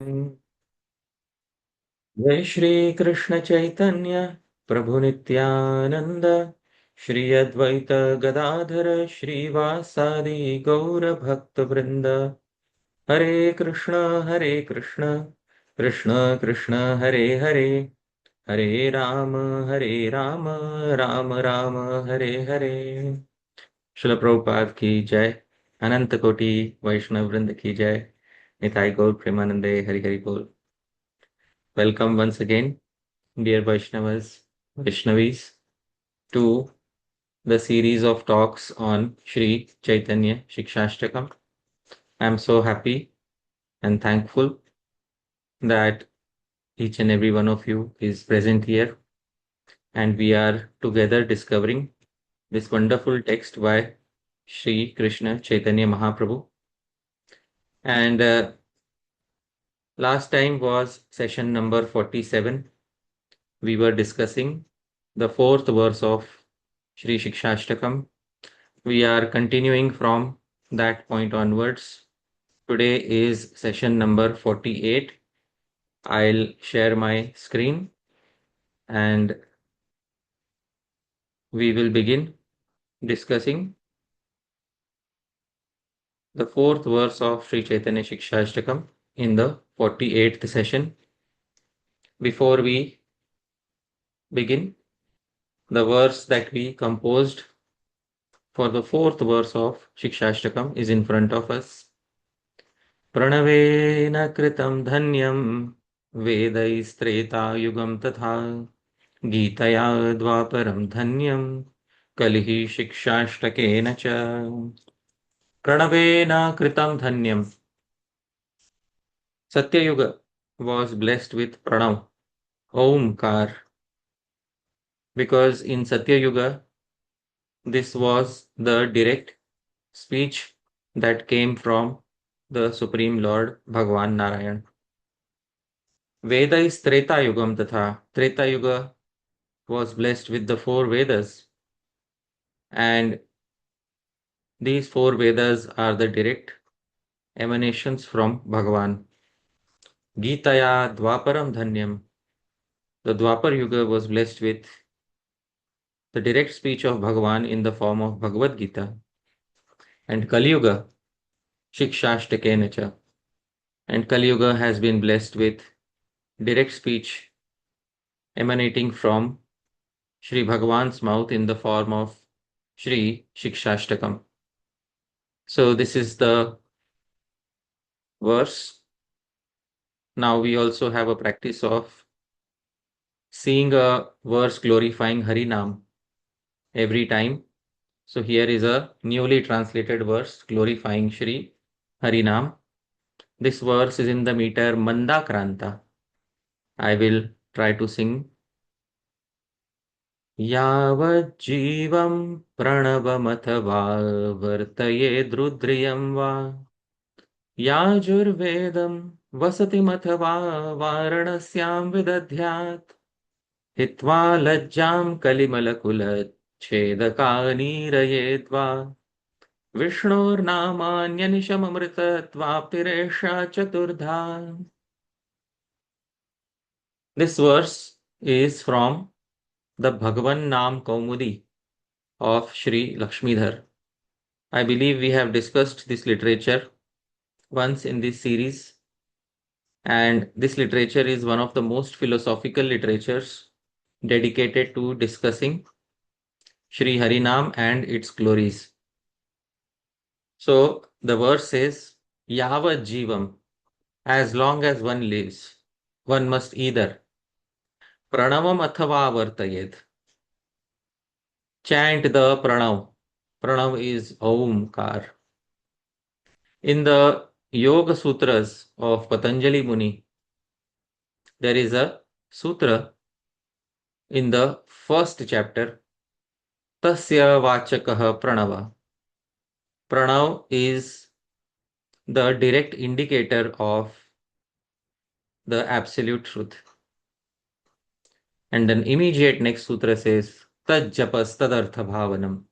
जय श्री कृष्ण चैतन्य प्रभु नित्यानंद श्री अद्वैत गदाधर श्रीवासादि गौर भक्त वृंद हरे कृष्ण कृष्ण कृष्ण हरे हरे हरे राम राम राम हरे हरे। शिल प्रभुपाद की जय। अनंत कोटि वैष्णव वृंद की जय। निताई गौर प्रेमानंदे हरि हरि बोल। Welcome once again, dear Vaishnavas, Vaishnavis, to the series of talks on Shri Chaitanya Shikshashtakam. I am so happy and thankful that each and every one of you is present here and we are together discovering this wonderful text by Shri Krishna Chaitanya Mahaprabhu. And last time was session number 47. We were discussing the fourth verse of Shri Shikshashtakam. We are continuing from that point onwards. Today is session number 48. I'll share my screen and we will begin discussing the fourth verse of Sri Chaitanya Shikshashtakam in the 48th session. Before we begin, the verse that we composed for the fourth verse of Shikshashtakam is in front of us. प्रणवेन कृतं धन्यं वेदैस्त्रेतायुगं तथा गीतया द्वापरं धन्यं कलिः शिक्षाष्टकेन च। प्रणवेन कृतं धन्यं. Satyayuga was blessed with pranav, omkar, because in Satyayuga this was the direct speech that came from the Supreme Lord Bhagwan Narayan. Veda is Treta Yugam Tatha. Treta Yuga was blessed with the four Vedas, and these four Vedas are the direct emanations from Bhagavan. Gitaya Dvaparam Dhanyam. The Dwapar Yuga was blessed with the direct speech of Bhagavan in the form of Bhagavad Gita. And Kali Yuga, Shikshashtakenacha. And Kali Yuga has been blessed with direct speech emanating from Shri Bhagavan's mouth in the form of Shri Shikshashtakam. So this is the verse. Now we also have a practice of seeing a verse glorifying Harinam every time. So here is a newly translated verse glorifying Shri Harinam. This verse is in the meter Mandakranta. I will try to sing. Yavajjivam pranavamatava vartayedrudriyam va Yajurvedam vasatimathava varanasyam vidadhyat हित्वा लज्जां कलिमलकुलच्छेदकानीरयेद्वा विष्णोर्नामान्यनिशममृतत्वाप्तिरेषा चतुर्धा. This verse is from the Bhagavan Nam Kaumudi of Shri Lakshmidhar. I believe we have discussed this literature once in this series, and this literature is one of the most philosophical literatures dedicated to discussing Shri Harinam and its glories. So the verse says, Yava Jivam, as long as one lives, one must either Pranavam Athava Vartayed, chant the Pranav. Pranav is Omkar. In the Yoga Sutras of Patanjali Muni, there is a sutra in the first chapter, Tasya Vachakaha Pranava. Pranav is the direct indicator of the absolute truth. And then immediate next sutra says, Tad japas tadartha bhavanam.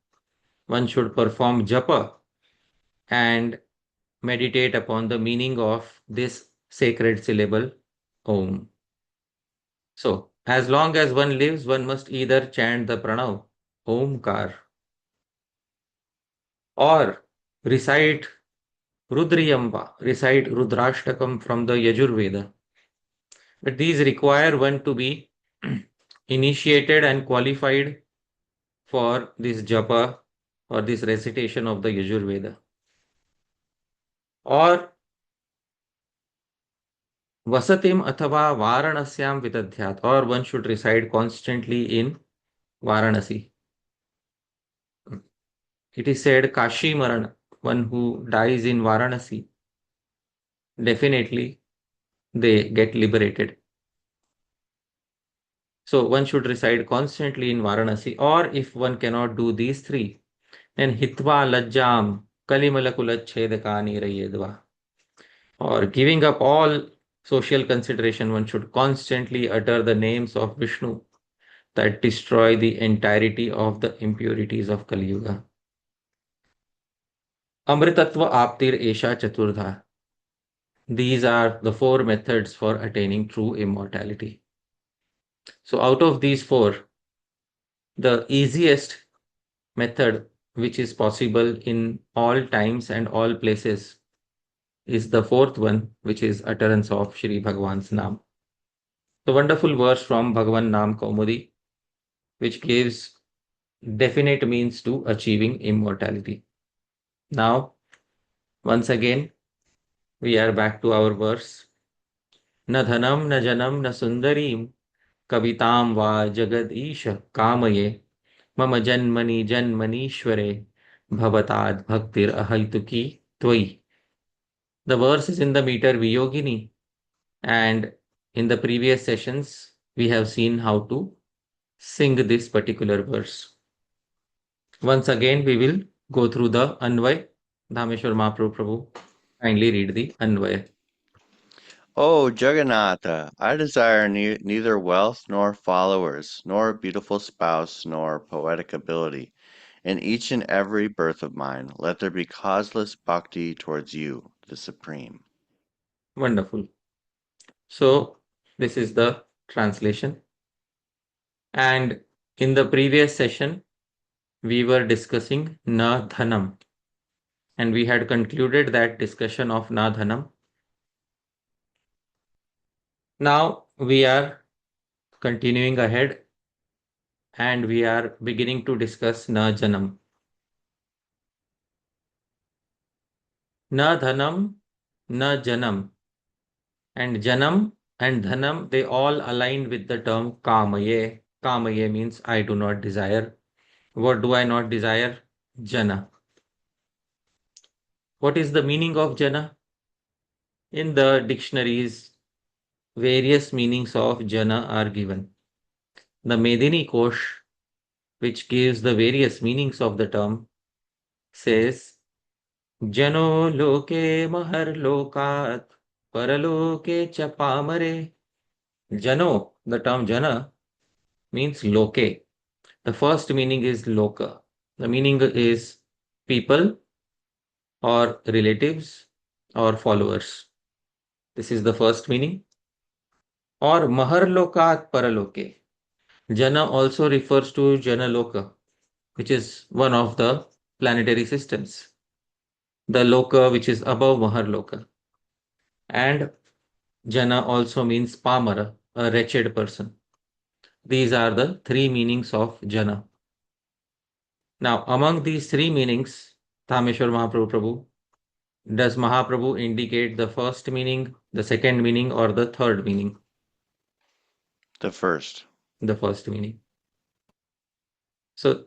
One should perform japa and meditate upon the meaning of this sacred syllable Om. So, as long as one lives, one must either chant the pranav, Omkar, or recite Rudriyamba, recite Rudrashtakam from the Yajurveda. But these require one to be initiated and qualified for this japa or this recitation of the Yajurveda. Or Vasatim athava Varanasyam vitadhyat, or one should reside constantly in Varanasi. It is said Kashi Maran, one who dies in Varanasi, definitely they get liberated. So one should reside constantly in Varanasi, or if one cannot do these three, then Hitva Lajjam Kalimalakulaच्छedakani Rayedva, or giving up all social consideration, one should constantly utter the names of Vishnu that destroy the entirety of the impurities of Kali Yuga. Amritatva Aptir Esha Chaturdha. These are the four methods for attaining true immortality. So out of these four, the easiest method which is possible in all times and all places is the fourth one, which is utterance of Shri Bhagavan's Naam. The wonderful verse from Bhagavan Naam Kaumudi, which gives definite means to achieving immortality. Now, once again, we are back to our verse. Na dhanam, na janam, na sundarīṁ, kavitāṁ va jagadīśa kāmaye, mama janmani janmanīśvare, bhavatād bhaktir ahaitukī tvayi. The verse is in the meter Viyogini, and in the previous sessions, we have seen how to sing this particular verse. Once again, we will go through the Anvay. Dhāmeśvara Mahāprabhu, kindly read the Anvay. O Jagannatha, I desire neither wealth nor followers, nor a beautiful spouse, nor poetic ability. In each and every birth of mine, let there be causeless bhakti towards you, the Supreme. Wonderful. So, this is the translation. And in the previous session, we were discussing na dhanam. And we had concluded that discussion of na dhanam. Now we are continuing ahead and we are beginning to discuss na janam. Na dhanam, na janam. And janam and dhanam, they all align with the term kāmaye. Kāmaye means I do not desire. What do I not desire? Jana. What is the meaning of jana? In the dictionaries, various meanings of jana are given. The Medini Kosh, which gives the various meanings of the term, says, Jano loke mahar lokat paraloke chapamare. Jano, the term jana, means loke. The first meaning is loka. The meaning is people or relatives or followers. This is the first meaning. Or mahar lokat paraloke. Jana also refers to Jana Loka, which is one of the planetary systems. The Loka, which is above Mahar Loka. And Jana also means Pamara, a wretched person. These are the three meanings of Jana. Now, among these three meanings, Dhāmeśvara Mahāprabhu, does Mahaprabhu indicate the first meaning, the second meaning, or the third meaning? The first. The first meaning. So,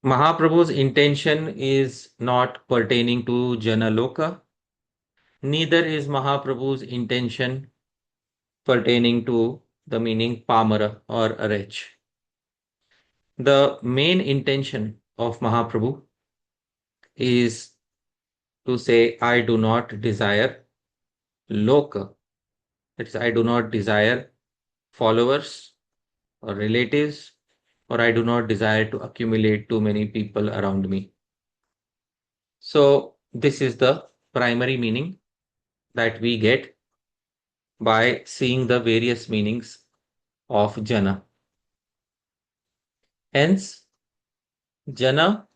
Mahaprabhu's intention is not pertaining to Jana Loka, neither is Mahaprabhu's intention pertaining to the meaning Pamara or a wretch. The main intention of Mahaprabhu is to say, I do not desire Loka. That is, I do not desire followers or relatives, or I do not desire to accumulate too many people around me. So, this is the primary meaning that we get by seeing the various meanings of jana. Hence, jana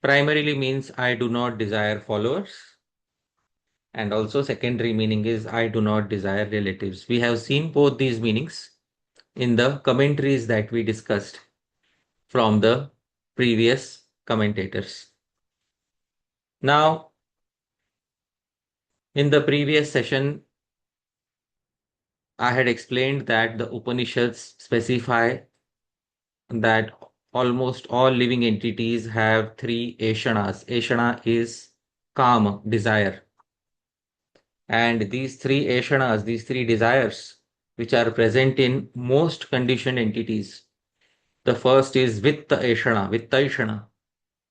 primarily means I do not desire followers, and also secondary meaning is I do not desire relatives. We have seen both these meanings in the commentaries that we discussed from the previous commentators. Now, in the previous session, I had explained that the Upanishads specify that almost all living entities have three eshanas. Eshana is kama, desire. And these three eshanas, these three desires, which are present in most conditioned entities. The first is vitta eshana,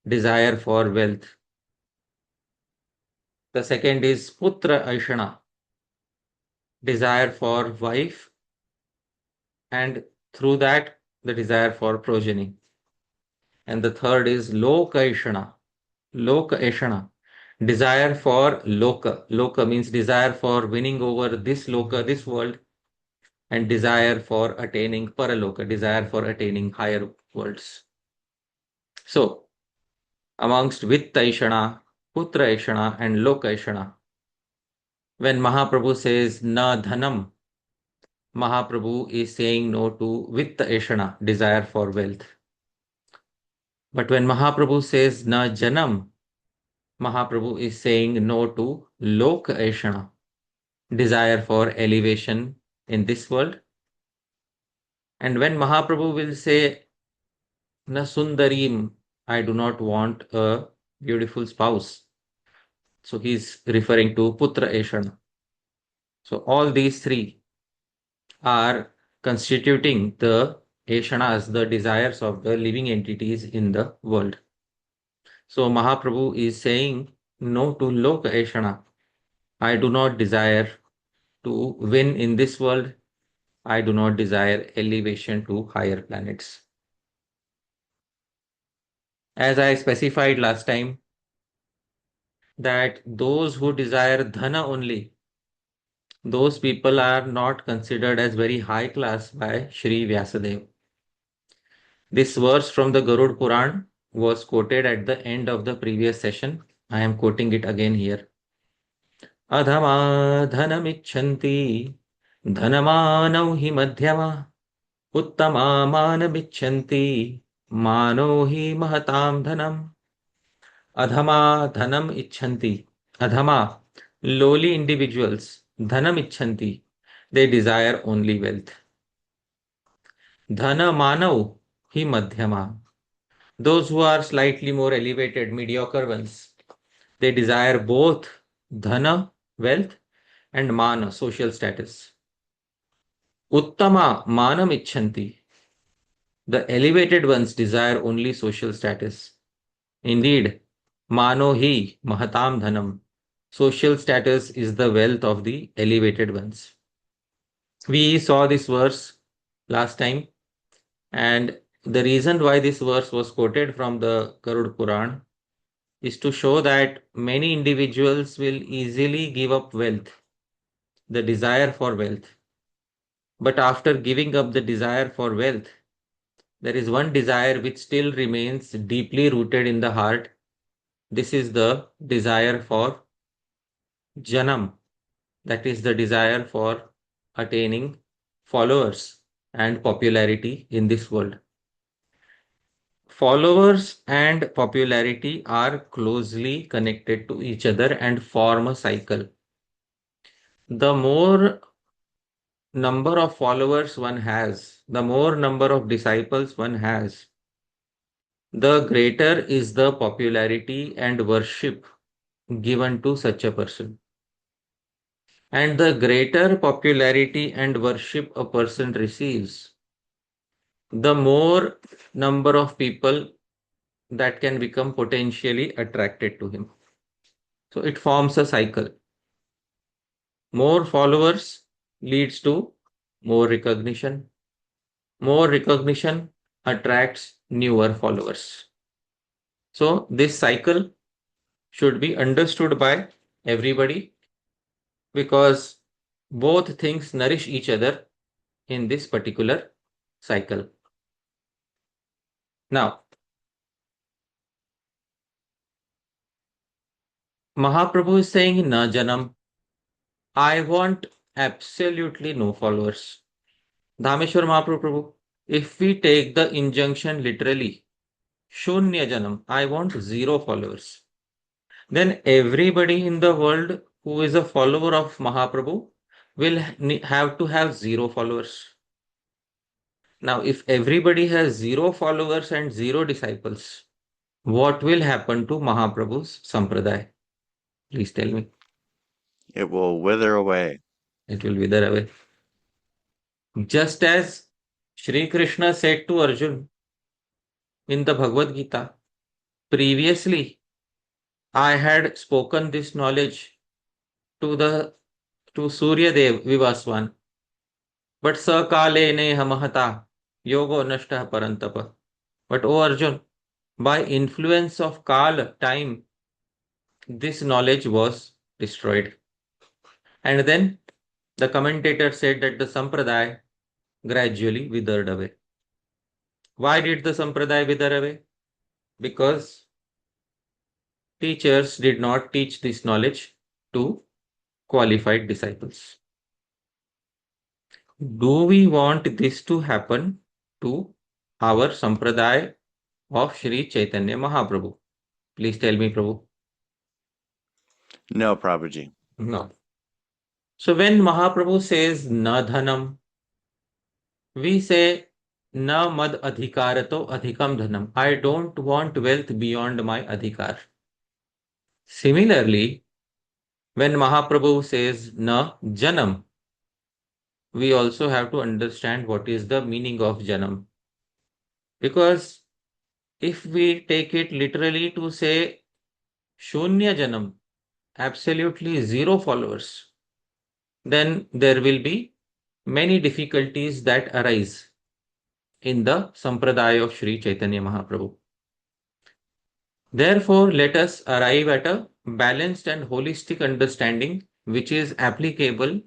desire for wealth. The second is putra eshana, desire for wife, and through that, the desire for progeny. And the third is loka eshana, desire for loka. Loka means desire for winning over this loka, this world, and desire for attaining paraloka, desire for attaining higher worlds. So, amongst vittaishana, putraishana, and lokaishana, when Mahaprabhu says na dhanam, Mahaprabhu is saying no to vittaishana, desire for wealth. But when Mahaprabhu says na janam, Mahaprabhu is saying no to lokaishana, desire for elevation in this world. And when Mahaprabhu will say na sundarīṁ, I do not want a beautiful spouse. So he's referring to putra eshana. So all these three are constituting the eshanas, the desires of the living entities in the world. So Mahaprabhu is saying no to loka eshana. I do not desire to win in this world. I do not desire elevation to higher planets. As I specified last time, that those who desire dhana only, those people are not considered as very high class by Shri Vyasadeva. This verse from the Garud Puran was quoted at the end of the previous session. I am quoting it again here. Adhama dhanamichanti dhanamano hi madhyama uttama manamichanti mano hi mahatam dhanam. Adhama dhanam icchanti. Adhama, lowly individuals, dhanam icchanti. They desire only wealth. Dhana manav hi madhyama. Those who are slightly more elevated, mediocre ones, they desire both dhana, wealth, and mana, social status. Uttama manam icchanti. The elevated ones desire only social status. Indeed, mano hi mahatam dhanam. Social status is the wealth of the elevated ones. We saw this verse last time, and the reason why this verse was quoted from the Garud Puran is to show that many individuals will easily give up wealth, the desire for wealth. But after giving up the desire for wealth, there is one desire which still remains deeply rooted in the heart. This is the desire for janam, that is the desire for attaining followers and popularity in this world. Followers and popularity are closely connected to each other and form a cycle. The more number of followers one has, the more number of disciples one has, the greater is the popularity and worship given to such a person. And the greater popularity and worship a person receives, the more number of people that can become potentially attracted to him. So it forms a cycle. More followers leads to more recognition. More recognition attracts newer followers. So this cycle should be understood by everybody, because Both things nourish each other in this particular cycle. Now, Mahaprabhu is saying, Na janam, I want absolutely no followers. Dhāmeśvara Mahaprabhu, if we take the injunction literally, Shunya janam, I want 0 followers. Then everybody in the world who is a follower of Mahaprabhu will have to have 0 followers. Now, if everybody has 0 followers and 0 disciples, what will happen to Mahaprabhu's sampradaya? Please tell me. It will wither away. It will wither away. Just as Shri Krishna said to Arjun in the Bhagavad Gita, previously I had spoken this knowledge to Surya Dev Vivaswan, but sakale neha mahata yogo nashtah parantapa. But O Arjun, by influence of Kal, time, this knowledge was destroyed. And then the commentator said that the sampradaya gradually withered away. Why did the sampradaya wither away? Because teachers did not teach this knowledge to qualified disciples. Do we want this to happen to our sampradaya of Shri Chaitanya Mahaprabhu? Please tell me, Prabhu. No, Prabhuji. No. So when Mahaprabhu says na dhanam, we say na mad adhikarato adhikam dhanam. I don't want wealth beyond my adhikar. Similarly, when Mahaprabhu says na janam, we also have to understand what is the meaning of janam. Because if we take it literally to say shunya janam, absolutely 0 followers, then there will be many difficulties that arise in the sampradaya of Shri Chaitanya Mahaprabhu. Therefore, let us arrive at a balanced and holistic understanding which is applicable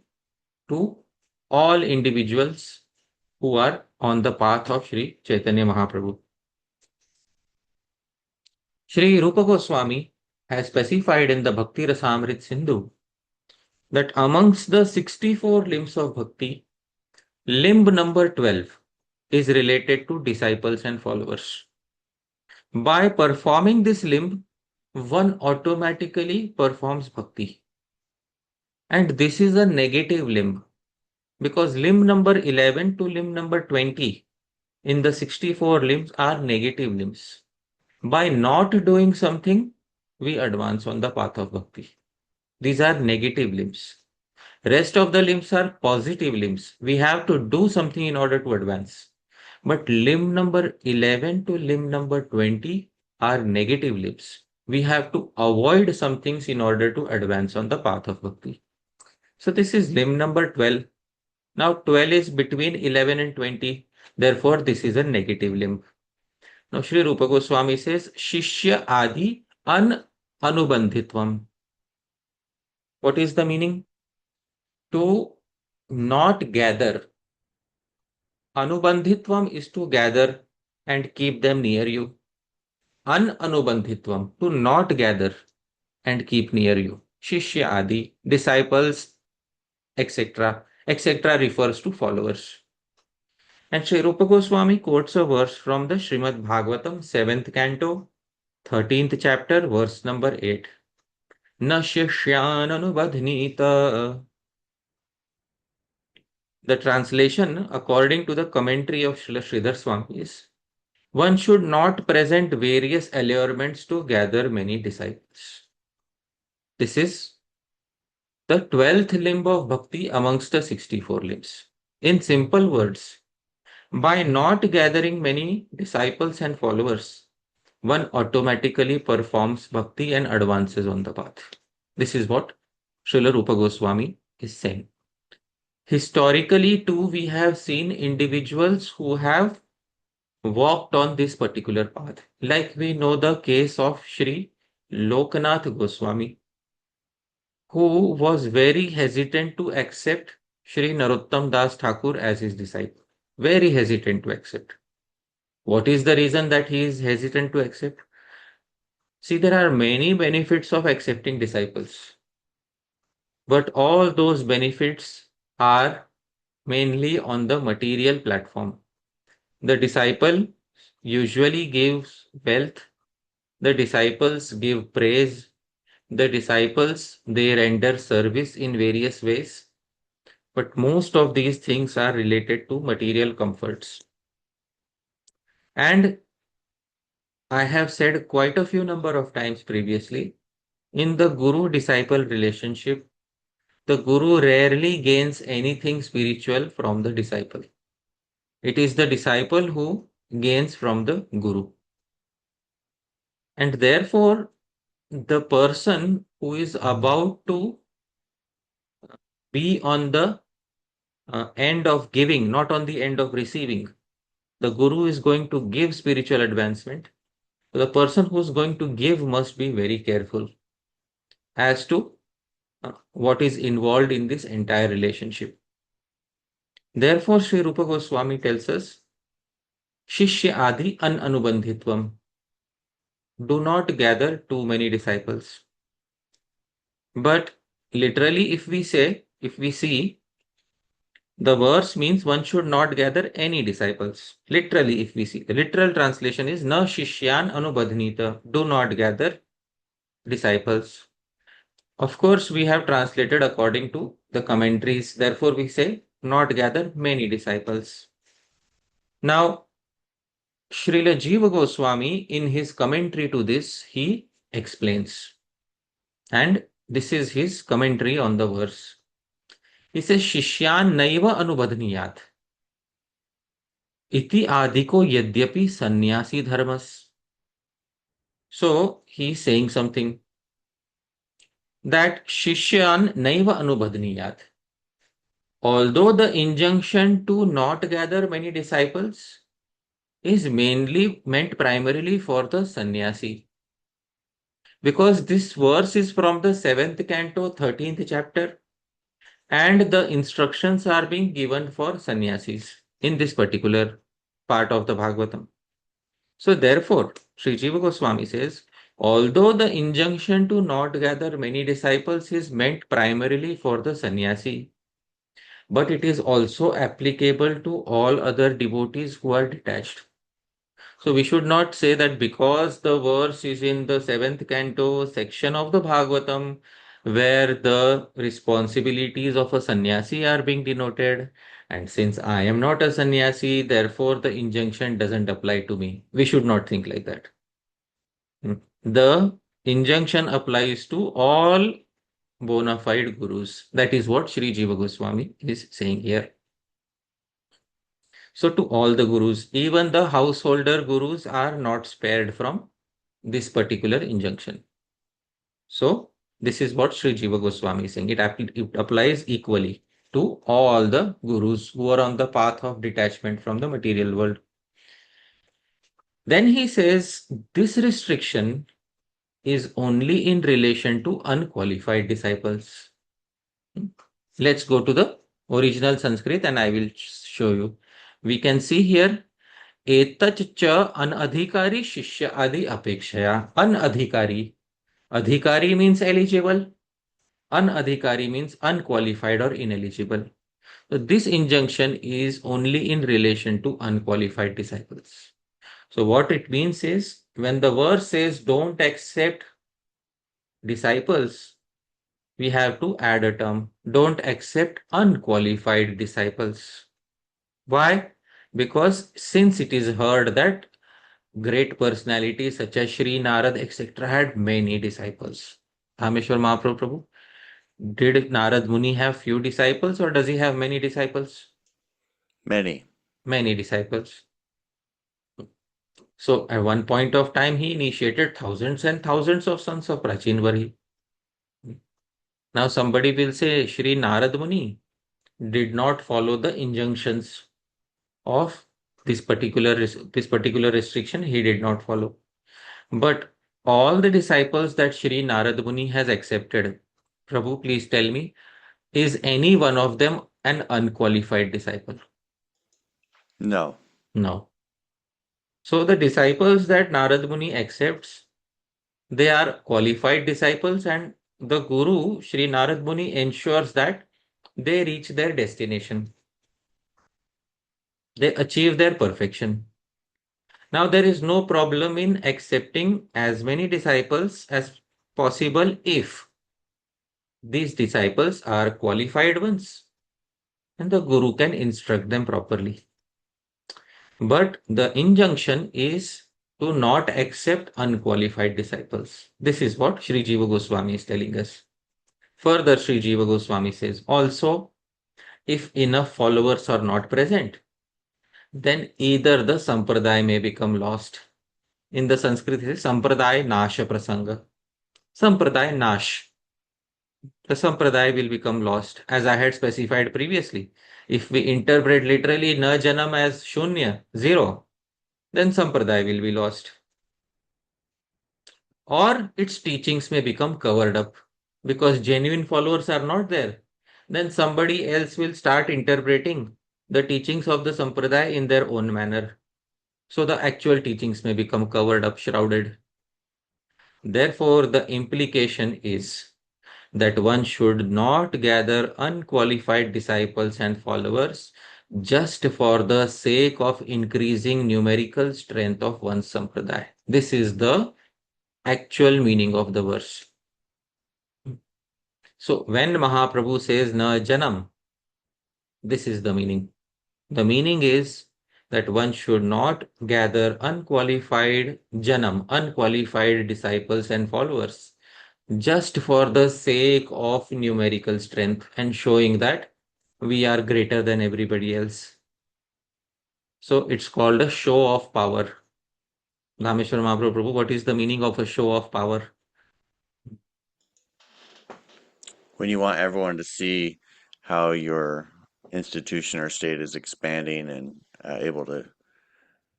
to all individuals who are on the path of Shri Chaitanya Mahaprabhu. Shri Rupa Goswami has specified in the Bhakti Rasamrit Sindhu that amongst the 64 limbs of bhakti, limb number 12 is related to disciples and followers. By performing this limb, one automatically performs bhakti. And this is a negative limb because limb number 11 to limb number 20 in the 64 limbs are negative limbs. By not doing something, we advance on the path of bhakti. These are negative limbs. Rest of the limbs are positive limbs. We have to do something in order to advance. But limb number 11 to limb number 20 are negative limbs. We have to avoid some things in order to advance on the path of bhakti. So this is limb number 12. Now 12 is between 11 and 20. Therefore, this is a negative limb. Now Shri Rupa Goswami says, Shishya Adi Anubandhitvam. What is the meaning? To not gather. Anubandhitvam is to gather and keep them near you. Anubandhitvam, to not gather and keep near you. Shishya Adi, disciples, etc. etc. refers to followers. And Sri Rupa Goswami quotes a verse from the Srimad Bhagavatam, 7th canto, 13th chapter, verse number 8. Na shishyan anubadhnita. The translation, according to the commentary of Srila Sridhar Swami, is one should not present various allurements to gather many disciples. This is the 12th limb of bhakti amongst the 64 limbs. In simple words, by not gathering many disciples and followers, one automatically performs bhakti and advances on the path. This is what Srila Rupa Goswami is saying. Historically, too, we have seen individuals who have walked on this particular path. Like we know the case of Shri Lokanath Goswami, who was very hesitant to accept Shri Narottam Das Thakur as his disciple. Very hesitant to accept. What is the reason that he is hesitant to accept? See, there are many benefits of accepting disciples, but all those benefits are mainly on the material platform. The disciple usually gives wealth, the disciples give praise, the disciples they render service in various ways, but most of these things are related to material comforts. And I have said quite a few number of times previously, in the guru-disciple relationship, the guru rarely gains anything spiritual from the disciple. It is the disciple who gains from the guru. And therefore, the person who is about to be on the end of giving, not on the end of receiving, the guru is going to give spiritual advancement. The person who's going to give must be very careful as to what is involved in this entire relationship. Therefore, Sri Rupa Goswami tells us, Shishya Adi Anubandhitvam. Do not gather too many disciples. But literally, if we see, the verse means one should not gather any disciples. Literally, if we see, the literal translation is Na Shishyan Anubadhnita. Do not gather disciples. Of course, we have translated according to the commentaries. Therefore, we say not gather many disciples. Now, Srila Jiva Goswami, in his commentary to this, he explains. And this is his commentary on the verse. He says, Shishyan naiva anubadhniyat. Iti adiko yadyapi sannyasi dharmas. So, he is saying something that Shishyan naiva anubadhniyat. Although the injunction to not gather many disciples is mainly meant primarily for the sannyasi. Because this verse is from the 7th canto, 13th chapter, and the instructions are being given for sannyasis in this particular part of the Bhagavatam. So therefore, Sri Jiva Goswami says, although the injunction to not gather many disciples is meant primarily for the sannyasi, but it is also applicable to all other devotees who are detached. So we should not say that because the verse is in the 7th canto section of the Bhagavatam, where the responsibilities of a sannyasi are being denoted, and since I am not a sannyasi, therefore the injunction doesn't apply to me. We should not think like that. The injunction applies to all bona fide gurus. That is what Sri Jiva Goswami is saying here. So to all the gurus, even the householder gurus are not spared from this particular injunction. So this is what Sri Jiva Goswami is saying. It applies equally to all the gurus who are on the path of detachment from the material world. Then he says this restriction is only in relation to unqualified disciples. Let's go to the original Sanskrit and I will show you. We can see here एतच् च अनधिकारी शिष्य आदि अपेक्षया. Unadhikari. Adhikari means eligible. Unadhikari means unqualified or ineligible. So this injunction is only in relation to unqualified disciples. So what it means is when the verse says don't accept disciples, we have to add a term. Don't accept unqualified disciples. Why? Because since it is heard that great personalities such as Shri, Narad, etc. had many disciples. Dhāmeśvara Mahāprabhu, did Narad Muni have few disciples or does he have many disciples? Many. Many disciples. So at one point of time, he initiated thousands and thousands of sons of Prachinvari. Now somebody will say Shri Narad Muni did not follow the injunctions of this particular restriction. He did not follow. But all the disciples that Shri Narad Muni has accepted, Prabhu, please tell me, is any one of them an unqualified disciple? No. No. So the disciples that Narad Muni accepts, they are qualified disciples, and the Guru, Shri Narad Muni, ensures that they reach their destination. They achieve their perfection. Now, there is no problem in accepting as many disciples as possible if these disciples are qualified ones and the Guru can instruct them properly. But the injunction is to not accept unqualified disciples. This is what Sri Jiva Goswami is telling us. Further, Sri Jiva Goswami says, also, if enough followers are not present, then either the sampradaya may become lost. In the Sanskrit, it is sampradaya nasha prasanga. Sampradaya nash. The sampradaya will become lost, as I had specified previously. If we interpret literally na janam as shunya, zero, then sampradaya will be lost. Or its teachings may become covered up because genuine followers are not there. Then somebody else will start interpreting the teachings of the sampradaya in their own manner. So the actual teachings may become covered up, shrouded. Therefore, the implication is that one should not gather unqualified disciples and followers just for the sake of increasing numerical strength of one's sampradaya. This is the actual meaning of the verse. So when Mahaprabhu says na janam, this is the meaning. The meaning is that one should not gather unqualified janam, unqualified disciples and followers just for the sake of numerical strength and showing that we are greater than everybody else. So it's called a show of power. Dhāmeśvara Mahāprabhu, what is the meaning of a show of power? When you want everyone to see how your institution or state is expanding and able to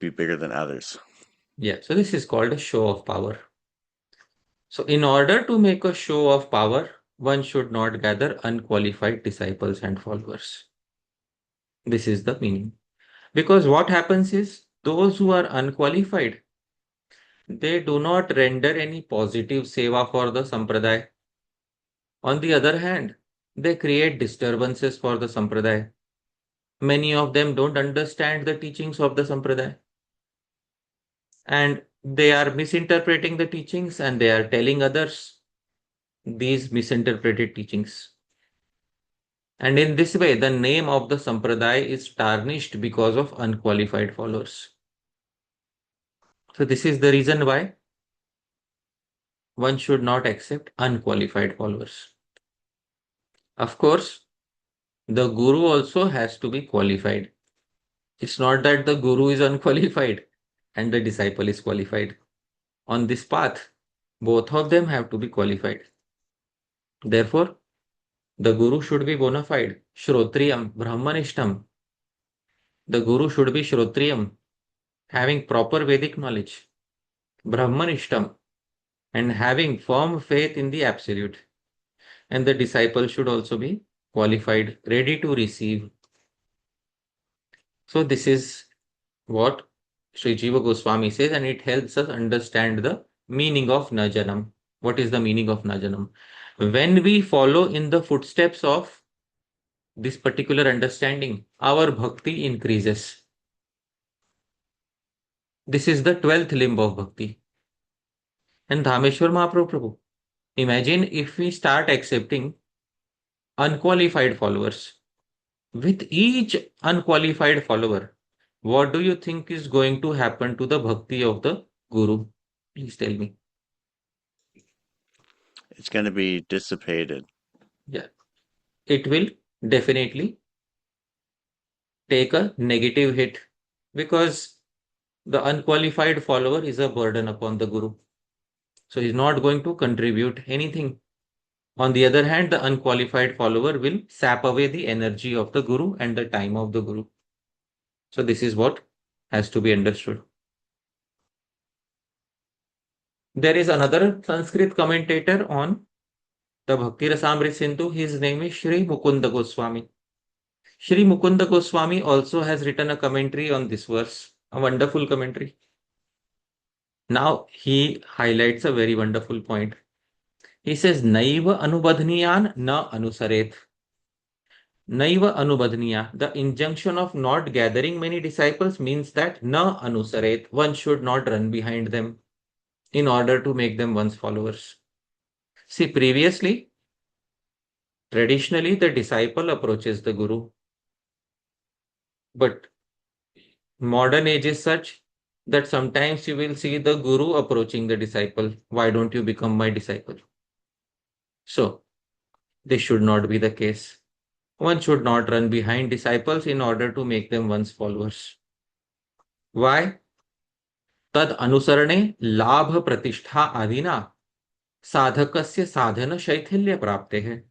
be bigger than others. Yeah, so this is called a show of power. So in order to make a show of power, one should not gather unqualified disciples and followers. This is the meaning. Because what happens is those who are unqualified, they do not render any positive seva for the sampradaya. On the other hand, they create disturbances for the sampradaya. Many of them don't understand the teachings of the sampradaya. And they are misinterpreting the teachings and they are telling others these misinterpreted teachings. And in this way, the name of the sampradaya is tarnished because of unqualified followers. So this is the reason why one should not accept unqualified followers. Of course, the guru also has to be qualified. It's not that the guru is unqualified and the disciple is qualified. On this path, both of them have to be qualified. Therefore, the guru should be bona fide, shrotriyam, brahmanishtam. The guru should be shrotriyam, having proper Vedic knowledge, brahmanishtam, and having firm faith in the absolute. And the disciple should also be qualified, ready to receive. So this is what Sri Jiva Goswami says, and it helps us understand the meaning of na janam. What is the meaning of na janam? When we follow in the footsteps of this particular understanding, our bhakti increases. This is the 12th limb of bhakti. And Dhāmeśvara Mahāprabhu, imagine if we start accepting unqualified followers. With each unqualified follower, what do you think is going to happen to the bhakti of the Guru? Please tell me. It's going to be dissipated. Yeah, it will definitely take a negative hit because the unqualified follower is a burden upon the Guru. So he's not going to contribute anything. On the other hand, the unqualified follower will sap away the energy of the Guru and the time of the Guru. So this is what has to be understood. There is another Sanskrit commentator on the Bhakti Rasamrita Sindhu. His name is Shri Mukunda Goswami. Shri Mukunda Goswami also has written a commentary on this verse, a wonderful commentary. Now he highlights a very wonderful point. He says, Naiva anubadhniyan na anusaret. Naiva anubadhniya. The injunction of not gathering many disciples means that na anusaret. One should not run behind them in order to make them one's followers. See, previously, traditionally, the disciple approaches the Guru. But modern age is such that sometimes you will see the Guru approaching the disciple. Why don't you become my disciple? So, this should not be the case. One should not run behind disciples in order to make them one's followers. Why? Tad anusarane labh pratishtha adina sadhakasya sadhana shaithilya prapte.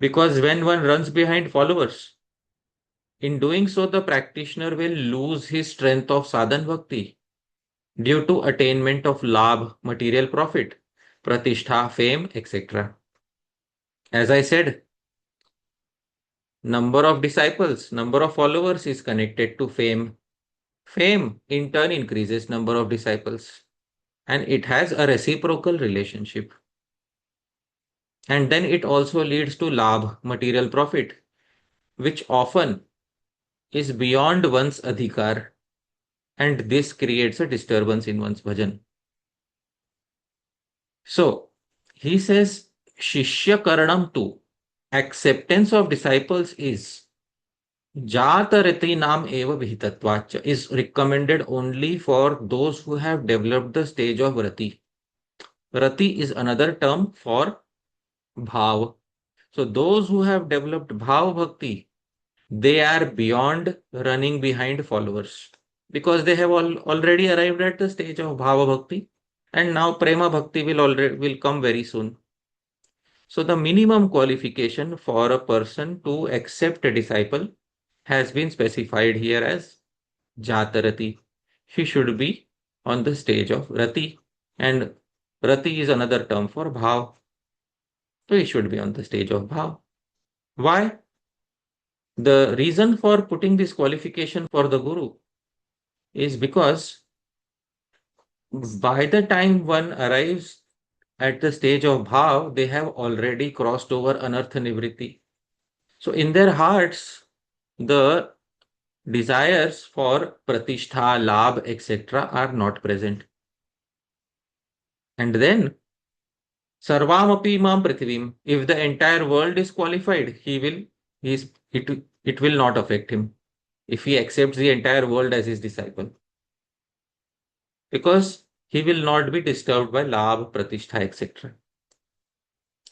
Because when one runs behind followers, in doing so, the practitioner will lose his strength of sadhan bhakti due to attainment of labh, material profit, pratishtha, fame, etc. As I said, number of disciples, number of followers is connected to fame. Fame in turn increases number of disciples, and it has a reciprocal relationship. And then it also leads to labh, material profit, which often is beyond one's adhikar, and this creates a disturbance in one's bhajan. So he says, Shishya Karanam tu, acceptance of disciples is Jata Rati Nam Eva Vihitatvacha, is recommended only for those who have developed the stage of Rati. Rati is another term for Bhav. So those who have developed Bhav Bhakti, they are beyond running behind followers because they have already arrived at the stage of Bhava Bhakti, and now Prema Bhakti will come very soon. So the minimum qualification for a person to accept a disciple has been specified here as Jatarati. She should be on the stage of Rati, and Rati is another term for Bhav. So he should be on the stage of Bhav. Why? The reason for putting this qualification for the Guru is because by the time one arrives at the stage of Bhav, they have already crossed over Anartha Nivritti. So in their hearts, the desires for Pratishtha, Labh, etc. are not present. And then Sarvamapi Mam Prithivim, if the entire world is qualified, it will not affect him if he accepts the entire world as his disciple. Because he will not be disturbed by Labh, Pratishtha, etc.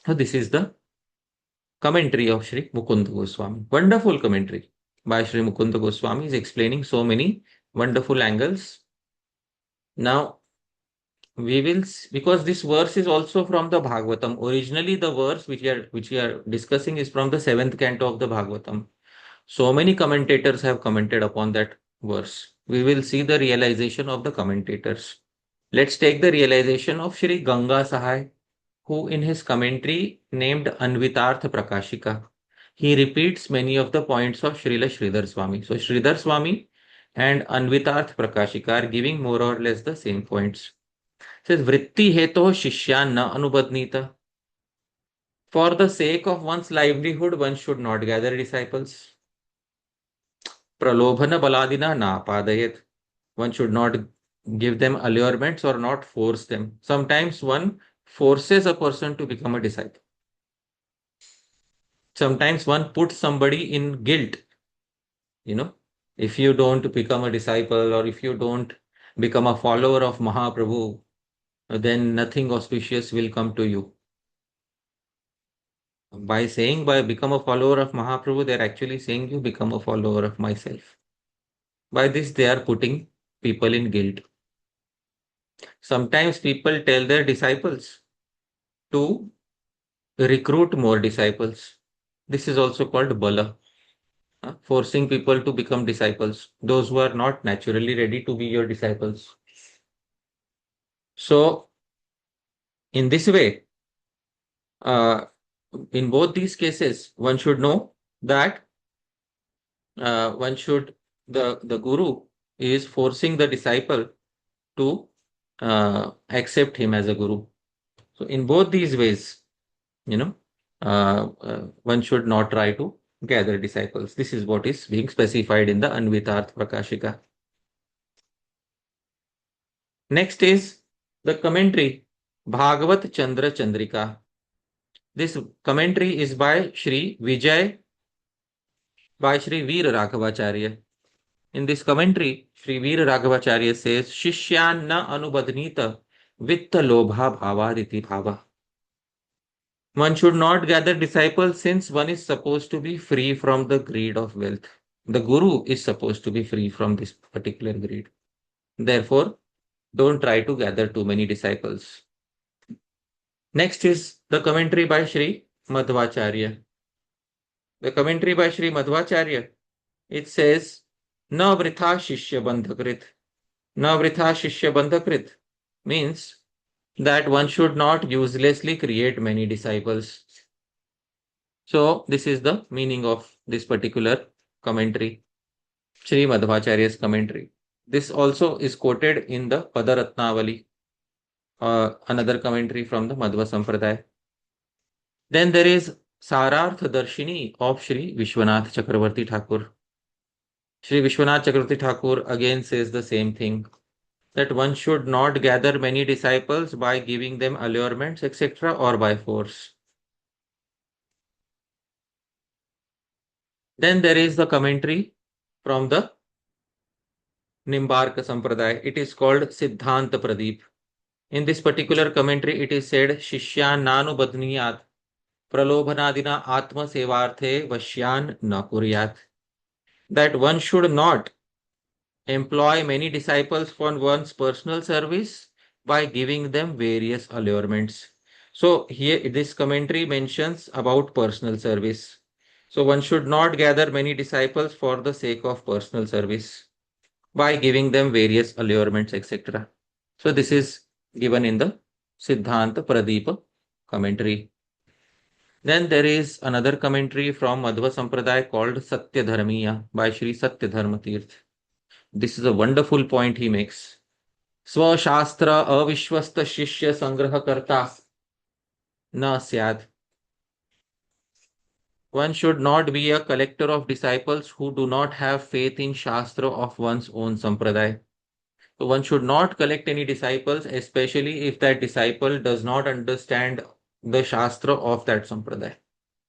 So this is the commentary of Shri Mukunda Goswami. Wonderful commentary by Shri Mukunda Goswami is explaining so many wonderful angles. Now, we will, because this verse is also from the Bhagavatam. Originally, the verse which we are discussing is from the 7th canto of the Bhagavatam. So many commentators have commented upon that verse. We will see the realization of the commentators. Let's take the realization of Shri Ganga Sahai, who in his commentary named Anvitartha Prakashika, he repeats many of the points of Srila Sridhar Swami. So Sridhar Swami and Anvitartha Prakashika are giving more or less the same points. It says Vritti heto shishyan na anubadnita. For the sake of one's livelihood, one should not gather disciples. Pralobhana baladina na padayet. One should not give them allurements or not force them. Sometimes one forces a person to become a disciple. Sometimes one puts somebody in guilt. If you don't become a disciple or if you don't become a follower of Mahaprabhu, then nothing auspicious will come to you. By become a follower of Mahaprabhu, they're actually saying you become a follower of myself. By this, they are putting people in guilt. Sometimes people tell their disciples to recruit more disciples. This is also called bala, forcing people to become disciples, those who are not naturally ready to be your disciples. So, in this way, in both these cases, one should know that one should, the guru is forcing the disciple to accept him as a guru. So in both these ways, you know, one should not try to gather disciples. This is what is being specified in the Anvitarth Prakashika. Next is the commentary, Bhagavat Chandra Chandrika. This commentary is by Shri Vijay, by Shri Veer Raghavacharya. In this commentary, Shri Veer Raghavacharya says, Shishyan na anubadnita vitta lobha bhavaditi bhava. One should not gather disciples since one is supposed to be free from the greed of wealth. The guru is supposed to be free from this particular greed. Therefore, don't try to gather too many disciples. Next is the commentary by Shri Madhvacharya. The commentary by Shri Madhvacharya, it says, Na vritha shishya bandhakrit. Na vritha shishya bandhakrit means that one should not uselessly create many disciples. So this is the meaning of this particular commentary, Shri Madhvacharya's commentary. This also is quoted in the Padaratnavali, another commentary from the Madhva Sampradaya. Then there is Sarartha Darshini of Shri Vishwanath Chakravarti Thakur. Shri Vishwanath Chakravarti Thakur again says the same thing, that one should not gather many disciples by giving them allurements, etc., or by force. Then there is the commentary from the Nimbarka Sampradaya. It is called Siddhanta Pradeep. In this particular commentary, it is said, Shishyan nanu badniyat pralobhanadina atma sevarthe vashyan na kuryat. That one should not employ many disciples for one's personal service by giving them various allurements. So here this commentary mentions about personal service. So one should not gather many disciples for the sake of personal service by giving them various allurements, etc. So this is given in the Siddhanta Pradeepa commentary. Then there is another commentary from Madhva Sampradaya called Satya Dharmiya by Shri Satya Dharma Tirth. This is a wonderful point he makes. Swashastra avishwasta shishya sangraha karta na syad. One should not be a collector of disciples who do not have faith in Shastra of one's own Sampradaya. So one should not collect any disciples, especially if that disciple does not understand the Shastra of that Sampradaya.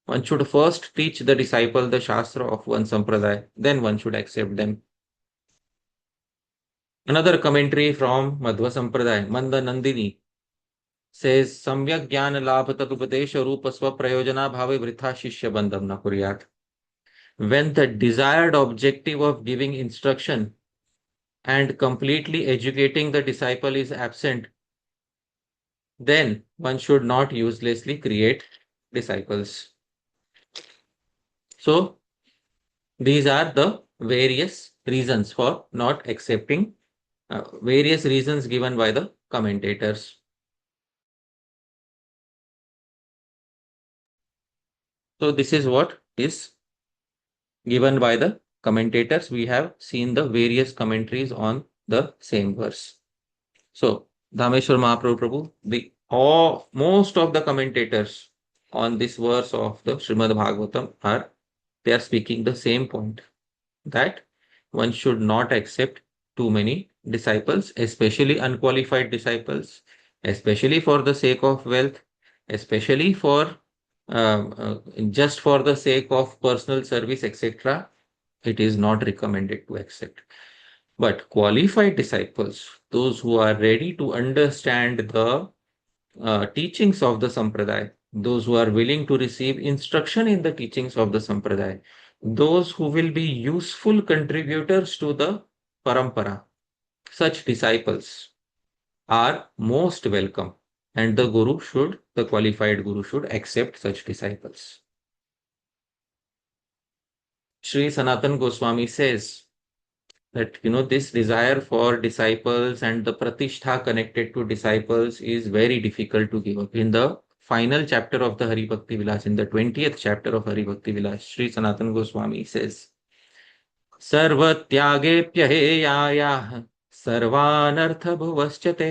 One should first teach the disciple the Shastra of one Sampradaya, then one should accept them. Another commentary from Madhva Sampradaya, Manda Nandini, says, Samyak Jnana Labha Tadupatesha Rupa Swa Prayojana Bhave Vritha Shishya Bandham Na Kuryat. When the desired objective of giving instruction and completely educating the disciple is absent, then one should not uselessly create disciples. So these are the various reasons for not accepting, various reasons given by the commentators. So this is what is given by the commentators. We have seen the various commentaries on the same verse. So Dhāmeśvara Mahāprabhu, most of the commentators on this verse of the Srimad Bhagavatam they are speaking the same point, that one should not accept too many disciples, especially unqualified disciples, especially for the sake of wealth, especially for just for the sake of personal service, etc. It is not recommended to accept. But qualified disciples, those who are ready to understand the teachings of the Sampradaya, those who are willing to receive instruction in the teachings of the Sampradaya, those who will be useful contributors to the Parampara, such disciples are most welcome, and the qualified Guru should accept such disciples. Sri Sanatana Goswami says that, this desire for disciples and the pratishtha connected to disciples is very difficult to give up. In the final chapter of the Hari Bhakti Vilas, in the 20th chapter of Hari Bhakti Vilas, Sri Sanatana Goswami says सर्वत्यागेऽप्यहेयायाः सर्वानर्थभुवश्च ते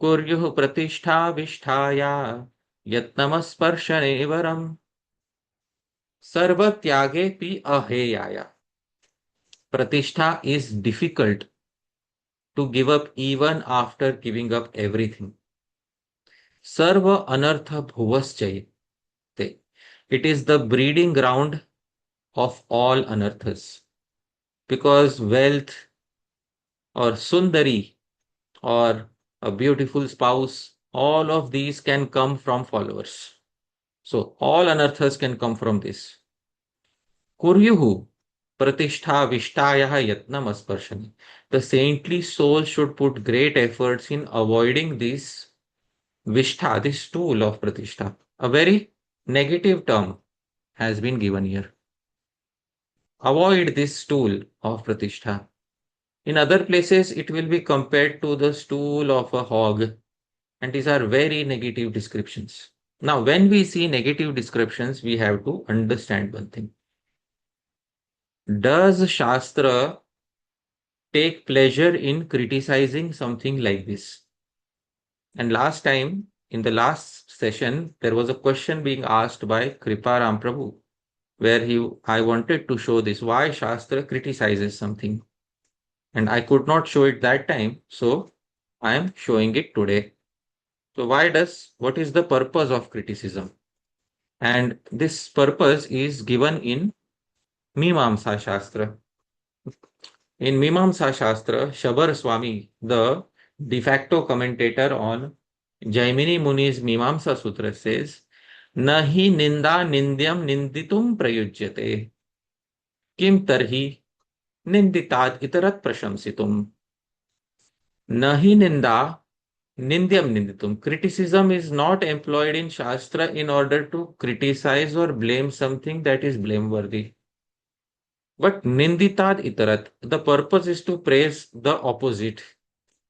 कुर्युः प्रतिष्ठाविष्ठाया यत्नमस्पर्शने वरम् सर्वत्यागेऽपि अहेयाया. Pratishtha is difficult to give up even after giving up everything. Sarva anartha bhuvaschayate. It is the breeding ground of all anarthas. Because wealth or sundari or a beautiful spouse, all of these can come from followers. So all anarthas can come from this. Kuryuhu pratishtha vishtayah yatnam asparshani. The saintly soul should put great efforts in avoiding this vishtha, this tool of pratishtha. A very negative term has been given here. Avoid this stool of pratishtha. In other places, it will be compared to the stool of a hog, and these are very negative descriptions. Now, when we see negative descriptions, we have to understand one thing. Does Shastra take pleasure in criticizing something like this? And last time, in the last session, there was a question being asked by Kriparam Prabhu, where I wanted to show this, why Shastra criticizes something. And I could not show it that time, so I am showing it today. So what is the purpose of criticism? And this purpose is given in Mimamsa Shastra. In Mimamsa Shastra, Shabar Swami, the de facto commentator on Jaimini Muni's Mimamsa Sutra says, Nahi ninda nindyam ninditum prayujyate. Kim tarhi ninditat itarat prashamsitum. Nahi ninda Nindyam ninditum. Criticism is not employed in Shastra in order to criticize or blame something that is blameworthy. But ninditad itarat, the purpose is to praise the opposite.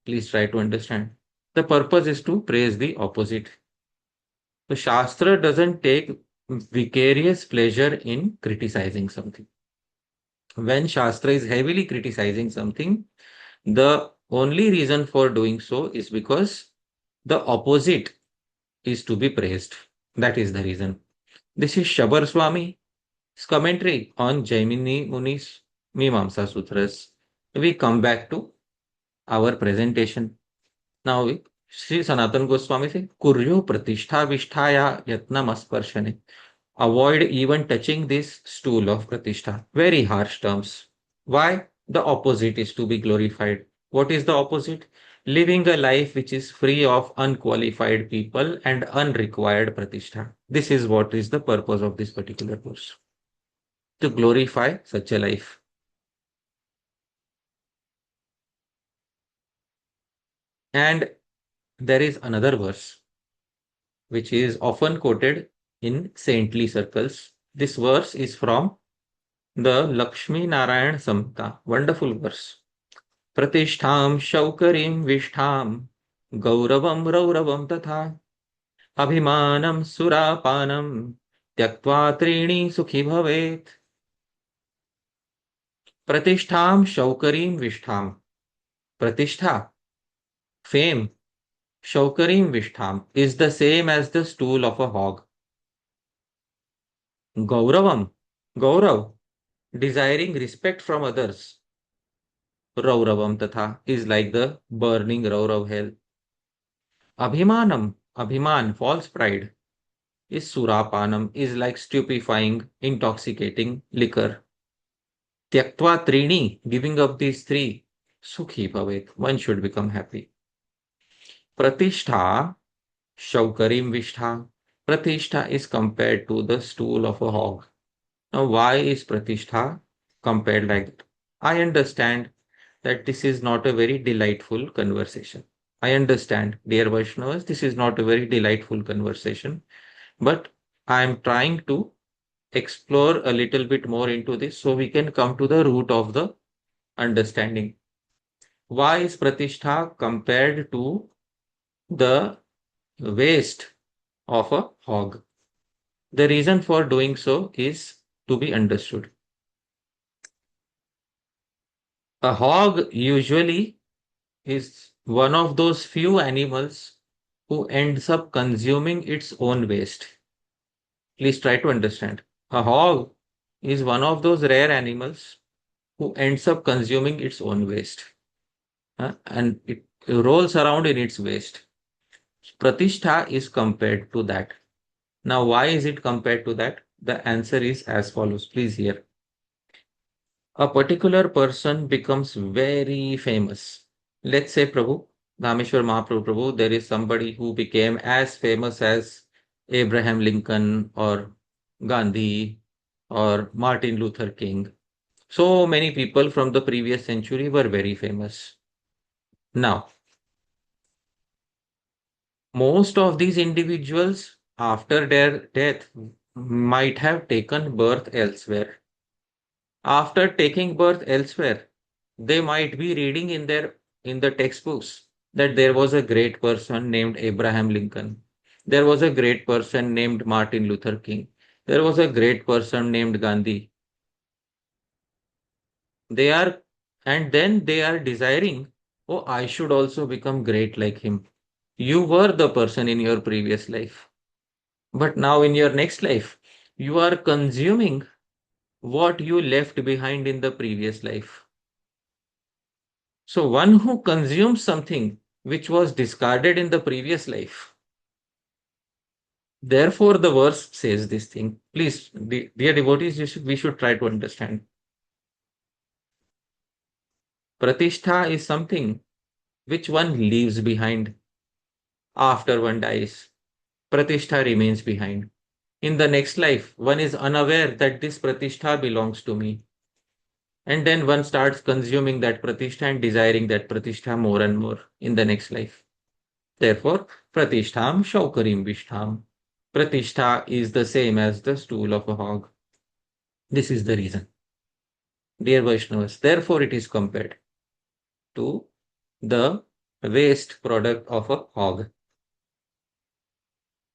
Please try to understand. The purpose is to praise the opposite. So Shastra doesn't take vicarious pleasure in criticizing something. When Shastra is heavily criticizing something, the only reason for doing so is because the opposite is to be praised. That is the reason. This is Shabar Swami's commentary on Jaimini Muni's Mimamsa Sutras. We come back to our presentation. Now, Sri Sanatan Goswami says, Kuryo Pratishtha Vishtaya Yatnam Asparshane. Avoid even touching this stool of Pratishtha. Very harsh terms. Why? The opposite is to be glorified. What is the opposite? Living a life which is free of unqualified people and unrequired Pratishtha. This is what is the purpose of this particular verse. To glorify such a life. And there is another verse which is often quoted in saintly circles. This verse is from the Lakshmi Narayan Samhita. Wonderful verse. Pratishtham shaukarim vishtham gauravam rauravam tatha abhimanam surapanam tyaktva trini sukhi bhavet. Pratishtham shaukarim vishtham. Pratishtha, fame, shaukarim vishtham is the same as the stool of a hog. Gauravam, Gaurav, desiring respect from others. Rauravam tatha is like the burning Raurav hell. Abhimanam, Abhiman, false pride, is Surapanam, is like stupefying, intoxicating liquor. Tyaktva Trini, giving up these three, Sukhi Bhavet, one should become happy. Pratishtha, Shaukarim Vishtha. Pratishtha is compared to the stool of a hog. Now, why is Pratishtha compared like that? I understand that this is not a very delightful conversation. I understand, dear Vaishnavas, this is not a very delightful conversation, but I am trying to explore a little bit more into this so we can come to the root of the understanding. Why is Pratishtha compared to the waste of a hog? The reason for doing so is to be understood. A hog usually is one of those few animals who ends up consuming its own waste. Please try to understand. A hog is one of those rare animals who ends up consuming its own waste, and it rolls around in its waste. Pratishtha is compared to that. Now, why is it compared to that? The answer is as follows. Please hear. A particular person becomes very famous. Let's say Prabhu, Dhameshwar Mahaprabhu Prabhu, there is somebody who became as famous as Abraham Lincoln or Gandhi or Martin Luther King. So many people from the previous century were very famous. Now, most of these individuals, after their death, might have taken birth elsewhere. After taking birth elsewhere, they might be reading in the textbooks that there was a great person named Abraham Lincoln. There was a great person named Martin Luther King. There was a great person named Gandhi. They are, and then they are desiring, oh, I should also become great like him. You were the person in your previous life, but now in your next life, you are consuming what you left behind in the previous life. So, one who consumes something which was discarded in the previous life, therefore, the verse says this thing. Please, dear devotees, we should try to understand. Pratishtha is something which one leaves behind after one dies. Pratishtha remains behind. In the next life, one is unaware that this pratishtha belongs to me. And then one starts consuming that pratishtha and desiring that pratishtha more and more in the next life. Therefore, pratishtham shaukarim vishtham. Pratishtha is the same as the stool of a hog. This is the reason. Dear Vaishnavas, therefore it is compared to the waste product of a hog.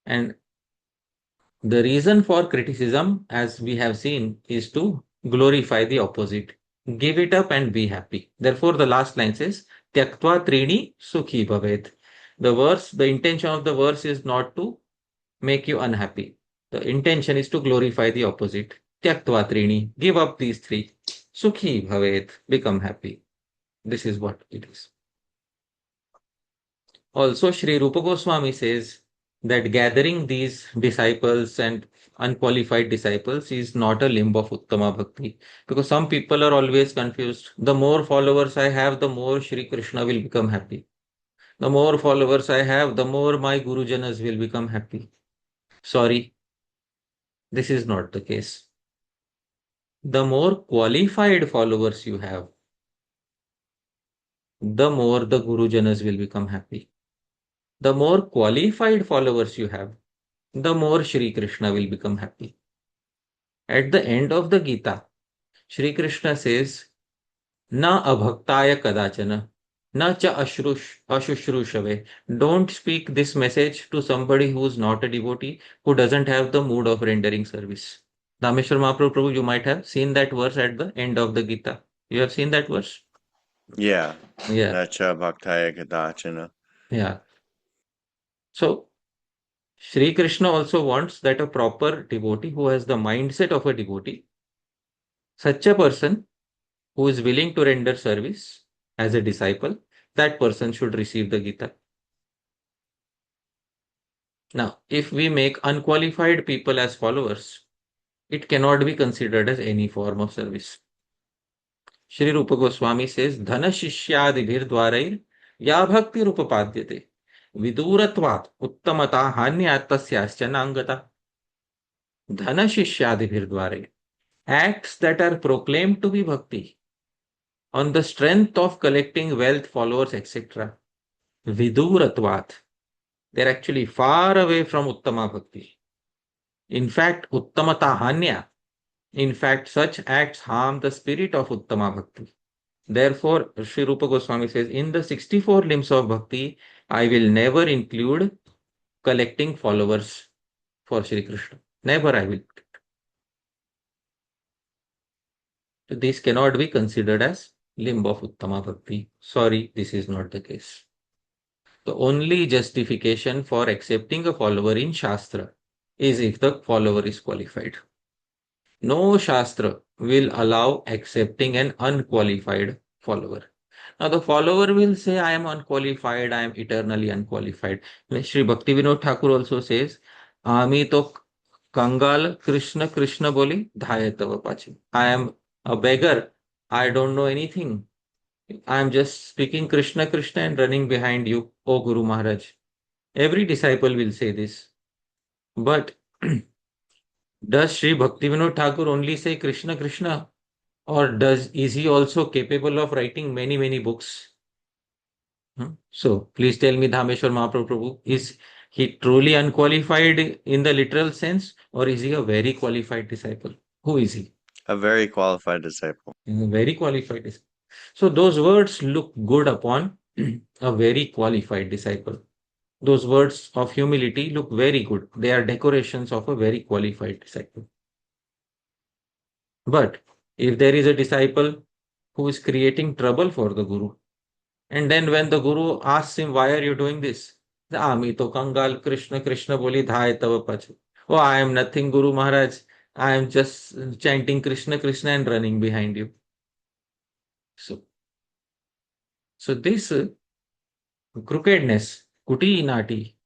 And the reason for criticism, as we have seen, is to glorify the opposite. Give it up and be happy. Therefore, the last line says, Tyaktva trini sukhi bhavet. The intention of the verse is not to make you unhappy. The intention is to glorify the opposite. Tyaktva trini. Give up these three. Sukhi bhavet. Become happy. This is what it is. Also, Shri Rupa Goswami says that gathering these disciples and unqualified disciples is not a limb of Uttama Bhakti. Because some people are always confused. The more followers I have, the more Shri Krishna will become happy. The more followers I have, the more my Gurujanas will become happy. Sorry, this is not the case. The more qualified followers you have, the more the Gurujanas will become happy. The more qualified followers you have, the more Shri Krishna will become happy. At the end of the Gita, Shri Krishna says, Na abhaktaya kadachana, na cha ashushrusave. Don't speak this message to somebody who is not a devotee, who doesn't have the mood of rendering service. Dhameshwar Mahaprabhu, Prabhu, you might have seen that verse at the end of the Gita. You have seen that verse? Yeah. Yeah, Nacha bhaktaya kadachana. yeah. So, Shri Krishna also wants that a proper devotee who has the mindset of a devotee, such a person who is willing to render service as a disciple, that person should receive the Gita. Now, if we make unqualified people as followers, it cannot be considered as any form of service. Shri Rupa Goswami says, Dhana Shishyadibhir Dwarair Ya Bhakti Rupapadyate Viduratvat Uttamata Hanyat Tasyascha Nangata. Dhana Shishyadibhir Dwarair. Acts that are proclaimed to be bhakti on the strength of collecting wealth, followers, etc. Viduratvat. They're actually far away from Uttama Bhakti. In fact, Uttamata Hanya. In fact, such acts harm the spirit of Uttama Bhakti. Therefore, Sri Rupa Goswami says, in the 64 limbs of Bhakti, I will never include collecting followers for Sri Krishna. Never I will. This cannot be considered as limb of Uttama Bhakti. Sorry, this is not the case. The only justification for accepting a follower in Shastra is if the follower is qualified. No Shastra will allow accepting an unqualified follower. Now, the follower will say, I am unqualified, I am eternally unqualified. Sri Bhaktivinoda Thakur also says, Ami to Kangal Krishna Krishna boli dhayatava pachi. I am a beggar, I don't know anything. I am just speaking Krishna Krishna and running behind you, O Guru Maharaj. Every disciple will say this. But does Sri Bhaktivinoda Thakur only say Krishna Krishna? Or is he also capable of writing many books? So please tell me, Dhāmeśvara Mahāprabhu, is he truly unqualified in the literal sense, or is he a very qualified disciple? Who is he? A very qualified disciple. Very qualified disciple. So those words look good upon a very qualified disciple. Those words of humility look very good. They are decorations of a very qualified disciple. But if there is a disciple who is creating trouble for the Guru, and then when the Guru asks him, why are you doing this? Ami to Kangal Krishna Krishna boli dhai tava pachu. Oh, I am nothing, Guru Maharaj. I am just chanting Krishna Krishna and running behind you. So this crookedness, kuti nati,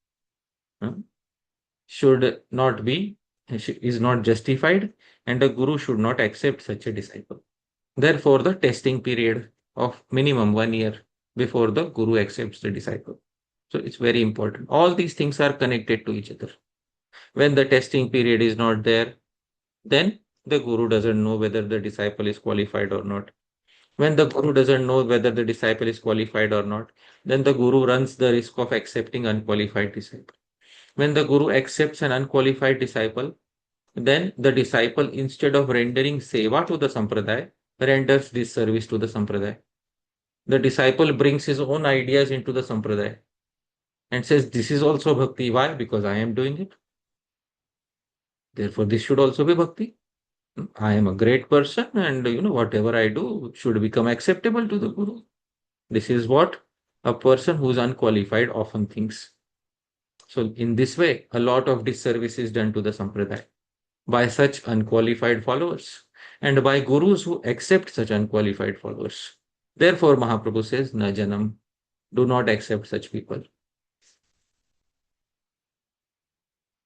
should not be, is not justified, and the Guru should not accept such a disciple. Therefore, the testing period of minimum 1 year before the Guru accepts the disciple. So it's very important. All these things are connected to each other. When the testing period is not there, then the Guru doesn't know whether the disciple is qualified or not. When the Guru doesn't know whether the disciple is qualified or not, then the Guru runs the risk of accepting unqualified disciple. When the Guru accepts an unqualified disciple, then the disciple, instead of rendering seva to the sampradaya, renders this service to the sampradaya. The disciple brings his own ideas into the sampradaya and says, this is also bhakti. Why? Because I am doing it. Therefore, this should also be bhakti. I am a great person, and whatever I do should become acceptable to the Guru. This is what a person who is unqualified often thinks. So in this way, a lot of disservice is done to the sampradaya by such unqualified followers and by gurus who accept such unqualified followers. Therefore, Mahaprabhu says, na janam, do not accept such people.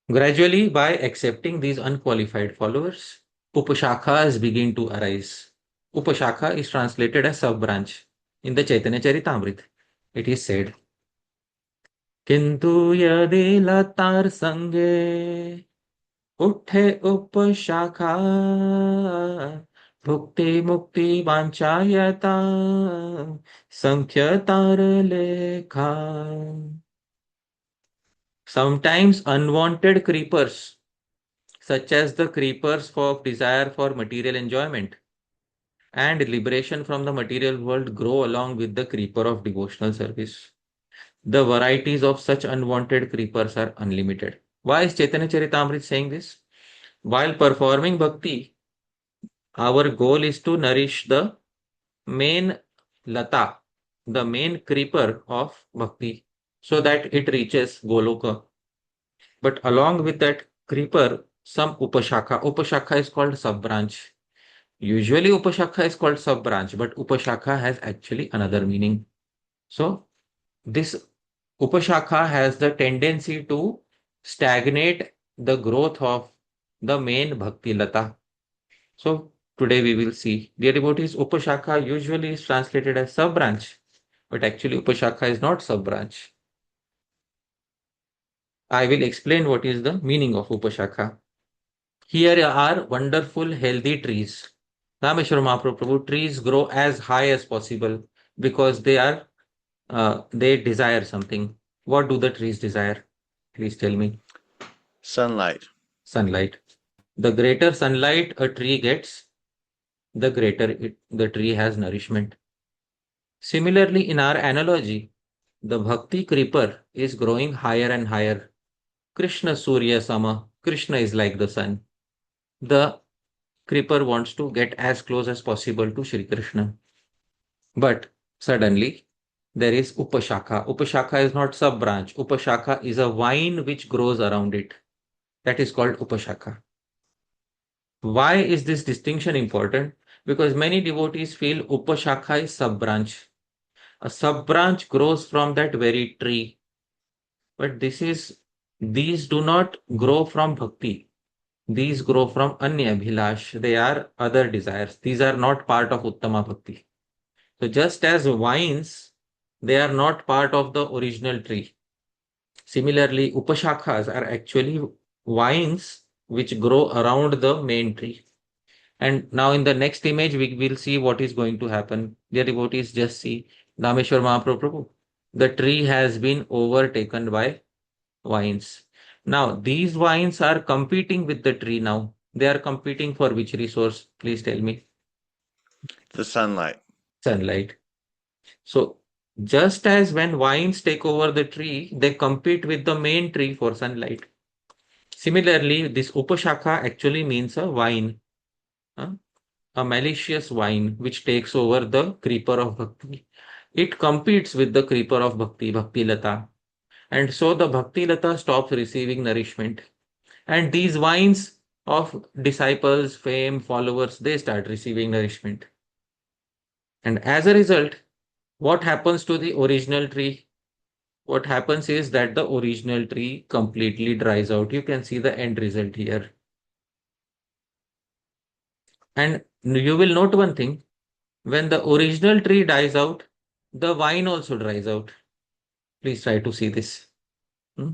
Gradually, by accepting these unqualified followers, upashakhas begin to arise. Upashakha is translated as sub-branch. In the Chaitanya Charitamrita, it is said, Kintu yadi latar sange utthe upashakha bhukti mukti vanchayata sankhyatar lekha. Sometimes unwanted creepers, such as the creepers for desire for material enjoyment and liberation from the material world, grow along with the creeper of devotional service. The varieties of such unwanted creepers are unlimited. Why is Chaitanya Charitamrita saying this? While performing bhakti, our goal is to nourish the main lata, the main creeper of bhakti, so that it reaches Goloka. But along with that creeper, some upashakha. Upashakha is called sub-branch. Usually upashakha is called sub-branch, but upashakha has actually another meaning. So this upashakha has the tendency to stagnate the growth of the main bhakti lata. So today we will see, dear devotees, upashakha usually is translated as sub-branch, but actually upashakha is not sub-branch. I will explain what is the meaning of upashakha. Here are wonderful healthy trees. Dhāmeśvara Mahāprabhu, trees grow as high as possible because they desire something. What do the trees desire? Please tell me. Sunlight. Sunlight. The greater sunlight a tree gets, the greater the tree has nourishment. Similarly, in our analogy, the bhakti creeper is growing higher and higher. Krishna Surya Sama. Krishna is like the sun. The creeper wants to get as close as possible to Shri Krishna. But suddenly there is upashakha. Upashakha is not sub-branch. Upashakha is a vine which grows around it. That is called upashakha. Why is this distinction important? Because many devotees feel upashakha is sub-branch. A sub-branch grows from that very tree. But these do not grow from bhakti. These grow from anya bhilash. They are other desires. These are not part of uttama bhakti. So just as vines, they are not part of the original tree. Similarly, upashakhas are actually vines which grow around the main tree. And now in the next image, we will see what is going to happen. Dear devotees, just see Dhameshwar Mahaprabhu. The tree has been overtaken by vines. Now, these vines are competing with the tree now. They are competing for which resource? Please tell me. The sunlight. Sunlight. So, just as when vines take over the tree, they compete with the main tree for sunlight. Similarly, this Upashakha actually means a vine, huh? A malicious vine which takes over the creeper of bhakti. It competes with the creeper of bhakti, Bhakti Lata. And so the Bhakti Lata stops receiving nourishment. And these vines of disciples, fame, followers, they start receiving nourishment. And as a result, what happens to the original tree? What happens is that the original tree completely dries out. You can see the end result here. And you will note one thing. When the original tree dies out, the vine also dries out. Please try to see this. Hmm?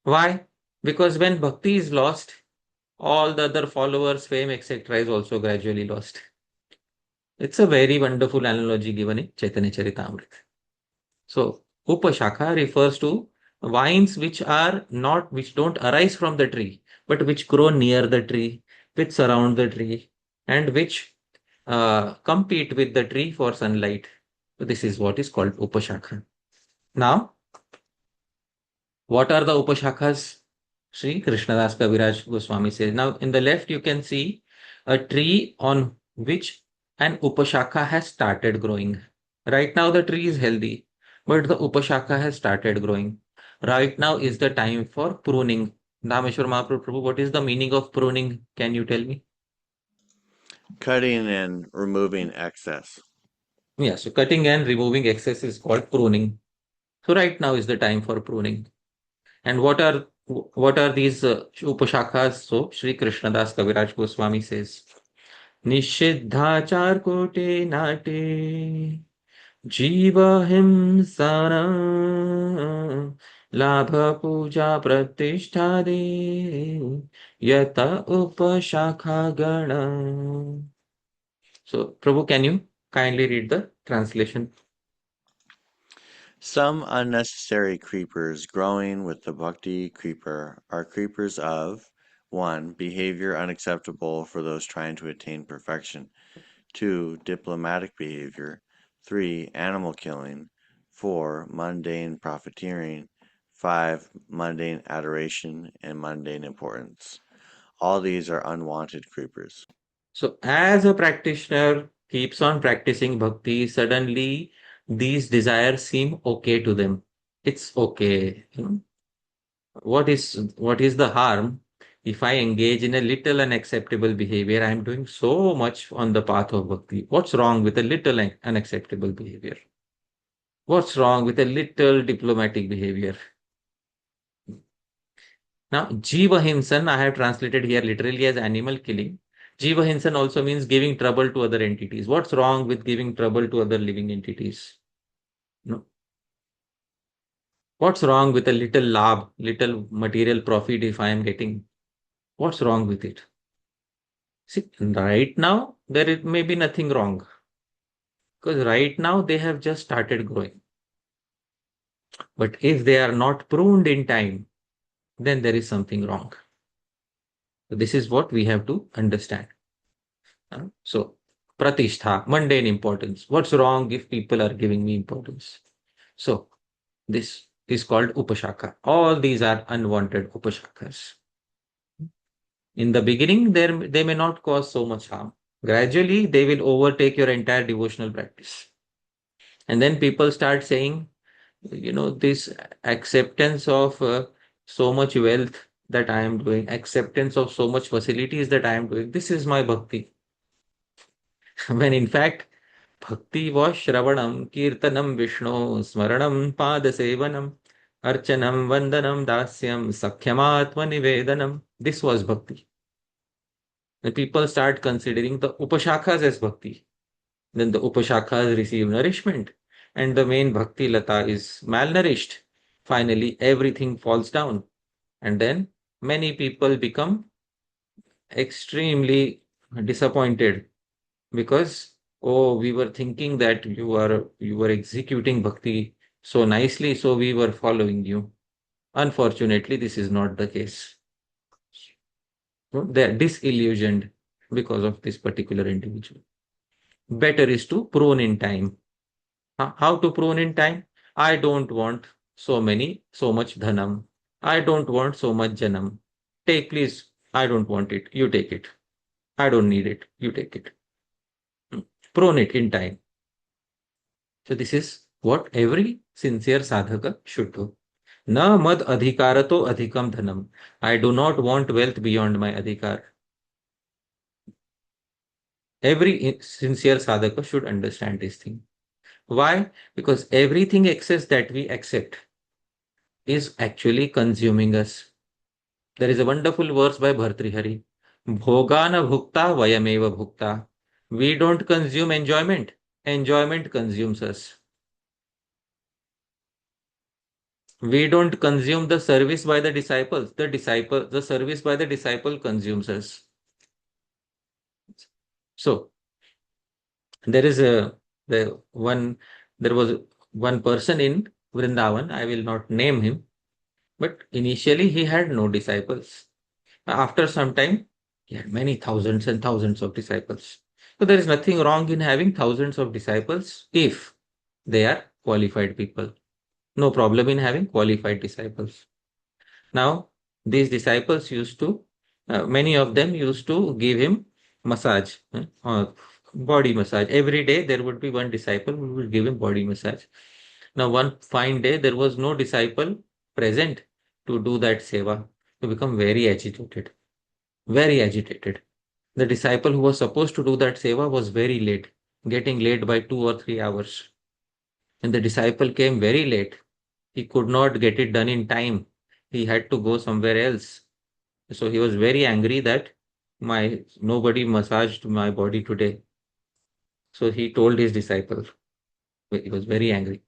Why? Because when bhakti is lost, all the other followers, fame, etc. is also gradually lost. It's a very wonderful analogy given in Chaitanya Charitamrita. So, Upashakha refers to vines which don't arise from the tree, but which grow near the tree, which surround the tree, and which compete with the tree for sunlight. So this is what is called Upashakha. Now, what are the Upashakhas? Sri Krishnadas Kaviraj Goswami says. Now, in the left, you can see a tree on which an Upashakha has started growing. Right now, the tree is healthy, but the Upashakha has started growing. Right now is the time for pruning. Dhameshwar Mahaprabhu, what is the meaning of pruning? Can you tell me? Cutting and removing excess. Yeah, so cutting and removing excess is called pruning. So right now is the time for pruning. And what are these upashakhas? So Sri Krishnadas Kaviraj Goswami says, Nishiddhachar kote nate jiva himsana labha puja pratishtha yata upashakha gana. So Prabhu, can you kindly read the translation? Some unnecessary creepers growing with the bhakti creeper are creepers of 1. Behavior unacceptable for those trying to attain perfection. 2. Diplomatic behavior. 3. Animal killing. 4. Mundane profiteering. 5. Mundane adoration and mundane importance. All these are unwanted creepers. So, as a practitioner keeps on practicing bhakti, suddenly these desires seem okay to them. It's okay. What is the harm if I engage in a little unacceptable behavior? I'm doing so much on the path of bhakti. What's wrong with a little unacceptable behavior? What's wrong with a little diplomatic behavior? Now, Jiva Hinsan, I have translated here literally as animal killing. Jiva Hinsan also means giving trouble to other entities. What's wrong with giving trouble to other living entities? No. What's wrong with a little labh, little material profit if I am getting? What's wrong with it? See, right now, may be nothing wrong because right now they have just started growing. But if they are not pruned in time, then there is something wrong. So this is what we have to understand. So, pratishtha, mundane importance. What's wrong if people are giving me importance? So, this is called upashaka. All these are unwanted upashakas. In the beginning, they may not cause so much harm. Gradually, they will overtake your entire devotional practice. And then people start saying, this acceptance of so much wealth that I am doing, acceptance of so much facilities that I am doing, this is my bhakti. When in fact, bhakti was Shravanam, Kirtanam, Vishnu, Smaranam, Padasevanam, Archanam, Vandanam, Dasyam, Sakhyamatma Nivedanam. This was bhakti. The people start considering the Upashakhas as bhakti. Then the Upashakhas receive nourishment, and the main bhakti lata is malnourished. Finally, everything falls down, and then many people become extremely disappointed because, oh, we were thinking that you were executing bhakti so nicely, so we were following you. Unfortunately, this is not the case. So they're disillusioned because of this particular individual. Better is to prune in time. How to prune in time? I don't want so much dhanaṁ. I don't want so much janam. Take, please. I don't want it. You take it. I don't need it. You take it. Prune it in time. So this is what every sincere sadhaka should do. Na mad adhikarato adhikam dhanam. I do not want wealth beyond my adhikar. Every sincere sadhaka should understand this thing. Why? Because everything excess that we accept is actually consuming us. There is a wonderful verse by Bhartrihari. Bhogana bhukta vayameva bhukta. We don't consume enjoyment. Enjoyment consumes us. We don't consume the service by the disciples. The service by the disciple consumes us. So there is there was one person in Vrindavan. I will not name him, but initially he had no disciples. After some time, he had many thousands and thousands of disciples. So there is nothing wrong in having thousands of disciples if they are qualified people. No problem in having qualified disciples. Now, these disciples many of them used to give him massage, body massage. Every day there would be one disciple who would give him body massage. Now, one fine day, there was no disciple present to do that seva. To become very agitated. Very agitated. The disciple who was supposed to do that seva was very late, getting late by 2 or 3 hours. And the disciple came very late. He could not get it done in time. He had to go somewhere else. So he was very angry that nobody massaged my body today. So he told his disciple. He was very angry.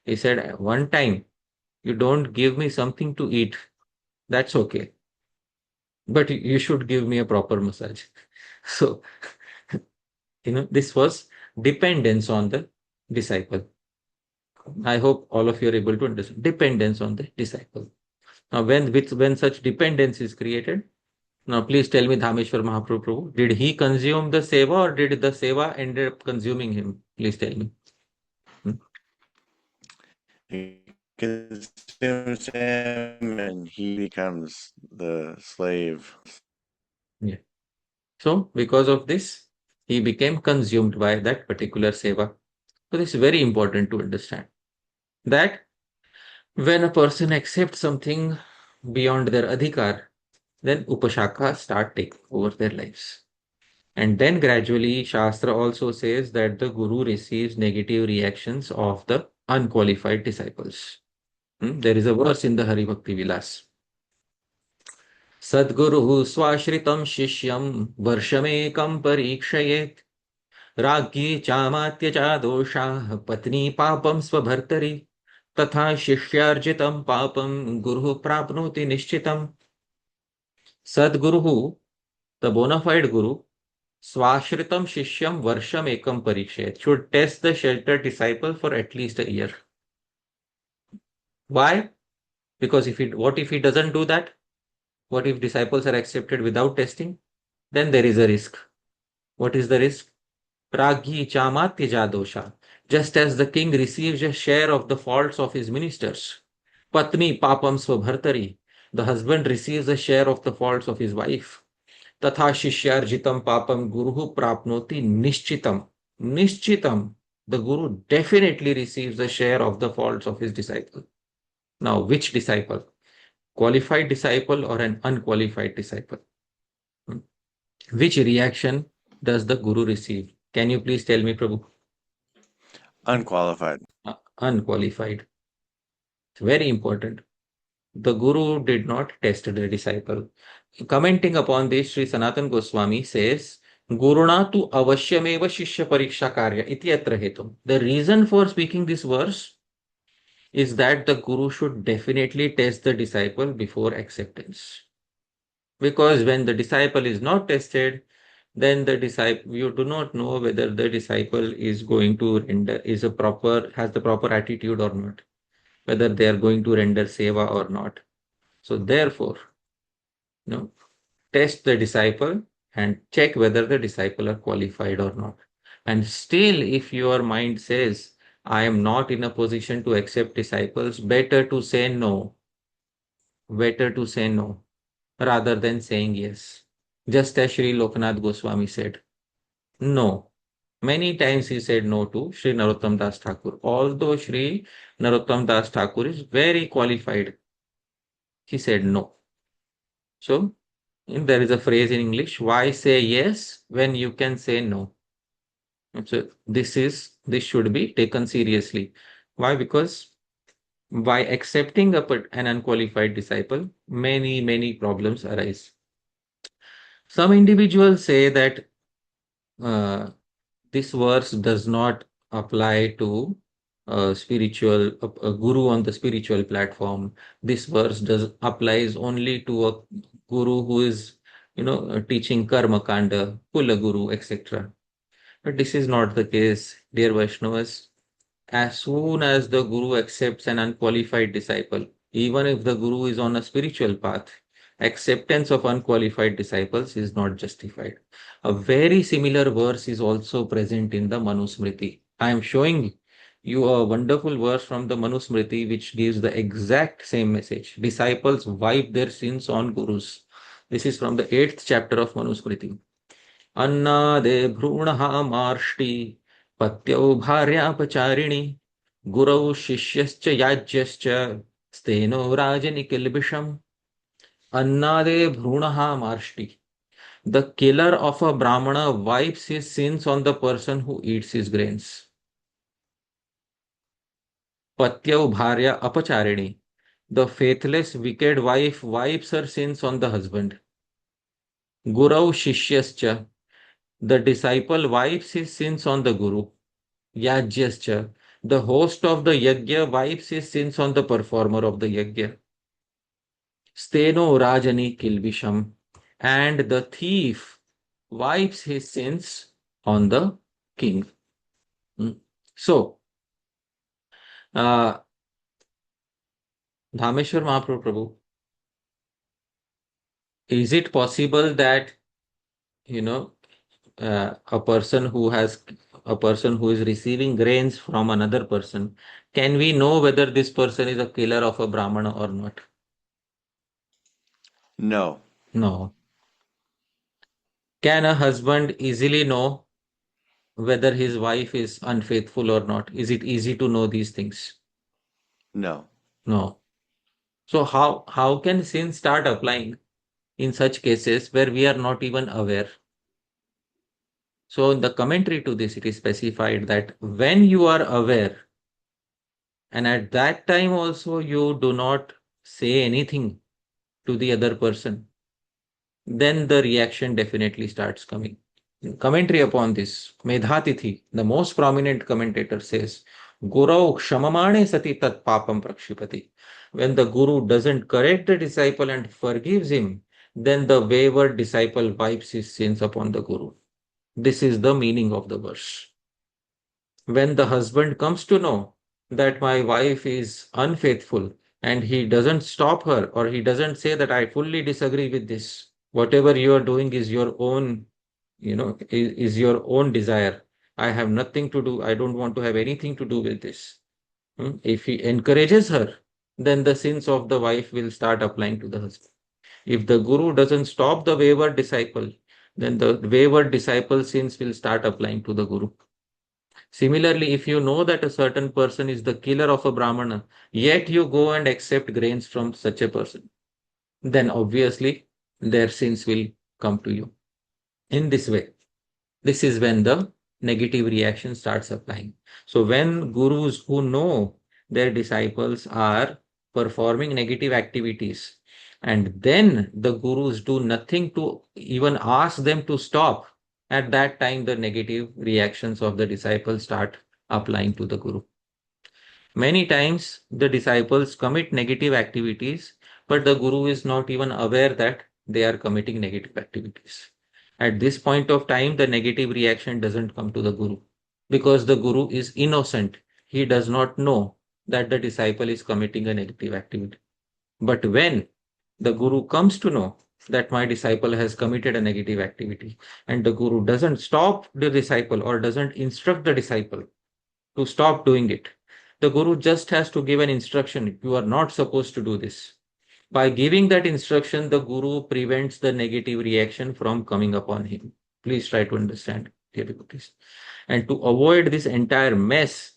He said, one time you don't give me something to eat. That's okay. But you should give me a proper massage. So, this was dependence on the disciple. I hope all of you are able to understand. Dependence on the disciple. Now, when such dependence is created, now please tell me, Dhāmeśvara Mahāprabhu, did he consume the seva or did the seva end up consuming him? Please tell me. It consumes him and he becomes the slave. Yeah. So, because of this, he became consumed by that particular seva. So, this is very important to understand that when a person accepts something beyond their adhikar, then upashaka start taking over their lives. And then gradually, Shastra also says that the Guru receives negative reactions of the unqualified disciples. There is a verse in the Hari Bhakti Vilas. Sadguru swashritam shishyam varsham parikshayet ragyi chamatya dosha patni papam svabhartari tatha shishyarjitam papam guru prapnoti nishchitam. Sadguru, the bona fide Guru, swashritam shishyam varsham parikshayet, should test the sheltered disciple for at least a year. Why? Because what if he doesn't do that? What if disciples are accepted without testing? Then there is a risk. What is the risk? Praghi chamatya dosha. Just as the king receives a share of the faults of his ministers, patni papam svabhartari, the husband receives a share of the faults of his wife. Tatha shishyarjitam papam guruhu prapnoti nishchitam. Nishchitam. the guru definitely receives a share of the faults of his disciple. Now, which disciple? Qualified disciple or an unqualified disciple? Hmm. Which reaction does the guru receive? Can you please tell me, Prabhu? Unqualified. Unqualified. It's very important. The guru did not test the disciple. Commenting upon this, Sri Sanatan Goswami says, Guruna tu avashyameva shishya pariksha karya iti atra hetum. The reason for speaking this verse is that the guru should definitely test the disciple before acceptance. Because when the disciple is not tested, then the disciple, you do not know whether the disciple is going to render, has the proper attitude or not, whether they are going to render seva or not. So therefore, test the disciple and check whether the disciple are qualified or not. And still, if your mind says, I am not in a position to accept disciples, better to say no. Better to say no rather than saying yes. Just as Sri Lokanath Goswami said, no. Many times he said no to Sri Narottam Das Thakur. Although Sri Narottam Das Thakur is very qualified, he said no. So, there is a phrase in English, why say yes when you can say no? So this should be taken seriously. Why? Because by accepting an unqualified disciple, many problems arise. Some individuals say that this verse does not apply to a guru on the spiritual platform. This verse applies only to a guru who is, teaching karma kanda, kula guru, etc. But this is not the case, dear Vaishnavas. As soon as the guru accepts an unqualified disciple, even if the guru is on a spiritual path, acceptance of unqualified disciples is not justified. A very similar verse is also present in the Manusmriti. I am showing you a wonderful verse from the Manusmriti which gives the exact same message. Disciples wipe their sins on gurus. This is from the 8th chapter of Manusmriti. अन्नादे भ्रूणः मार्ष्टि पत्यौ भार्यापचारिणि गुरौ शिष्यश्च याज्यश्च स्तेनो राजनिकिल्बिषम्. Annade bhrunaha marshti. The killer of a brahmana wipes his sins on the person who eats his grains. Patyau bharya apacharini. The faithless wicked wife wipes her sins on the husband. Gurau shishyascha. The disciple wipes his sins on the guru. Yajyascha. The host of the yajna wipes his sins on the performer of the yajna. Steno rajani kilvisham. And the thief wipes his sins on the king. So, Dhāmeśvara Mahāprabhu, is it possible that, a person who is receiving grains from another person, can we know whether this person is a killer of a brahmana or not? No. No. Can a husband easily know whether his wife is unfaithful or not? Is it easy to know these things? No. No. So how can sin start applying in such cases where we are not even aware? So in the commentary to this, it is specified that when you are aware, and at that time also you do not say anything to the other person, then the reaction definitely starts coming. Commentary upon this, Medhatithi, the most prominent commentator, says, Gurau kshamamane sati tat papam prakshipati. When the guru doesn't correct the disciple and forgives him, then the wayward disciple wipes his sins upon the guru. This is the meaning of the verse. When the husband comes to know that my wife is unfaithful and he doesn't stop her, or he doesn't say that I fully disagree with this, whatever you are doing is your own, is your own desire. I have nothing to do. I don't want to have anything to do with this. If he encourages her, then the sins of the wife will start applying to the husband. If the guru doesn't stop the wayward disciple, then the wayward disciple sins will start applying to the guru. Similarly, if you know that a certain person is the killer of a Brahmana, yet you go and accept grains from such a person, then obviously their sins will come to you. In this way, this is when the negative reaction starts applying. So when gurus who know their disciples are performing negative activities, and then the gurus do nothing to even ask them to stop, at that time the negative reactions of the disciples start applying to the guru. Many times the disciples commit negative activities, but the guru is not even aware that they are committing negative activities. At this point of time, the negative reaction doesn't come to the guru because the guru is innocent. He does not know that the disciple is committing a negative activity. But when the guru comes to know that my disciple has committed a negative activity, and the guru doesn't stop the disciple or doesn't instruct the disciple to stop doing it. The guru just has to give an instruction. You are not supposed to do this. By giving that instruction, the guru prevents the negative reaction from coming upon him. Please try to understand, dear devotees. And to avoid this entire mess,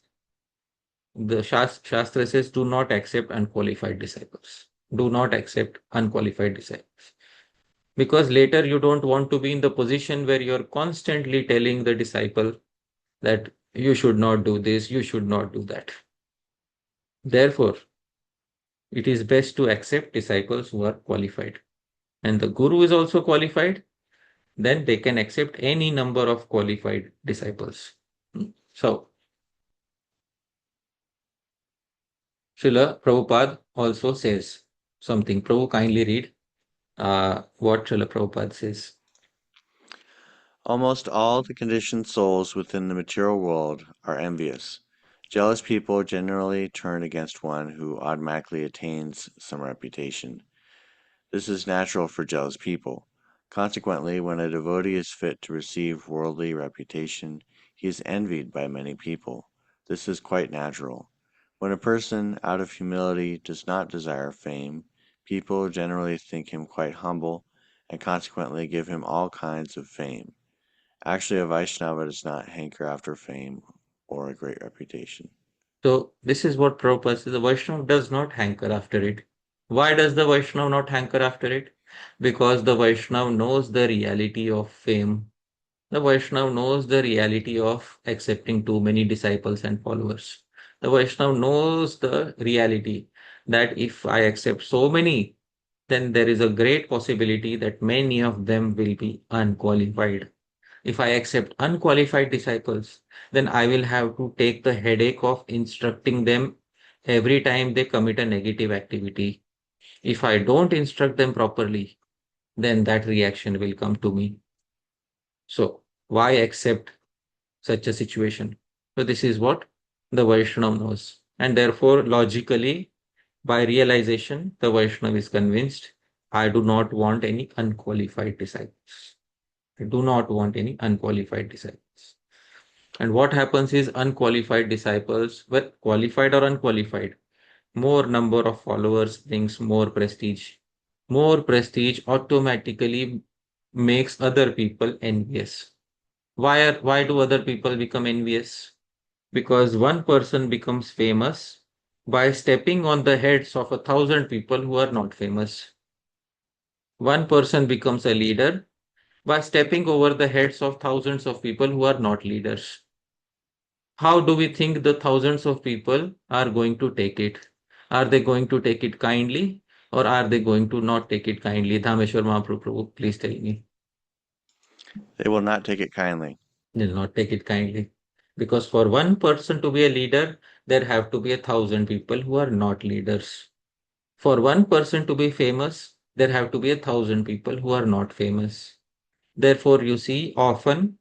the Shastra says, do not accept unqualified disciples. Do not accept unqualified disciples. Because later you don't want to be in the position where you're constantly telling the disciple that you should not do this, you should not do that. Therefore, it is best to accept disciples who are qualified. And the guru is also qualified, then they can accept any number of qualified disciples. So, Srila Prabhupada also says something. Prabhu, kindly read what Srila Prabhupada says. Almost all the conditioned souls within the material world are envious. Jealous people generally turn against one who automatically attains some reputation. This is natural for jealous people. Consequently, when a devotee is fit to receive worldly reputation, he is envied by many people. This is quite natural. When a person, out of humility, does not desire fame, people generally think him quite humble and consequently give him all kinds of fame. Actually, a Vaishnava does not hanker after fame or a great reputation. So, this is what Prabhupada says. The Vaishnava does not hanker after it. Why does the Vaishnava not hanker after it? Because the Vaishnava knows the reality of fame. The Vaishnava knows the reality of accepting too many disciples and followers. The Vaishnava knows the reality that if I accept so many, then there is a great possibility that many of them will be unqualified. If I accept unqualified disciples, then I will have to take the headache of instructing them every time they commit a negative activity. If I don't instruct them properly, then that reaction will come to me. So, why accept such a situation? So, this is what the Vaishnava knows. And therefore, logically, by realization, the Vaishnava is convinced I do not want any unqualified disciples. I do not want any unqualified disciples. And what happens is unqualified disciples, whether qualified or unqualified, more number of followers brings more prestige. More prestige automatically makes other people envious. Why do other people become envious? Because one person becomes famous by stepping on the heads of 1,000 people who are not famous. One person becomes a leader by stepping over the heads of thousands of people who are not leaders. How do we think the thousands of people are going to take it? Are they going to take it kindly or are they going to not take it kindly? Dhāmeśvara Mahāprabhu, please tell me. They will not take it kindly. They'll not take it kindly. Because for one person to be a leader, there have to be 1,000 people who are not leaders. For one person to be famous, there have to be 1,000 people who are not famous. Therefore, you see, often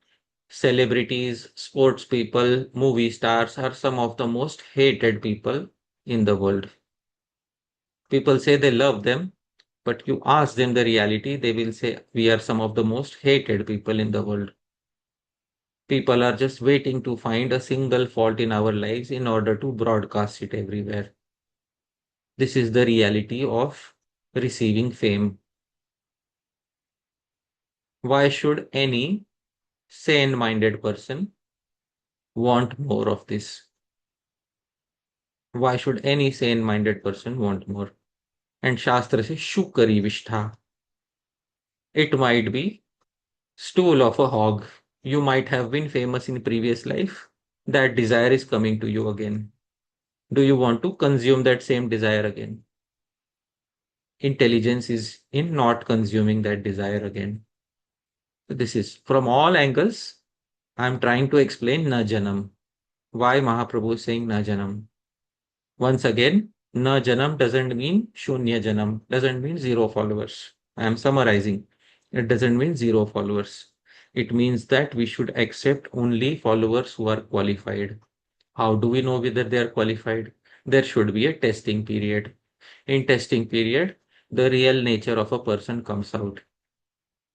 celebrities, sports people, movie stars are some of the most hated people in the world. People say they love them, but you ask them the reality, they will say, we are some of the most hated people in the world. People are just waiting to find a single fault in our lives in order to broadcast it everywhere. This is the reality of receiving fame. Why should any sane minded person want more of this? Why should any sane-minded person want more? And Shastra says, Shukari Vishtha. It might be stool of a hog. You might have been famous in previous life. That desire is coming to you again. Do you want to consume that same desire again? Intelligence is in not consuming that desire again. So this is from all angles. I'm trying to explain na janam. Why Mahaprabhu is saying na janam? Once again, na janam doesn't mean shunya janam, doesn't mean zero followers. I am summarizing. It doesn't mean zero followers. It means that we should accept only followers who are qualified. How do we know whether they are qualified? There should be a testing period. In testing period, the real nature of a person comes out.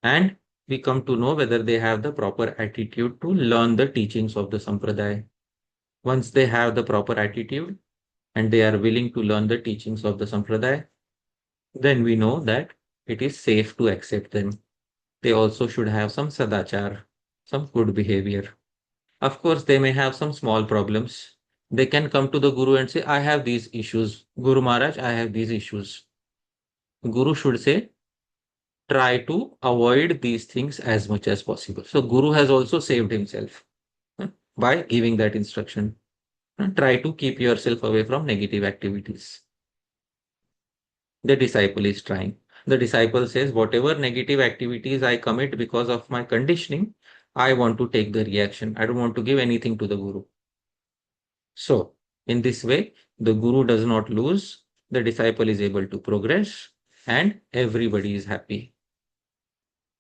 And we come to know whether they have the proper attitude to learn the teachings of the Sampradaya. Once they have the proper attitude and they are willing to learn the teachings of the Sampradaya, then we know that it is safe to accept them. They also should have some sadachar, some good behavior. Of course, they may have some small problems. They can come to the Guru and say, I have these issues. Guru Maharaj, I have these issues. Guru should say, try to avoid these things as much as possible. So Guru has also saved himself by giving that instruction. Try to keep yourself away from negative activities. The disciple is trying. The disciple says, whatever negative activities I commit because of my conditioning, I want to take the reaction. I don't want to give anything to the Guru. So, in this way, the Guru does not lose, the disciple is able to progress, and everybody is happy.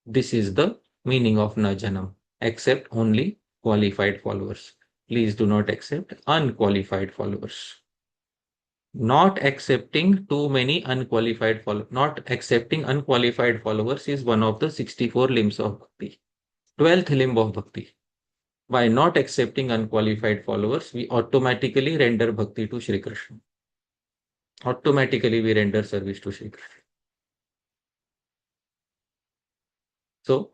This is the meaning of na janam. Accept only qualified followers. Please do not accept unqualified followers. Not accepting too many unqualified followers, not accepting unqualified followers is one of the 64 limbs of bhakti. 12th limb of bhakti. By not accepting unqualified followers, we automatically render bhakti to Shri Krishna. Automatically we render service to Shri Krishna. So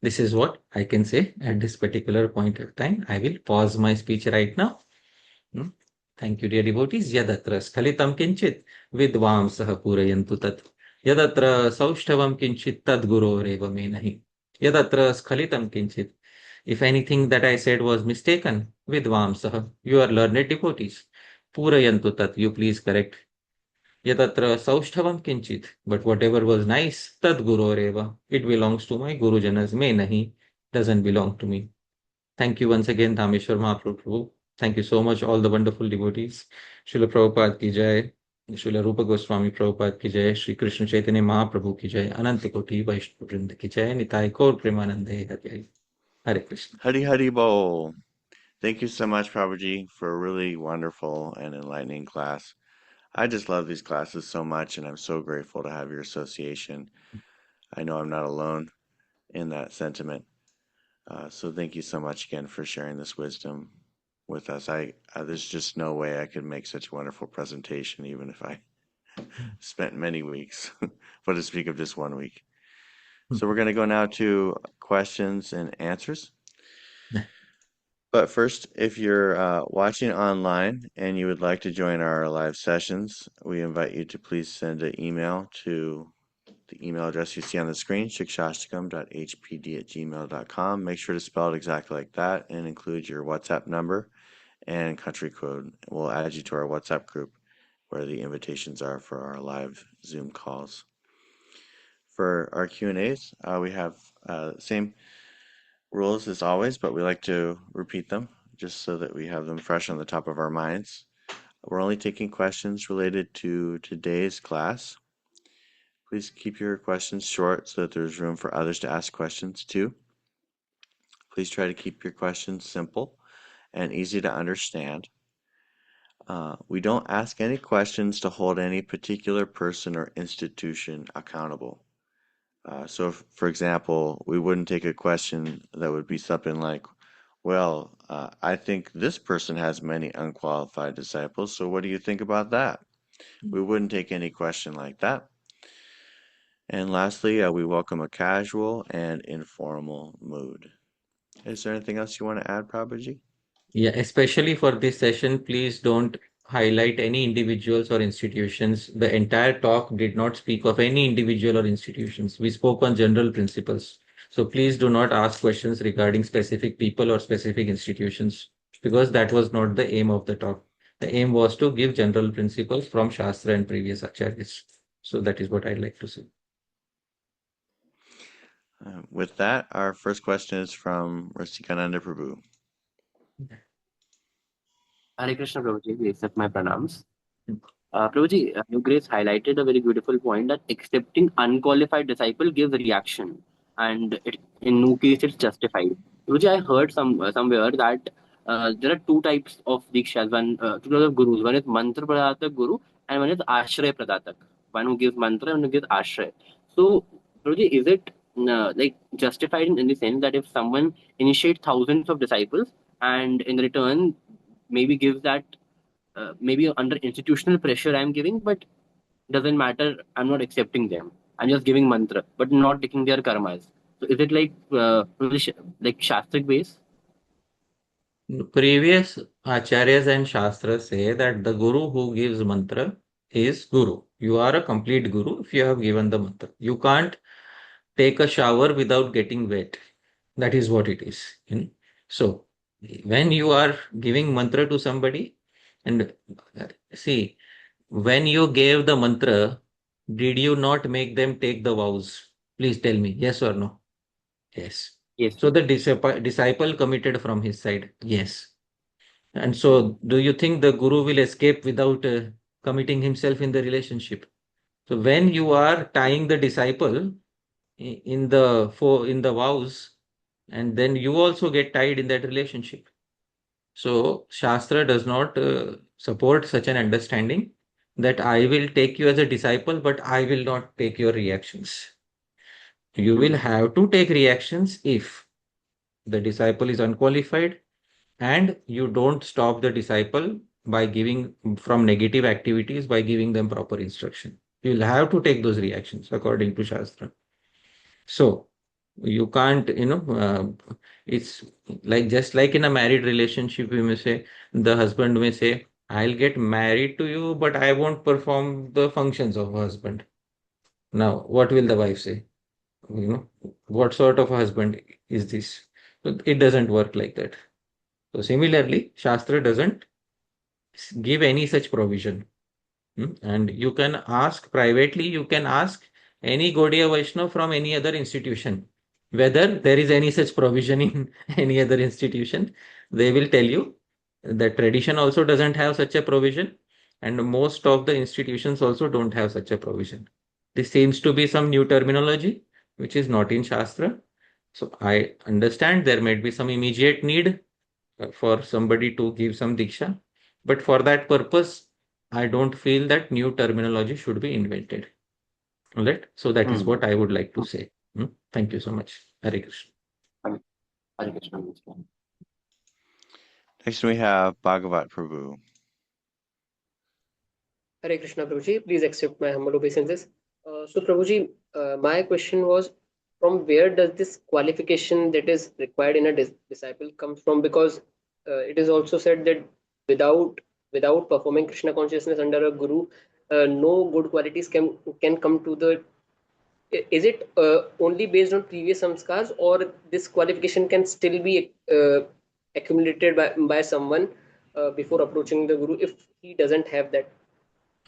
this is what I can say at this particular point of time. I will pause my speech right now. Thank you, dear devotees. Yadatra skhalitam kinchit vidvamsah purayantu tat. Yadatra saushthavam kinchit tad guroreva me nahi. Yadatra skhalitam kinchit. If anything that I said was mistaken, vidvamsah, you are learned devotees. Purayantu tat, you please correct. Yadatra saushthavam kinchit. But whatever was nice, tad guroreva. It belongs to my gurujanas. Me nahi. Doesn't belong to me. Thank you once again, Dhāmeśvara Mahāprabhu. Thank you so much, all the wonderful devotees. Srila Prabhupada ki jai, Srila Rupa Goswami Prabhupada ki jai, Shri Krishna Chaitanya Mahaprabhu ki jai, Ananta Koti Vaishnava Vrinda ki jai, Nitai Kaur Premanande Hare Hare Krishna. Hari Hari Bol. Thank you so much, Prabhuji, for a really wonderful and enlightening class. I just love these classes so much, and I'm so grateful to have your association. I know I'm not alone in that sentiment. So thank you so much again for sharing this wisdom with us. There's just no way I could make such a wonderful presentation, even if I spent many weeks, but to speak of just 1 week. So we're going to go now to questions and answers. But first, if you're watching online and you would like to join our live sessions, we invite you to please send an email to the email address you see on the screen, siksastakam.hpd@gmail.com. Make sure to spell it exactly like that and include your WhatsApp number and country code. We'll add you to our WhatsApp group where the invitations are for our live Zoom calls. For our Q&As, we have same rules as always, but we like to repeat them just so that we have them fresh on the top of our minds. We're only taking questions related to today's class. Please keep your questions short so that there's room for others to ask questions too. Please try to keep your questions simple and easy to understand. We don't ask any questions to hold any particular person or institution accountable. So, for example, we wouldn't take a question that would be something like, well, I think this person has many unqualified disciples, so what do you think about that? We wouldn't take any question like that. And lastly, we welcome a casual and informal mood. Is there anything else you want to add, Prabhuji? Yeah, especially for this session, please don't highlight any individuals or institutions. The entire talk did not speak of any individual or institutions. We spoke on general principles. So please do not ask questions regarding specific people or specific institutions, because that was not the aim of the talk. The aim was to give general principles from Shastra and previous acharyas. So that is what I'd like to say. With that, our first question is from Rasikananda Prabhu. Hare Krishna, Prabhuji. We accept my pranams. Prabhuji, you Grace highlighted a very beautiful point that accepting unqualified disciple gives reaction, and in no case it's justified. Prabhuji, I heard somewhere that there are two types of dikshas, two types of gurus. One is mantra pradatak guru, and one is ashray pradatak. One who gives mantra and who gives ashray. So, Prabhuji, is it like justified in the sense that if someone initiates thousands of disciples and in return maybe gives that maybe under institutional pressure I'm giving, but doesn't matter. I'm not accepting them. I'm just giving mantra, but not taking their karmas. So is it like like shastric base? Previous acharyas and shastras say that the guru who gives mantra is guru. You are a complete guru if you have given the mantra. You can't take a shower without getting wet. That is what it is. So when you are giving mantra to somebody, and see, when you gave the mantra, did you not make them take the vows? Please tell me, yes or no? Yes. Yes, So sir. the disciple committed from his side. Yes. And so, do you think the guru will escape without committing himself in the relationship? So, when you are tying the disciple in the vows, and then you also get tied in that relationship. So, Shastra does not support such an understanding that I will take you as a disciple, but I will not take your reactions. You will have to take reactions if the disciple is unqualified and you don't stop the disciple by giving from negative activities by giving them proper instruction. You'll have to take those reactions according to Shastra. So you can't, it's like just like in a married relationship, we may say the husband may say, I'll get married to you, but I won't perform the functions of a husband. Now, what will the wife say? What sort of a husband is this? So it doesn't work like that. So similarly, Shastra doesn't give any such provision. And you can ask privately, you can ask any Gaudiya Vaishnava from any other institution, whether there is any such provision in any other institution. They will tell you that tradition also doesn't have such a provision, and most of the institutions also don't have such a provision. This seems to be some new terminology which is not in Shastra. So I understand there might be some immediate need for somebody to give some diksha. But for that purpose, I don't feel that new terminology should be invented. All right. So that is what I would like to say. Thank you so much. Hare Krishna. Hare Krishna. Next we have Bhagavat Prabhu. Hare Krishna, Prabhuji. Please accept my humble obeisances. So, Prabhuji, my question was, from where does this qualification that is required in a disciple come from? Because it is also said that without performing Krishna consciousness under a guru, no good qualities can come to the. Is it only based on previous samskars, or this qualification can still be accumulated by someone before approaching the guru if he doesn't have that?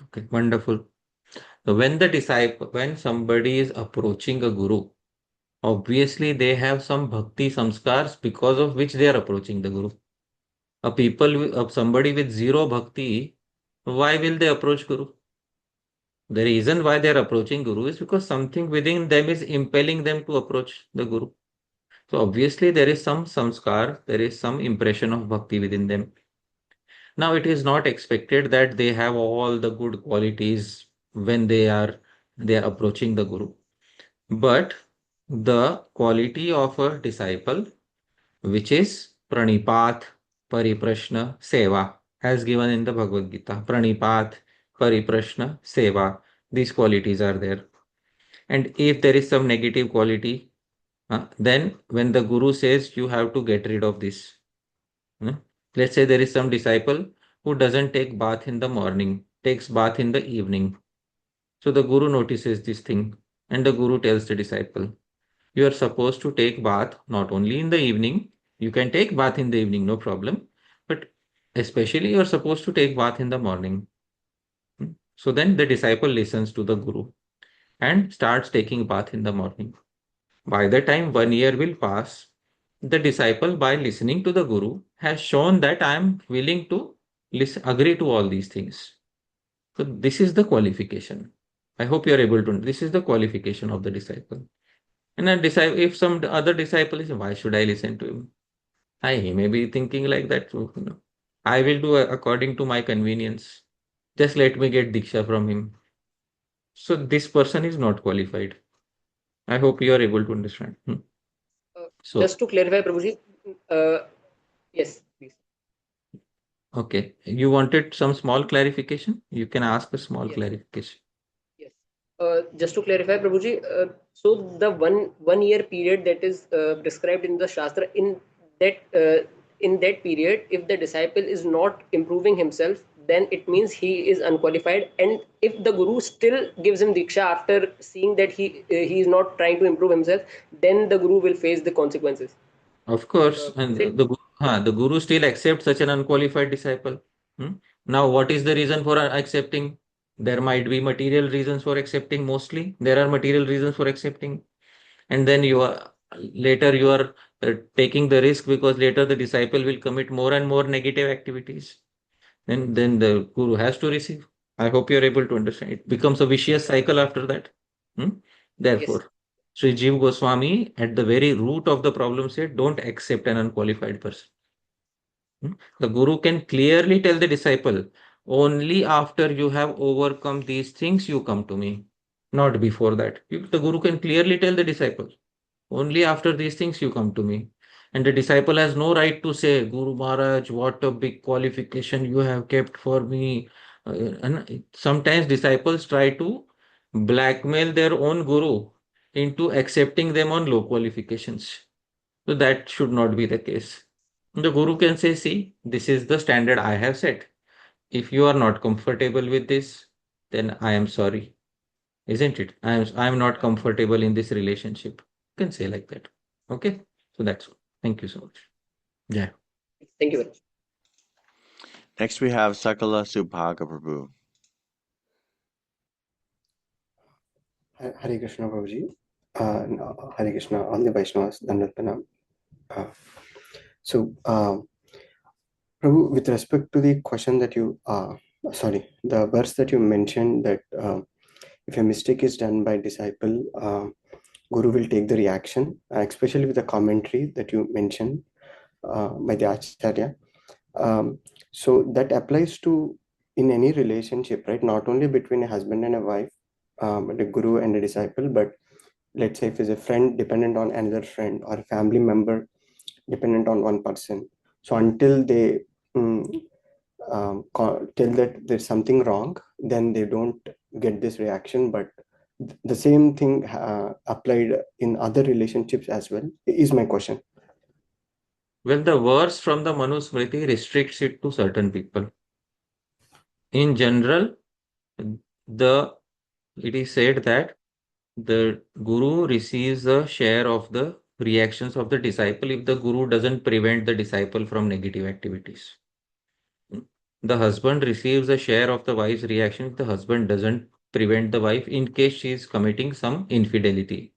Okay, wonderful. So when somebody is approaching a guru, obviously they have some bhakti samskars because of which they are approaching the guru. Somebody with zero bhakti, why will they approach guru? The reason why they are approaching guru is because something within them is impelling them to approach the guru. So obviously there is some samskar, there is some impression of bhakti within them. Now it is not expected that they have all the good qualities when they are approaching the guru. But the quality of a disciple, which is pranipat, pariprashna, seva, as given in the Bhagavad Gita. Pranipat, pariprashna, seva. These qualities are there. And if there is some negative quality, then when the guru says you have to get rid of this, Let's say there is some disciple who doesn't take bath in the morning, takes bath in the evening. So the guru notices this thing and the guru tells the disciple, you are supposed to take bath not only in the evening, you can take bath in the evening, no problem, but especially you are supposed to take bath in the morning. So then the disciple listens to the guru and starts taking bath in the morning. By the time 1 year will pass, the disciple, by listening to the guru, has shown that I am willing to agree to all these things. So this is the qualification. I hope you are able to. This is the qualification of the disciple. And then if some other disciple is, why should I listen to him? He may be thinking like that. So, I will do according to my convenience. Just let me get diksha from him. So this person is not qualified. I hope you are able to understand. So just to clarify, Prabhuji, yes, please. okay, you wanted some small clarification? You can ask a small Yes. clarification. Yes. Just to clarify, Prabhuji, so the one year period that is described in the Shastra, in that period, if the disciple is not improving himself, then it means he is unqualified. And if the guru still gives him diksha after seeing that he is not trying to improve himself, then the guru will face the consequences. Of course, and the guru still accepts such an unqualified disciple. Now, what is the reason for accepting? There might be material reasons for accepting. Mostly, there are material reasons for accepting, and then you are taking the risk because later the disciple will commit more and more negative activities. Then the guru has to receive. I hope you are able to understand. It becomes a vicious cycle after that. Therefore, Sri Jiva Goswami at the very root of the problem said, don't accept an unqualified person. The guru can clearly tell the disciple, only after you have overcome these things, you come to me. Not before that. The guru can clearly tell the disciple, only after these things you come to me. And the disciple has no right to say, Guru Maharaj, what a big qualification you have kept for me. And sometimes disciples try to blackmail their own guru into accepting them on low qualifications. So that should not be the case. The guru can say, see, this is the standard I have set. If you are not comfortable with this, then I am sorry. Isn't it? I am not comfortable in this relationship. You can say like that. Okay. So that's all. Thank you so much. Yeah. Thank you very much. Next we have Sakala Subhaga Prabhu. Hare Krishna Prabhuji. Hare Krishna, all the Vaishnavas, Dandavat Pranam. Prabhu, with respect to the question that you, the verse that you mentioned that if a mistake is done by disciple, Guru will take the reaction, especially with the commentary that you mentioned by the Acharya. So that applies to in any relationship, right? Not only between a husband and a wife, but a guru and a disciple, but let's say if it's a friend dependent on another friend or a family member dependent on one person. So until they tell that there's something wrong, then they don't get this reaction. But the same thing applied in other relationships as well, is my question. Well, the verse from the Manusmriti restricts it to certain people. In general, it is said that the guru receives a share of the reactions of the disciple if the guru doesn't prevent the disciple from negative activities. The husband receives a share of the wife's reaction if the husband doesn't prevent the wife in case she is committing some infidelity.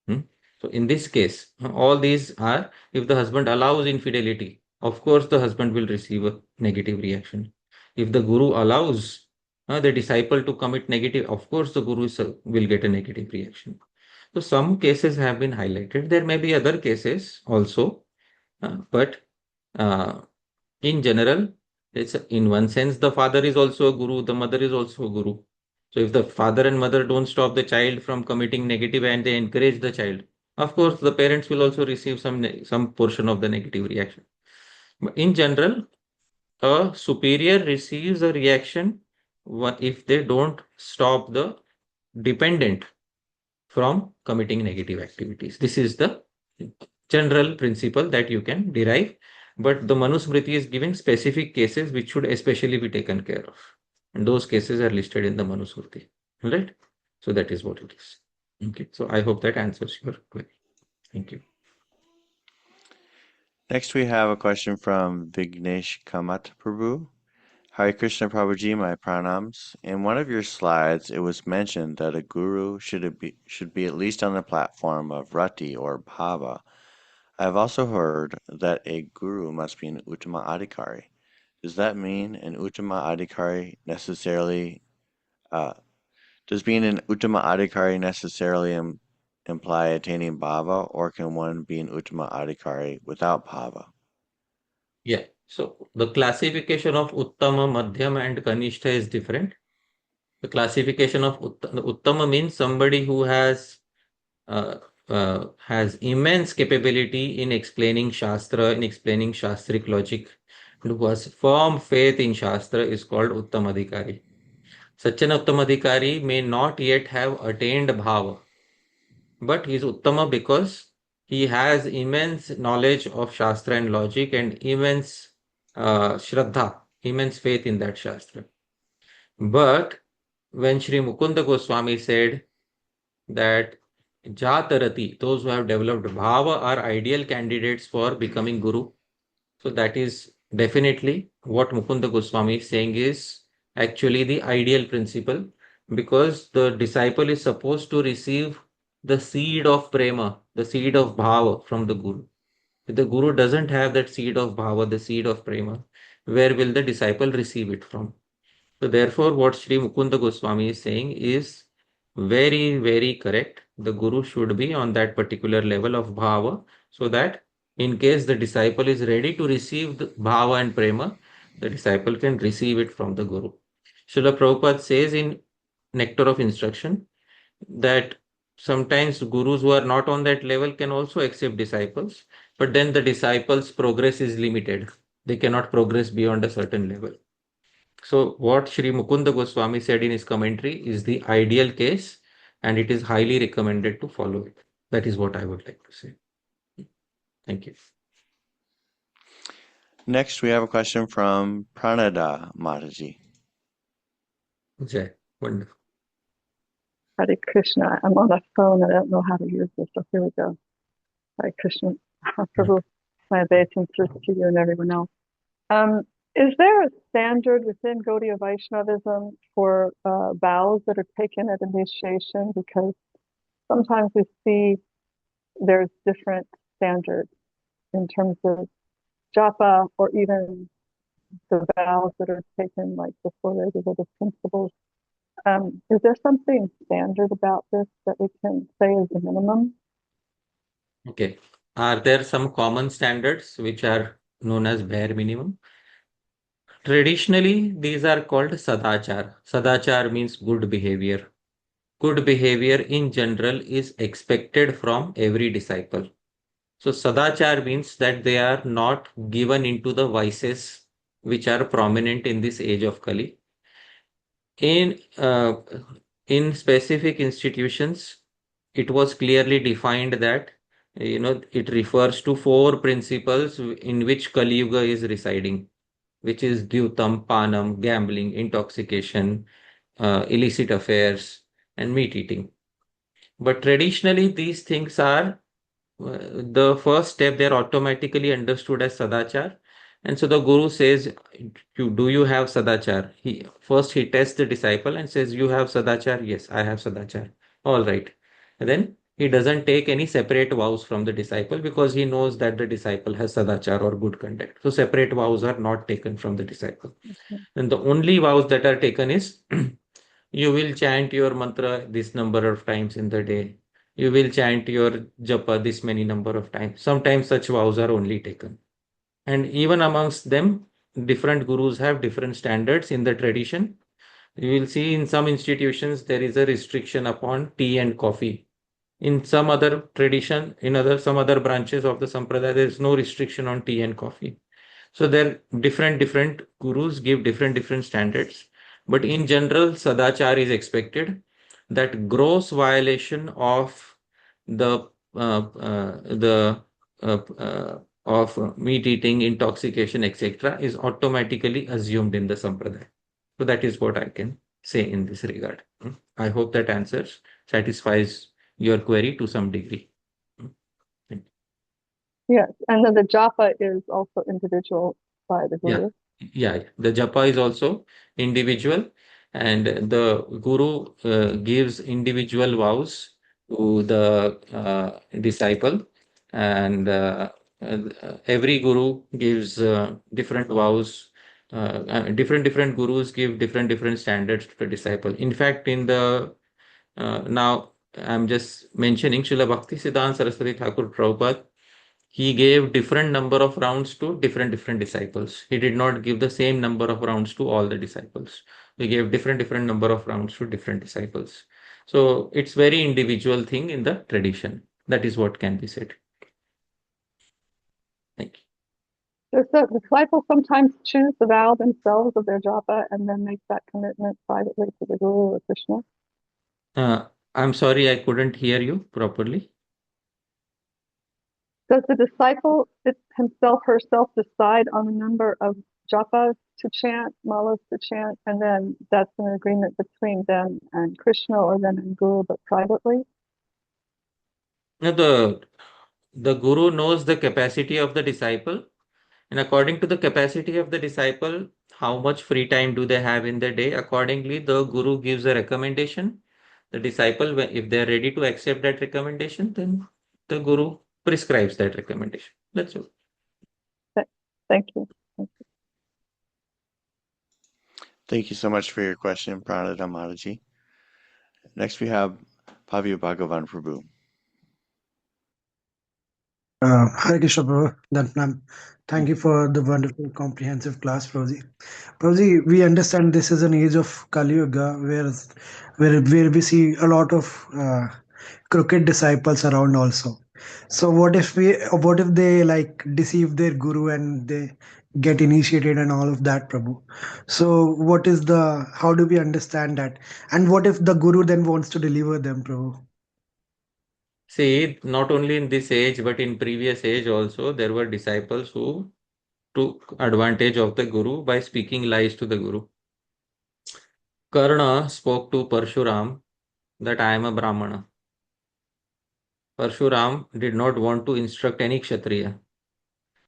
So in this case, all these are, if the husband allows infidelity, of course the husband will receive a negative reaction. If the guru allows the disciple to commit negative, of course the guru will get a negative reaction. So some cases have been highlighted. There may be other cases also, but in general, it's in one sense the father is also a guru, the mother is also a guru. So if the father and mother don't stop the child from committing negative and they encourage the child, of course the parents will also receive some portion of the negative reaction. But in general, a superior receives a reaction if they don't stop the dependent from committing negative activities. This is the general principle that you can derive. But the Manusmriti is giving specific cases which should especially be taken care of. And those cases are listed in the Manusmriti. Right? So that is what it is. Okay. So I hope that answers your query. Thank you. Next, we have a question from Vignesh Kamat Prabhu. Hare Krishna Prabhuji, my pranams. In one of your slides, it was mentioned that a guru should be at least on the platform of rati or bhava. I have also heard that a guru must be an uttama adhikari. Does that mean an uttama adhikari necessarily? Does being an uttama adhikari necessarily imply attaining bhava, or can one be an uttama adhikari without bhava? Yeah. So the classification of Uttama, Madhyam and Kanishta is different. The classification of Uttama means somebody who has immense capability in explaining Shastra, in explaining Shastric logic, and who has firm faith in Shastra is called Uttamadhikari. Such an Uttamadhikari may not yet have attained Bhava, but he is Uttama because he has immense knowledge of Shastra and logic and immense Shraddha, immense faith in that Shastra. But when Sri Mukunda Goswami said that Jatarati, those who have developed Bhava, are ideal candidates for becoming Guru. So that is definitely what Mukunda Goswami is saying is actually the ideal principle, because the disciple is supposed to receive the seed of prema, the seed of Bhava from the Guru. If the Guru doesn't have that seed of Bhava, the seed of prema, where will the disciple receive it from? So therefore, what Sri Mukunda Goswami is saying is very, very correct. The Guru should be on that particular level of Bhava, so that in case the disciple is ready to receive the Bhava and Prema, the disciple can receive it from the Guru. Srila Prabhupada says in Nectar of Instruction that sometimes gurus who are not on that level can also accept disciples, but then the disciples' progress is limited. They cannot progress beyond a certain level. So what Sri Mukunda Goswami said in his commentary is the ideal case, and it is highly recommended to follow it. That is what I would like to say. Thank you. Next, we have a question from Pranada Mataji. Jai. Wonderful. Hare Krishna. I'm on a phone. I don't know how to use this, so here we go. Hare Krishna. Prabhu, my obeisances to you and everyone else. Is there a standard within Gaudiya Vaishnavism for vows that are taken at initiation? Because sometimes we see there's different standards in terms of japa, or even the vows that are taken like before they do the principles. Is there something standard about this that we can say is the minimum? Okay. Are there some common standards which are known as bare minimum? Traditionally, these are called sadachar. Sadachar means good behavior. Good behavior in general is expected from every disciple. So sadachar means that they are not given into the vices which are prominent in this age of Kali. In specific institutions, it was clearly defined that it refers to 4 principles in which Kali Yuga is residing, which is Dyutam, Panam, gambling, intoxication, illicit affairs, and meat eating. But traditionally, these things are the first step. They're automatically understood as sadachar. And so the Guru says, do you have sadachar? He tests the disciple and says, you have sadachar? Yes, I have sadachar. All right. And then he doesn't take any separate vows from the disciple, because he knows that the disciple has sadachar or good conduct. So separate vows are not taken from the disciple. Okay. And the only vows that are taken is you will chant your mantra this number of times in the day. You will chant your japa this many number of times. Sometimes such vows are only taken. And even amongst them, different gurus have different standards in the tradition. You will see in some institutions there is a restriction upon tea and coffee. In some other tradition, some other branches of the sampradaya, there is no restriction on tea and coffee. So there different gurus give different standards. But in general, sadachar is expected. That gross violation of the of meat eating, intoxication, etc., is automatically assumed in the sampradaya. So that is what I can say in this regard. I hope that satisfies your query to some degree. Yes, and then the japa is also individual by the guru. Yeah. The japa is also individual, and the guru gives individual vows to the disciple, and every guru gives different vows. Different gurus give different standards to the disciple. In fact, in the now I'm just mentioning Srila Bhaktisiddhanta Saraswati Thakur Prabhupada. He gave different number of rounds to different disciples. He did not give the same number of rounds to all the disciples. He gave different number of rounds to different disciples. So it's very individual thing in the tradition. That is what can be said. Thank you. Does the disciple sometimes choose the vow themselves of their japa and then make that commitment privately to the guru or Krishna? I'm sorry, I couldn't hear you properly. Does the disciple himself, herself decide on the number of japas to chant, malas to chant, and then that's an agreement between them and Krishna or them and Guru, but privately? Now, the guru knows the capacity of the disciple, and according to the capacity of the disciple, how much free time do they have in the day? Accordingly, the guru gives a recommendation. The disciple, if they are ready to accept that recommendation, then the guru prescribes that recommendation. That's all. Thank you. Thank you so much for your question, Pranadam Mataji. Next we have Pavya Bhagavan Prabhu. Hare Krishna, Prabhu. Dhanaṁ. Thank you for the wonderful comprehensive class, Prabhuji. Prabhuji, we understand this is an age of Kali Yuga where we see a lot of crooked disciples around also. So what if they like deceive their guru and they get initiated and all of that, Prabhu? So how do we understand that? And what if the guru then wants to deliver them, Prabhu? See, not only in this age, but in previous age also, there were disciples who took advantage of the guru by speaking lies to the guru. Karna spoke to Parshuram that I am a Brahmana. Parshuram did not want to instruct any Kshatriya.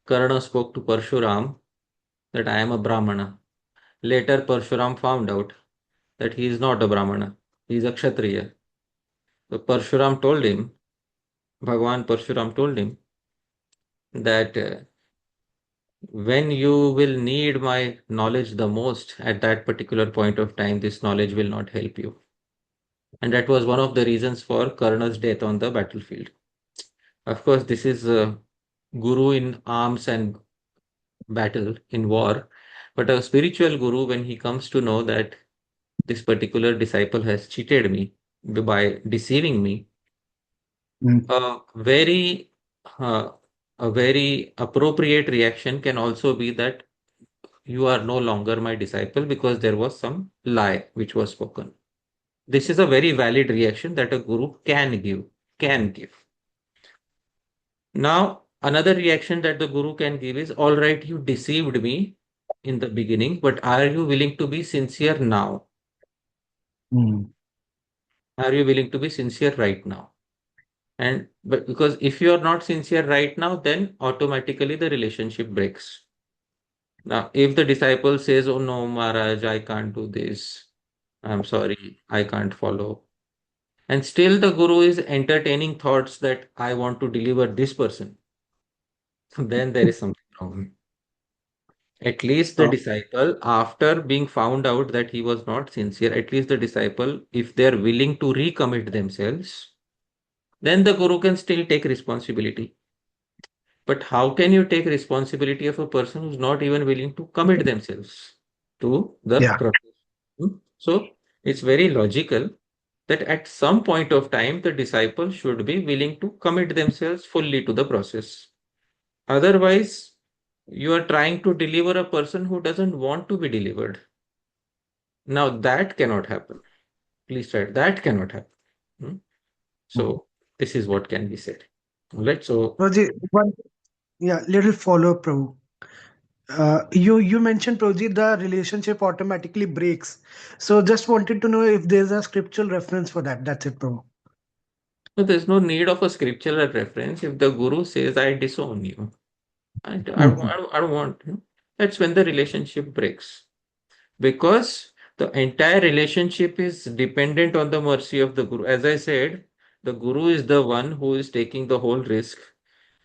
Karna spoke to Parshuram that I am a Brahmana. Later, Parshuram found out that he is not a Brahmana, he is a Kshatriya. So Parshuram told him, Bhagavan Parshuram told him that when you will need my knowledge the most at that particular point of time, this knowledge will not help you. And that was one of the reasons for Karna's death on the battlefield. Of course, this is a guru in arms and battle in war, but a spiritual guru, when he comes to know that this particular disciple has cheated me by deceiving me, a very appropriate reaction can also be that you are no longer my disciple because there was some lie which was spoken. This is a very valid reaction that a guru can give. Now, another reaction that the guru can give is, all right, you deceived me in the beginning, but are you willing to be sincere now? Are you willing to be sincere right now? But because if you are not sincere right now, then automatically the relationship breaks. Now, if the disciple says, oh no, Maharaj, I can't do this, I'm sorry, I can't follow. And still the guru is entertaining thoughts that I want to deliver this person, then there is something wrong. At least the disciple, after being found out that he was not sincere, at least the disciple, if they are willing to recommit themselves, then the guru can still take responsibility. But how can you take responsibility of a person who's not even willing to commit themselves to the process? So it's very logical that at some point of time, the disciple should be willing to commit themselves fully to the process. Otherwise, you are trying to deliver a person who doesn't want to be delivered. Now that cannot happen. Please try it. That cannot happen. So this is what can be said. All right. So little follow-up, Prabhu. You mentioned, Prabhuji, the relationship automatically breaks. So just wanted to know if there's a scriptural reference for that. That's it, Prabhu. So there's no need of a scriptural reference. If the guru says, I disown you, I don't want, that's when the relationship breaks. Because the entire relationship is dependent on the mercy of the guru. As I said, the guru is the one who is taking the whole risk,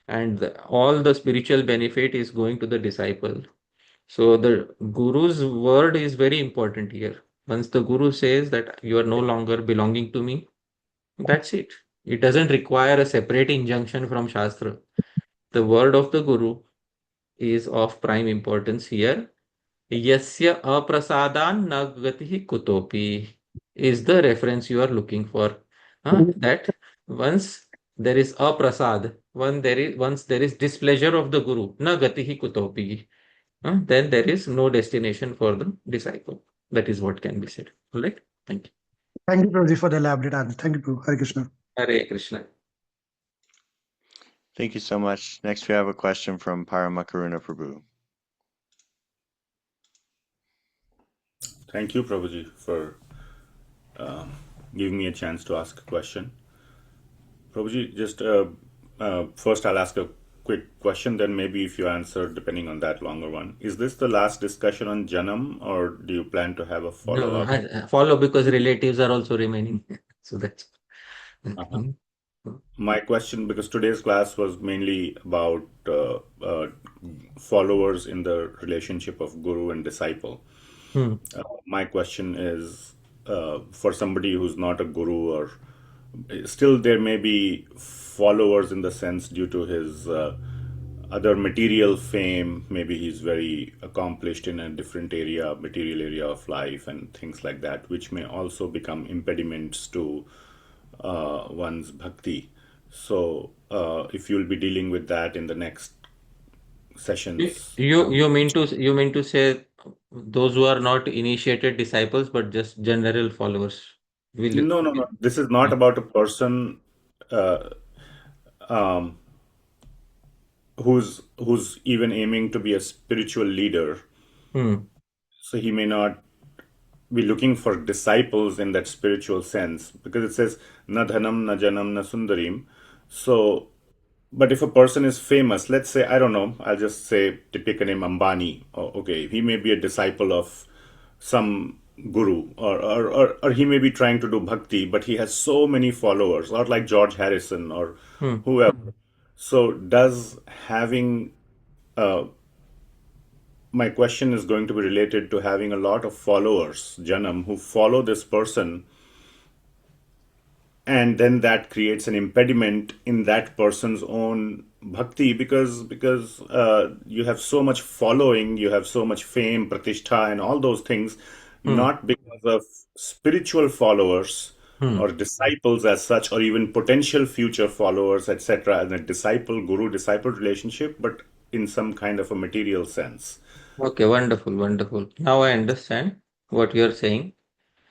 and all the spiritual benefit is going to the disciple. So the guru's word is very important here. Once the guru says that you are no longer belonging to me, that's it. It doesn't require a separate injunction from Shastra. The word of the guru is of prime importance here. Yasya aprasadan na gatihi kutopi is the reference you are looking for. That once there is aprasad, once there is displeasure of the guru, na gatihi kutopi, then there is no destination for the disciple. That is what can be said. All right. Thank you. Thank you, Prabhuji, for the elaborate answer. Thank you, Prabhu. Hare Krishna. Hare Krishna. Thank you so much. Next, we have a question from Paramakaruna Prabhu. Thank you, Prabhuji, for giving me a chance to ask a question. Prabhuji, just first I'll ask a quick question, then maybe if you answer, depending on that longer one. Is this the last discussion on Janam, or do you plan to have a follow-up? No, follow because relatives are also remaining. So that's. My question, because today's class was mainly about followers in the relationship of guru and disciple. My question is, for somebody who's not a guru, or still there may be followers in the sense due to his other material fame, maybe he's very accomplished in a different area, material area of life and things like that, which may also become impediments to one's bhakti. So if you'll be dealing with that in the next sessions. You mean to say those who are not initiated disciples but just general followers? No. This is not about a person who's even aiming to be a spiritual leader. So he may not be looking for disciples in that spiritual sense, because it says na dhanaṁ, na janaṁ, na sundarīṁ. So, but if a person is famous, let's say, I don't know, I'll just say, to pick a name, Ambani. Okay, he may be a disciple of some guru, or he may be trying to do bhakti, but he has so many followers, or like George Harrison or whoever. So does having my question is going to be related to having a lot of followers, janam, who follow this person, and then that creates an impediment in that person's own bhakti, because you have so much following, you have so much fame, pratishtha, and all those things, not because of spiritual followers or disciples as such, or even potential future followers, etc., and a disciple guru disciple relationship, but in some kind of a material sense. Okay, wonderful. Now I understand what you're saying.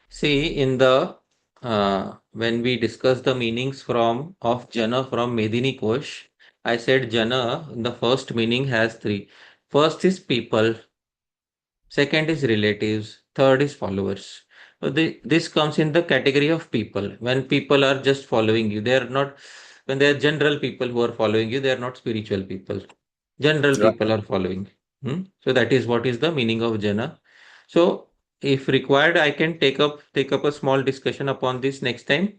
See, in the when we discuss the meanings of jana from Medini Kosh, I said jana, the first meaning has three. First is people, second is relatives, third is followers. So this comes in the category of people. When people are just following you, when they are general people who are following you, they are not spiritual people. General people are following. So that is what is the meaning of jana. So if required, I can take up a small discussion upon this next time.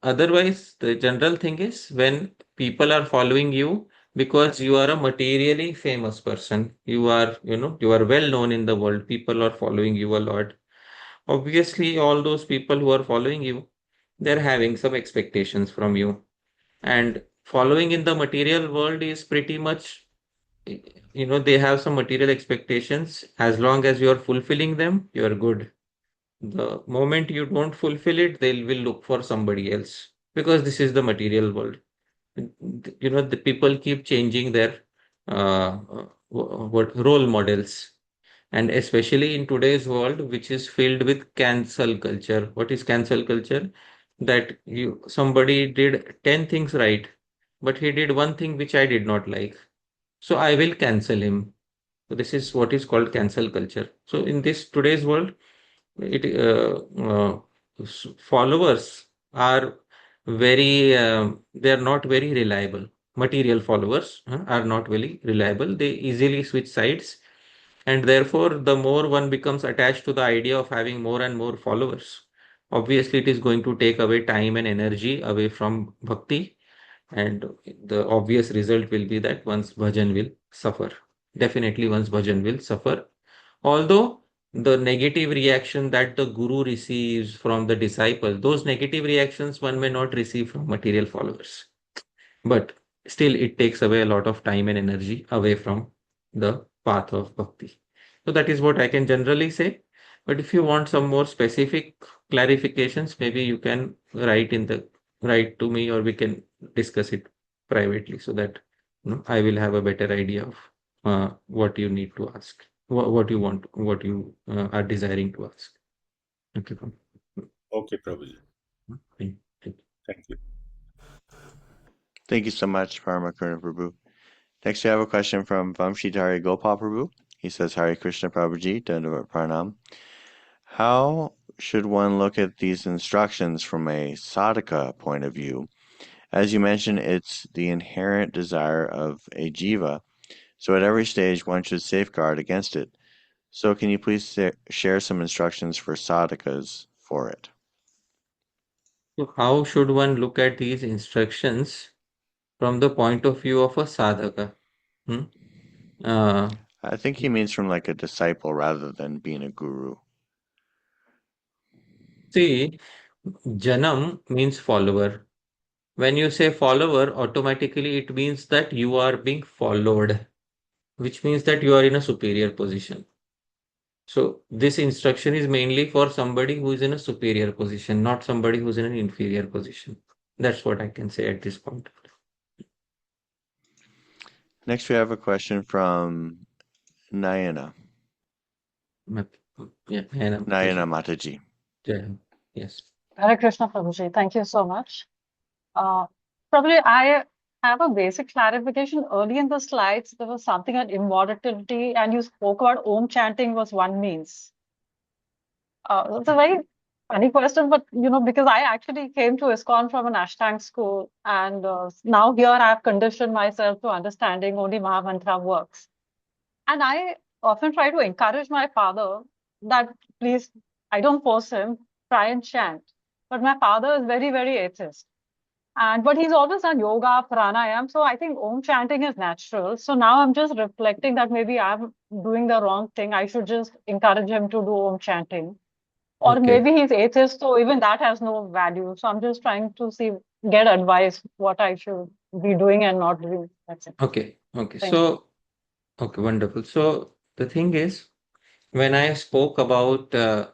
Otherwise, the general thing is when people are following you because you are a materially famous person, you are well known in the world, people are following you a lot. Obviously, all those people who are following you, they're having some expectations from you. And following in the material world is pretty much, they have some material expectations. As long as you are fulfilling them, you are good. The moment you don't fulfill it, they will look for somebody else, because this is the material world. The people keep changing their what role models, and especially in today's world, which is filled with cancel culture. What is cancel culture? That somebody did 10 things right, but he did one thing which I did not like. so I will cancel him. So this is what is called cancel culture. So in this today's world, followers are they are not very reliable. Material followers are not very reliable. They easily switch sides, and therefore, the more one becomes attached to the idea of having more and more followers, obviously it is going to take away time and energy away from bhakti, and the obvious result will be that one's bhajan will suffer. Definitely, one's bhajan will suffer. Although the negative reaction that the guru receives from the disciple, those negative reactions one may not receive from material followers. But still, it takes away a lot of time and energy away from the path of bhakti. So that is what I can generally say. But if you want some more specific clarifications, maybe you can write to me, or we can discuss it privately, so that I will have a better idea of what you need to ask, what you want, what you are desiring to ask. Okay. Okay, Prabhuji. Thank you. Thank you. Thank you so much, Paramakurna Prabhu. Next, we have a question from Vamshidhari Gopal Prabhu. He says, Hare Krishna Prabhuji, Dandavat Pranam. How should one look at these instructions from a sadhaka point of view? As you mentioned, it's the inherent desire of a jiva, so at every stage one should safeguard against it. So can you please share some instructions for sadhakas for it? So how should one look at these instructions from the point of view of a sadhaka? I think he means from like a disciple rather than being a guru. See, janam means follower. When you say follower, automatically it means that you are being followed, which means that you are in a superior position. So this instruction is mainly for somebody who is in a superior position, not somebody who's in an inferior position. That's what I can say at this point. Next, we have a question from Nayana. Yeah, Nayana Mataji. Yes. Hare Krishna Prabhuji, thank you so much. Probably I have a basic clarification. Early in the slides, there was something on immortality, and you spoke about Om chanting was one means. It's a very funny question, but because I actually came to ISKCON from an Ashtang school, and now here I have conditioned myself to understanding only Mahamantra works. And I often try to encourage my father that please, I don't force him, try and chant. But my father is very, very atheist. But he's always done yoga, pranayam. So I think Om chanting is natural. So now I'm just reflecting that maybe I'm doing the wrong thing. I should just encourage him to do Om chanting. Or maybe he's atheist, so even that has no value. So I'm just trying to get advice what I should be doing and not doing. That's it. Okay. So, okay, wonderful. So the thing is, when I spoke about the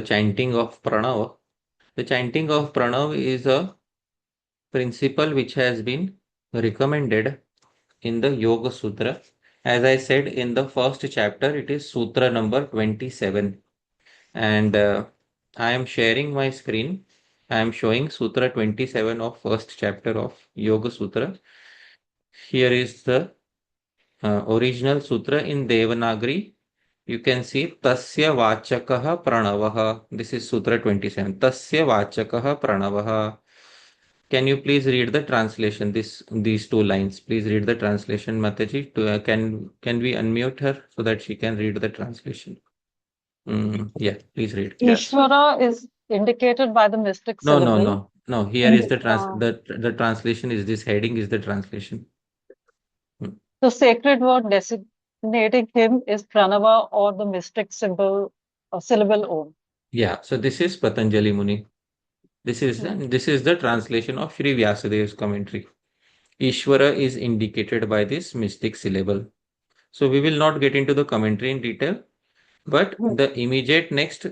chanting of pranav, the chanting of pranav is a principle which has been recommended in the Yoga Sutra. As I said in the first chapter, it is Sutra number 27. And I am sharing my screen. I am showing Sutra 27 of first chapter of Yoga Sutra. Here is the original sutra in Devanagari. You can see Tasya Vachakaha Pranavaha. This is Sutra 27. Tasya Vachakaha Pranavaha. Can you please read the translation? These two lines. Please read the translation, Mataji. Can we unmute her so that she can read the translation? Yeah, please read. Ishvara is indicated by the mystic syllable. No. Here is the translation. Is this heading? Is the translation? The sacred word designating him is Pranava, or the mystic syllable Om. Yeah. So this is Patanjali Muni. This is the translation of Shri Vyasadev's commentary. Ishvara is indicated by this mystic syllable. So we will not get into the commentary in detail, but the immediate next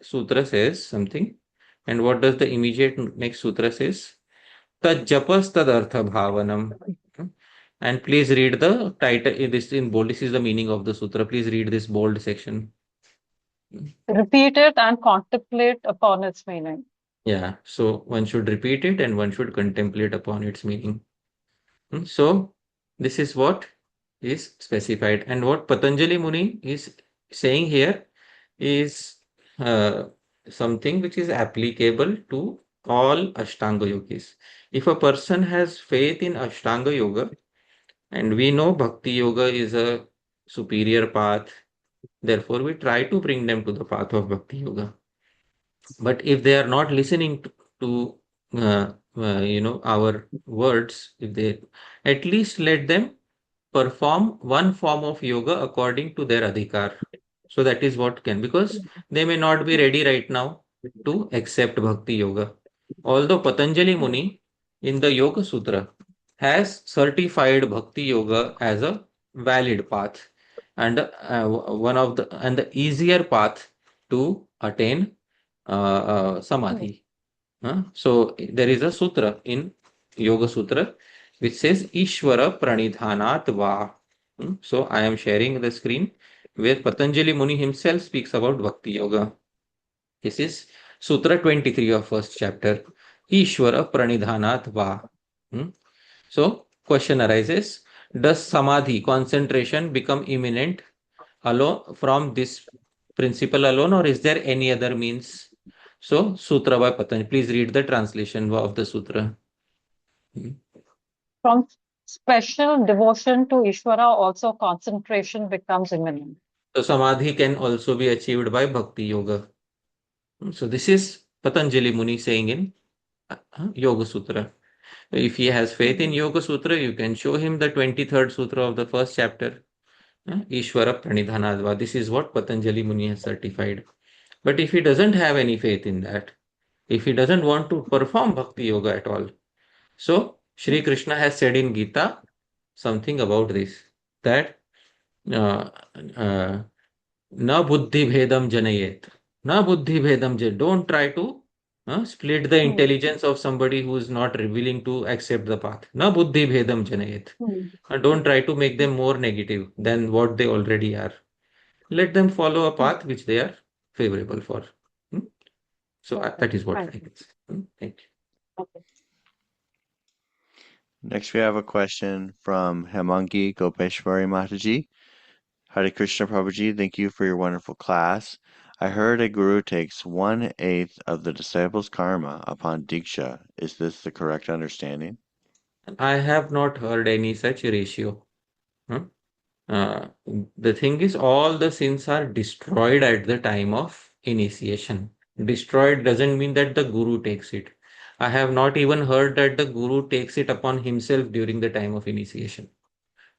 sutra says something. And what does the immediate next sutra says? Tajjapas tadartha bhavanam. And please read the title. This in bold. This is the meaning of the sutra. Please read this bold section. Repeat it and contemplate upon its meaning. Yeah. So one should repeat it and one should contemplate upon its meaning. So This is what is specified. And what Patanjali Muni is saying here is something which is applicable to all Ashtanga yogis. If a person has faith in Ashtanga yoga, and we know Bhakti yoga is a superior path, therefore we try to bring them to the path of Bhakti yoga. But if they are not listening to our words, if they at least let them perform one form of yoga according to their adhikar. So that is what can, because they may not be ready right now to accept Bhakti yoga. Although Patanjali Muni in the Yoga Sutra has certified Bhakti yoga as a valid path and the easier path to attain samadhi. So there is a sutra in Yoga Sutra which says Ishvara Pranidhanat Va. So I am sharing the screen where Patanjali Muni himself speaks about Bhakti Yoga. This is Sutra 23 of first chapter. Ishvara Pranidhanat Va. So question arises, does samadhi, concentration, become imminent alone from this principle alone, or is there any other means? So Sutra by Patanjali. Please read the translation of the Sutra. From special devotion to Ishvara, also concentration becomes imminent. So Samadhi can also be achieved by Bhakti Yoga. So this is Patanjali Muni saying in Yoga Sutra. If he has faith in Yoga Sutra, you can show him the 23rd Sutra of the first chapter. Ishvara Pranidhanadva. This is what Patanjali Muni has certified. But if he doesn't have any faith in that, if he doesn't want to perform Bhakti Yoga at all, so Shri Krishna has said in Gita something about this, that na buddhi bhedam janayet. Na buddhi bhedam janayet. Don't try to split the intelligence of somebody who is not willing to accept the path. Na buddhi bhedam janayet. Don't try to make them more negative than what they already are. Let them follow a path which they are favorable for. So that is what I can say. Thank you. Okay. Next, we have a question from Hemangi Gopeshwari Mataji. Hare Krishna Prabhuji, thank you for your wonderful class. I heard a guru takes 1/8 of the disciple's karma upon Diksha. Is this the correct understanding? I have not heard any such ratio. The thing is, all the sins are destroyed at the time of initiation. Destroyed doesn't mean that the guru takes it. I have not even heard that the guru takes it upon himself during the time of initiation.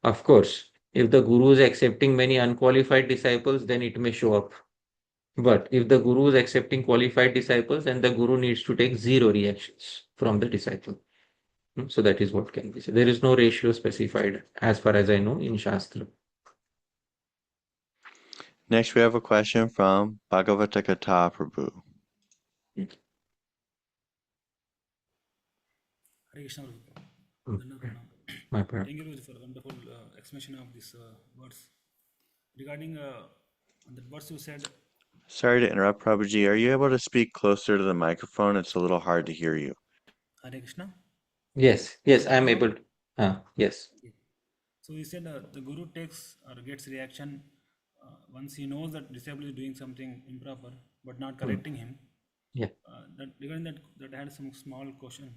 Of course, if the guru is accepting many unqualified disciples, then it may show up. But if the guru is accepting qualified disciples, then the guru needs to take 0 reactions from the disciple. So that is what can be said. There is no ratio specified as far as I know in Shastra. Next, we have a question from Bhagavatakata Prabhu. Hare Krishna Prabhu. My prayer. Thank you Prabhuji, for the wonderful explanation of these words. Regarding the words you said. Sorry to interrupt, Prabhuji. Are you able to speak closer to the microphone? It's a little hard to hear you. Hare Krishna. Yes, I am able to. Yes. So he said the guru takes or gets reaction once he knows that disciple is doing something improper but not correcting him. Yeah. Regarding that I had some small question.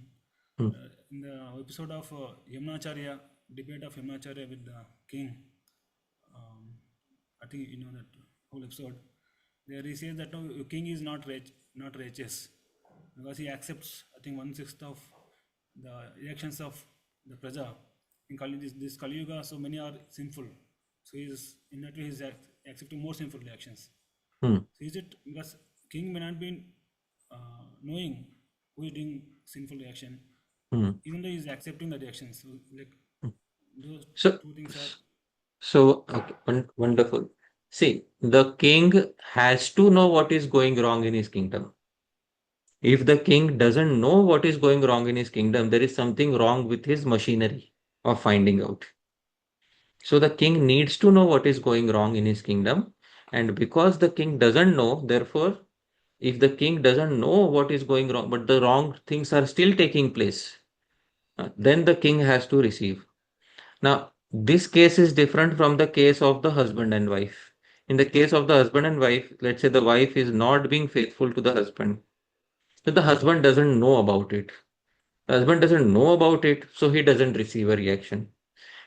In the episode of Yamunacharya, debate of Yamunacharya with the king, I think you know that whole episode. There he says that no, your king is not righteous because he accepts, I think, 1/6 of the reactions of the praja. In this Kali Yuga, so many are sinful. So he is in that way he is accepting more sinful reactions. So is it because king may not be knowing who is doing sinful reaction, even though he is accepting the reactions? So like those two things are. So okay, wonderful. See, the king has to know what is going wrong in his kingdom. If the king doesn't know what is going wrong in his kingdom, there is something wrong with his machinery of finding out. So the king needs to know what is going wrong in his kingdom. And because the king doesn't know, therefore, if the king doesn't know what is going wrong, but the wrong things are still taking place, then the king has to receive. Now, this case is different from the case of the husband and wife. In the case of the husband and wife, let's say the wife is not being faithful to the husband. So the husband doesn't know about it. The husband doesn't know about it, so he doesn't receive a reaction.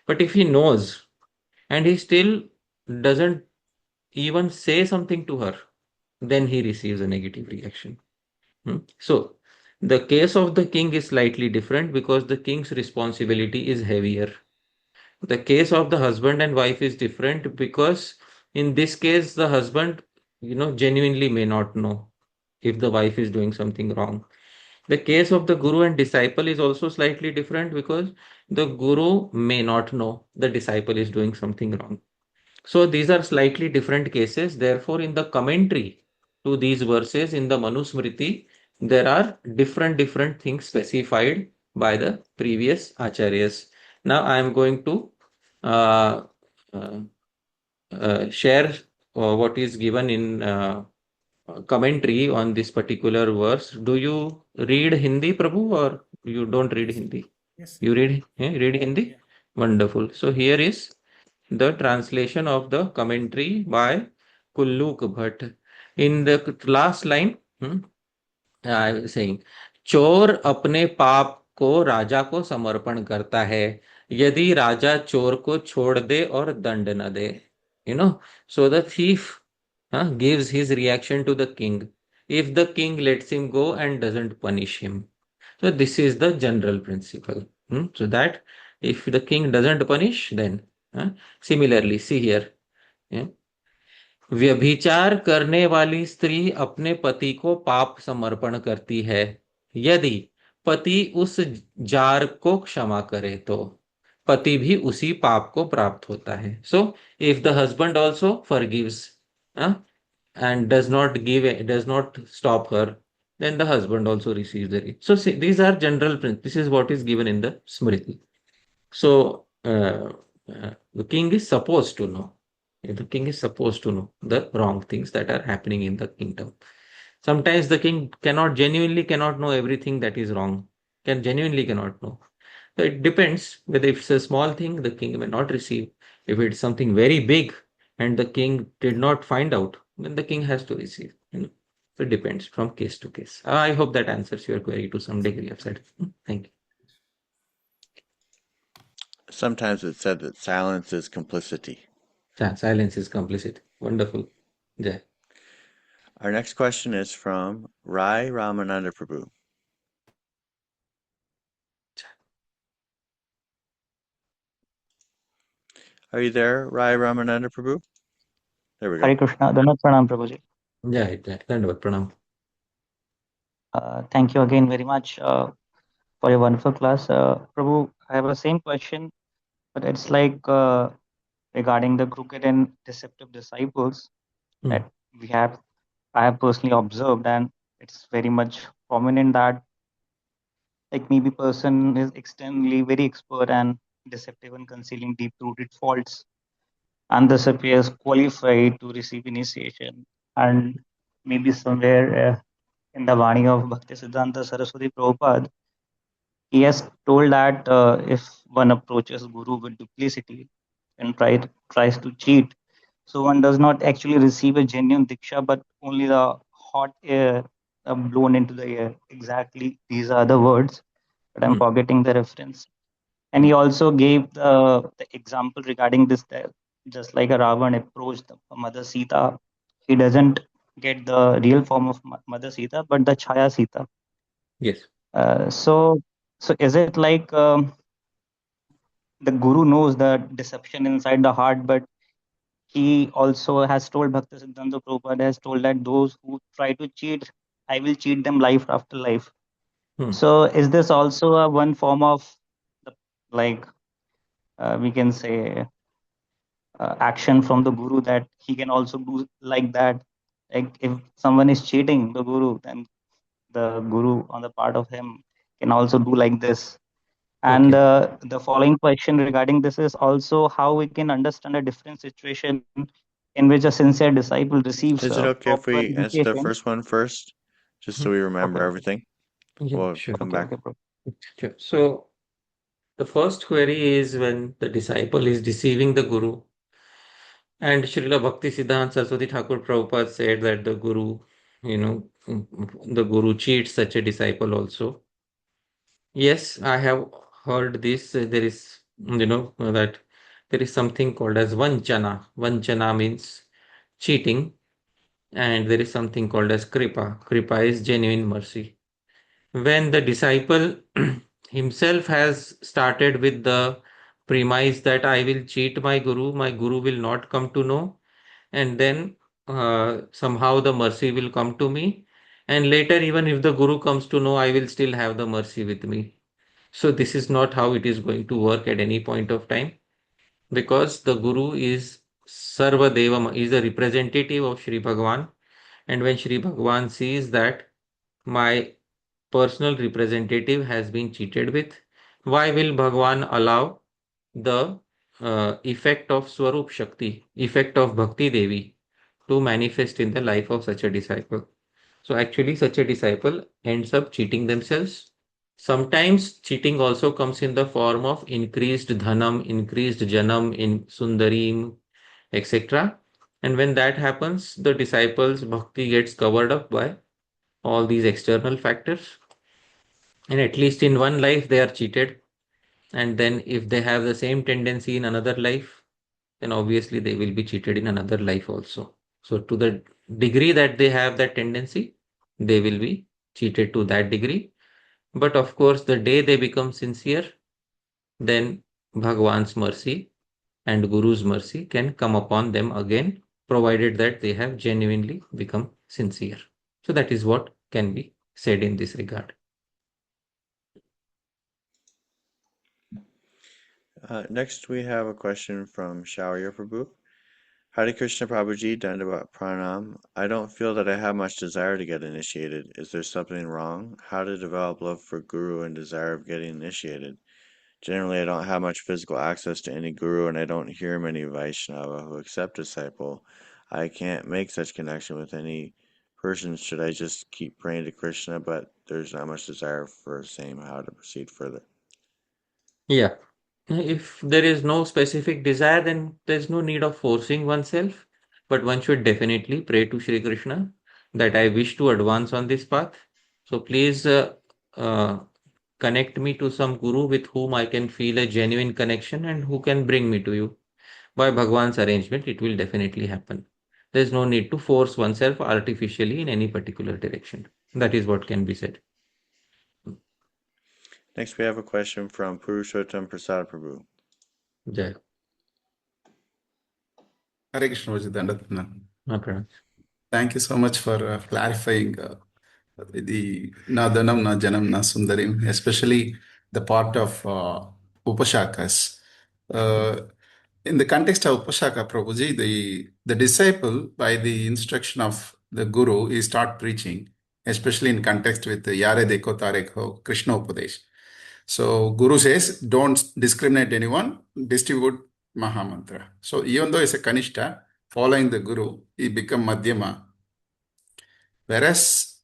But if he knows and he still doesn't even say something to her, then he receives a negative reaction. So the case of the king is slightly different because the king's responsibility is heavier. The case of the husband and wife is different because in this case, the husband, genuinely may not know if the wife is doing something wrong. The case of the guru and disciple is also slightly different because the guru may not know the disciple is doing something wrong. So these are slightly different cases. Therefore, in the commentary to these verses in the Manusmriti, there are different things specified by the previous acharyas. Now I am going to uh, share what is given in commentary on this particular verse. Do you read Hindi, Prabhu, or you don't read Yes. Hindi? Yes. You read Hindi? Yeah. Wonderful. So here is the translation of the commentary by Kulluk Bhatt. In the last line, I was saying, चोर अपने पाप को राजा को समर्पण करता है यदि राजा चोर को छोड़ दे और दंड न दे. So the thief gives his reaction to the king if the king lets him go and doesn't punish him. So this is the general principle. So that if the king doesn't punish, then similarly, see here. व्यभिचार करने वाली स्त्री अपने पति को पाप समर्पण करती है यदि पति उस जार को क्षमा करे तो पति भी उसी पाप को प्राप्त होता है. So if the husband also forgives and does not stop her, then the husband also receives the gift. So see, these are general principles. This is what is given in the Smriti. So the king is supposed to know. The king is supposed to know the wrong things that are happening in the kingdom. Sometimes the king genuinely cannot know everything that is wrong. Genuinely cannot know. So it depends whether if it's a small thing, the king may not receive. If it's something very big and the king did not find out, then the king has to receive. So it depends from case to case. I hope that answers your query to some degree of satisfaction. Thank you. Sometimes it's said that silence is complicity. Silence is complicity. Wonderful. Yeah. Our next question is from Rai Ramananda Prabhu. Are you there, Rai Ramananda Prabhu? There we go. Hare Krishna. Dandavat Pranam, Prabhuji. Yeah, Dandavat Pranam. Thank you again very much for your wonderful class. Prabhu, I have the same question, but it's like regarding the crooked and deceptive disciples that I have personally observed, and it's very much prominent that like maybe person is externally very expert and deceptive in concealing deep-rooted faults, and thus appears qualified to receive initiation, and maybe somewhere in the Vani of Bhaktisiddhanta Saraswati Prabhupada, he has told that if one approaches Guru with duplicity and tries to cheat, so one does not actually receive a genuine diksha, but only the hot air blown into the air. Exactly, these are the words, but I'm forgetting the reference. And he also gave the example regarding this, that just like a Ravan approached Mother Sita, he doesn't get the real form of Mother Sita, but the Chaya Sita. Yes. So is it like the Guru knows the deception inside the heart, but he also has told Bhaktisiddhanta Prabhupada has told that those who try to cheat, I will cheat them life after life. So is this also a one form of like we can say action from the Guru, that he can also do like that? Like if someone is cheating the Guru, then the Guru on the part of him can also do like this. And the following question regarding this is also how we can understand a different situation in which a sincere disciple receives Is it okay if proper we answer the education. first one first, just so we remember everything? Yeah, We'll sure. come back. Sure. So The first query is when the disciple is deceiving the guru. And Srila Bhakti Siddhanta Saraswati Thakur Prabhupada said that the guru, the guru cheats such a disciple also. Yes, I have heard this. There is, that there is something called as vanchana. Vanchana means cheating, and there is something called as kripa. Kripa is genuine mercy. When the disciple himself has started with the premise that I will cheat my guru will not come to know, and then somehow the mercy will come to me, and later, even if the guru comes to know, I will still have the mercy with me. So this is not how it is going to work at any point of time, because the guru is Sarva Devam, is a representative of Shri Bhagavan. And when Shri Bhagavan sees that my personal representative has been cheated with, why will Bhagavan allow the effect of Swarup Shakti, effect of Bhakti Devi to manifest in the life of such a disciple? So actually such a disciple ends up cheating themselves. Sometimes cheating also comes in the form of increased dhanaṁ, increased janaṁ in sundarīṁ, etc. And when that happens, the disciple's bhakti gets covered up by all these external factors. And at least in one life, they are cheated. And then if they have the same tendency in another life, then obviously they will be cheated in another life also. So to the degree that they have that tendency, they will be cheated to that degree. But of course, the day they become sincere, then Bhagwan's mercy and Guru's mercy can come upon them again, provided that they have genuinely become sincere. So that is what can be said in this regard. Next, we have a question from Shaurya Prabhu. Hare Krishna Prabhuji, Dandavat Pranam. I don't feel that I have much desire to get initiated. Is there something wrong? How to develop love for Guru and desire of getting initiated? Generally, I don't have much physical access to any Guru, and I don't hear many Vaishnava who accept disciple. I can't make such connection with any person. Should I just keep praying to Krishna, but there's not much desire for saying how to proceed further? Yeah. If there is no specific desire, then there's no need of forcing oneself. But one should definitely pray to Shri Krishna that I wish to advance on this path. So please connect me to some guru with whom I can feel a genuine connection and who can bring me to you. By Bhagwan's arrangement, it will definitely happen. There's no need to force oneself artificially in any particular direction. That is what can be said. Next, we have a question from Purushottam Prasad Prabhu. Jai. Hare Krishna Vajidandatana. Okay. Thank you so much for clarifying the na dhanaṁ, na janam, na sundarīṁ, especially the part of upashakas. In the context of upashaka, Prabhuji, the disciple, by the instruction of the guru, he start preaching, especially in context with Yare Dekho Tarekho, Krishna Upadesh. So Guru says, don't discriminate anyone, distribute Mahamantra. So even though he's a Kanishta, following the Guru, he become Madhyama. Whereas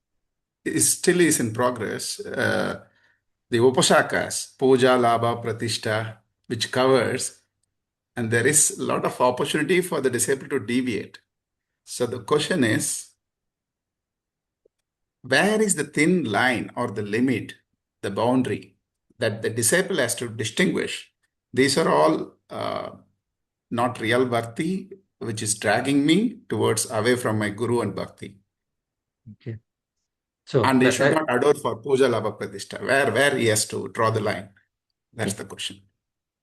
it still is in progress, the Upashakas, Puja, Labha, Pratishtha, which covers, and there is a lot of opportunity for the disciple to deviate. So the question is, where is the thin line or the limit, the boundary that the disciple has to distinguish? These are all not real bhakti, which is dragging me towards away from my guru and bhakti. Okay. So and he should not adore for puja labha pratishtha. Where he has to draw the line? That's the question.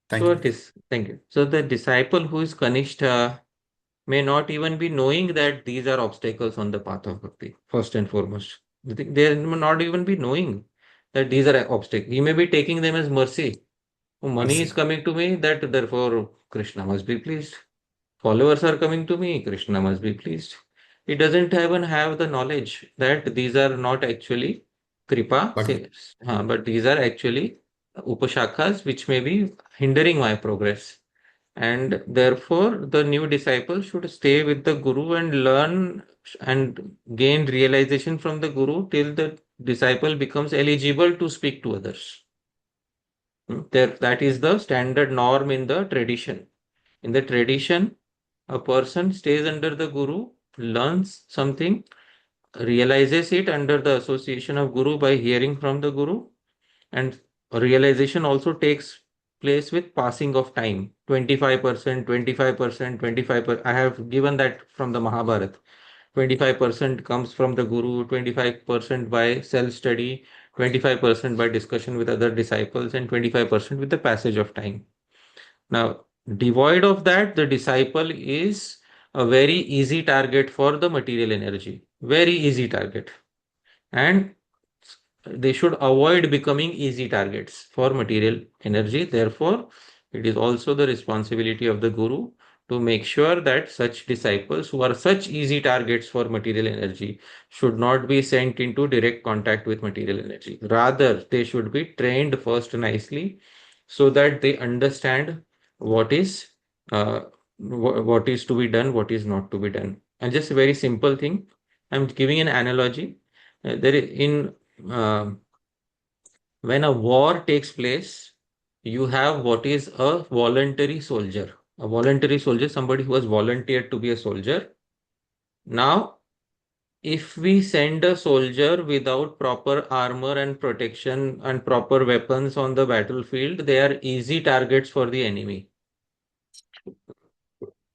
Thank you. Thank you. So the disciple who is Kanishta may not even be knowing that these are obstacles on the path of bhakti, first and foremost. They may not even be knowing that these are obstacles. He may be taking them as mercy. Oh, money is coming to me, that therefore Krishna must be pleased. Followers are coming to me, Krishna must be pleased. He doesn't even have the knowledge that these are not actually kripa, but these are actually upashakas which may be hindering my progress. And therefore, the new disciple should stay with the guru and learn and gain realization from the guru till the disciple becomes eligible to speak to others. That is the standard norm in the tradition. In the tradition, a person stays under the Guru, learns something, realizes it under the association of Guru by hearing from the Guru, and realization also takes place with passing of time. 25%, 25%, 25%. I have given that from the Mahabharata. 25% comes from the Guru, 25% by self-study, 25% by discussion with other disciples, and 25% with the passage of time. Now, devoid of that, the disciple is a very easy target for the material energy. Very easy target. And they should avoid becoming easy targets for material energy. Therefore, it is also the responsibility of the Guru to make sure that such disciples who are such easy targets for material energy should not be sent into direct contact with material energy. Rather, they should be trained first nicely so that they understand what is what is to be done, what is not to be done. And just a very simple thing, I'm giving an analogy. There is in when a war takes place, you have what is a voluntary soldier. A voluntary soldier, somebody who has volunteered to be a soldier. Now, if we send a soldier without proper armor and protection and proper weapons on the battlefield, they are easy targets for the enemy.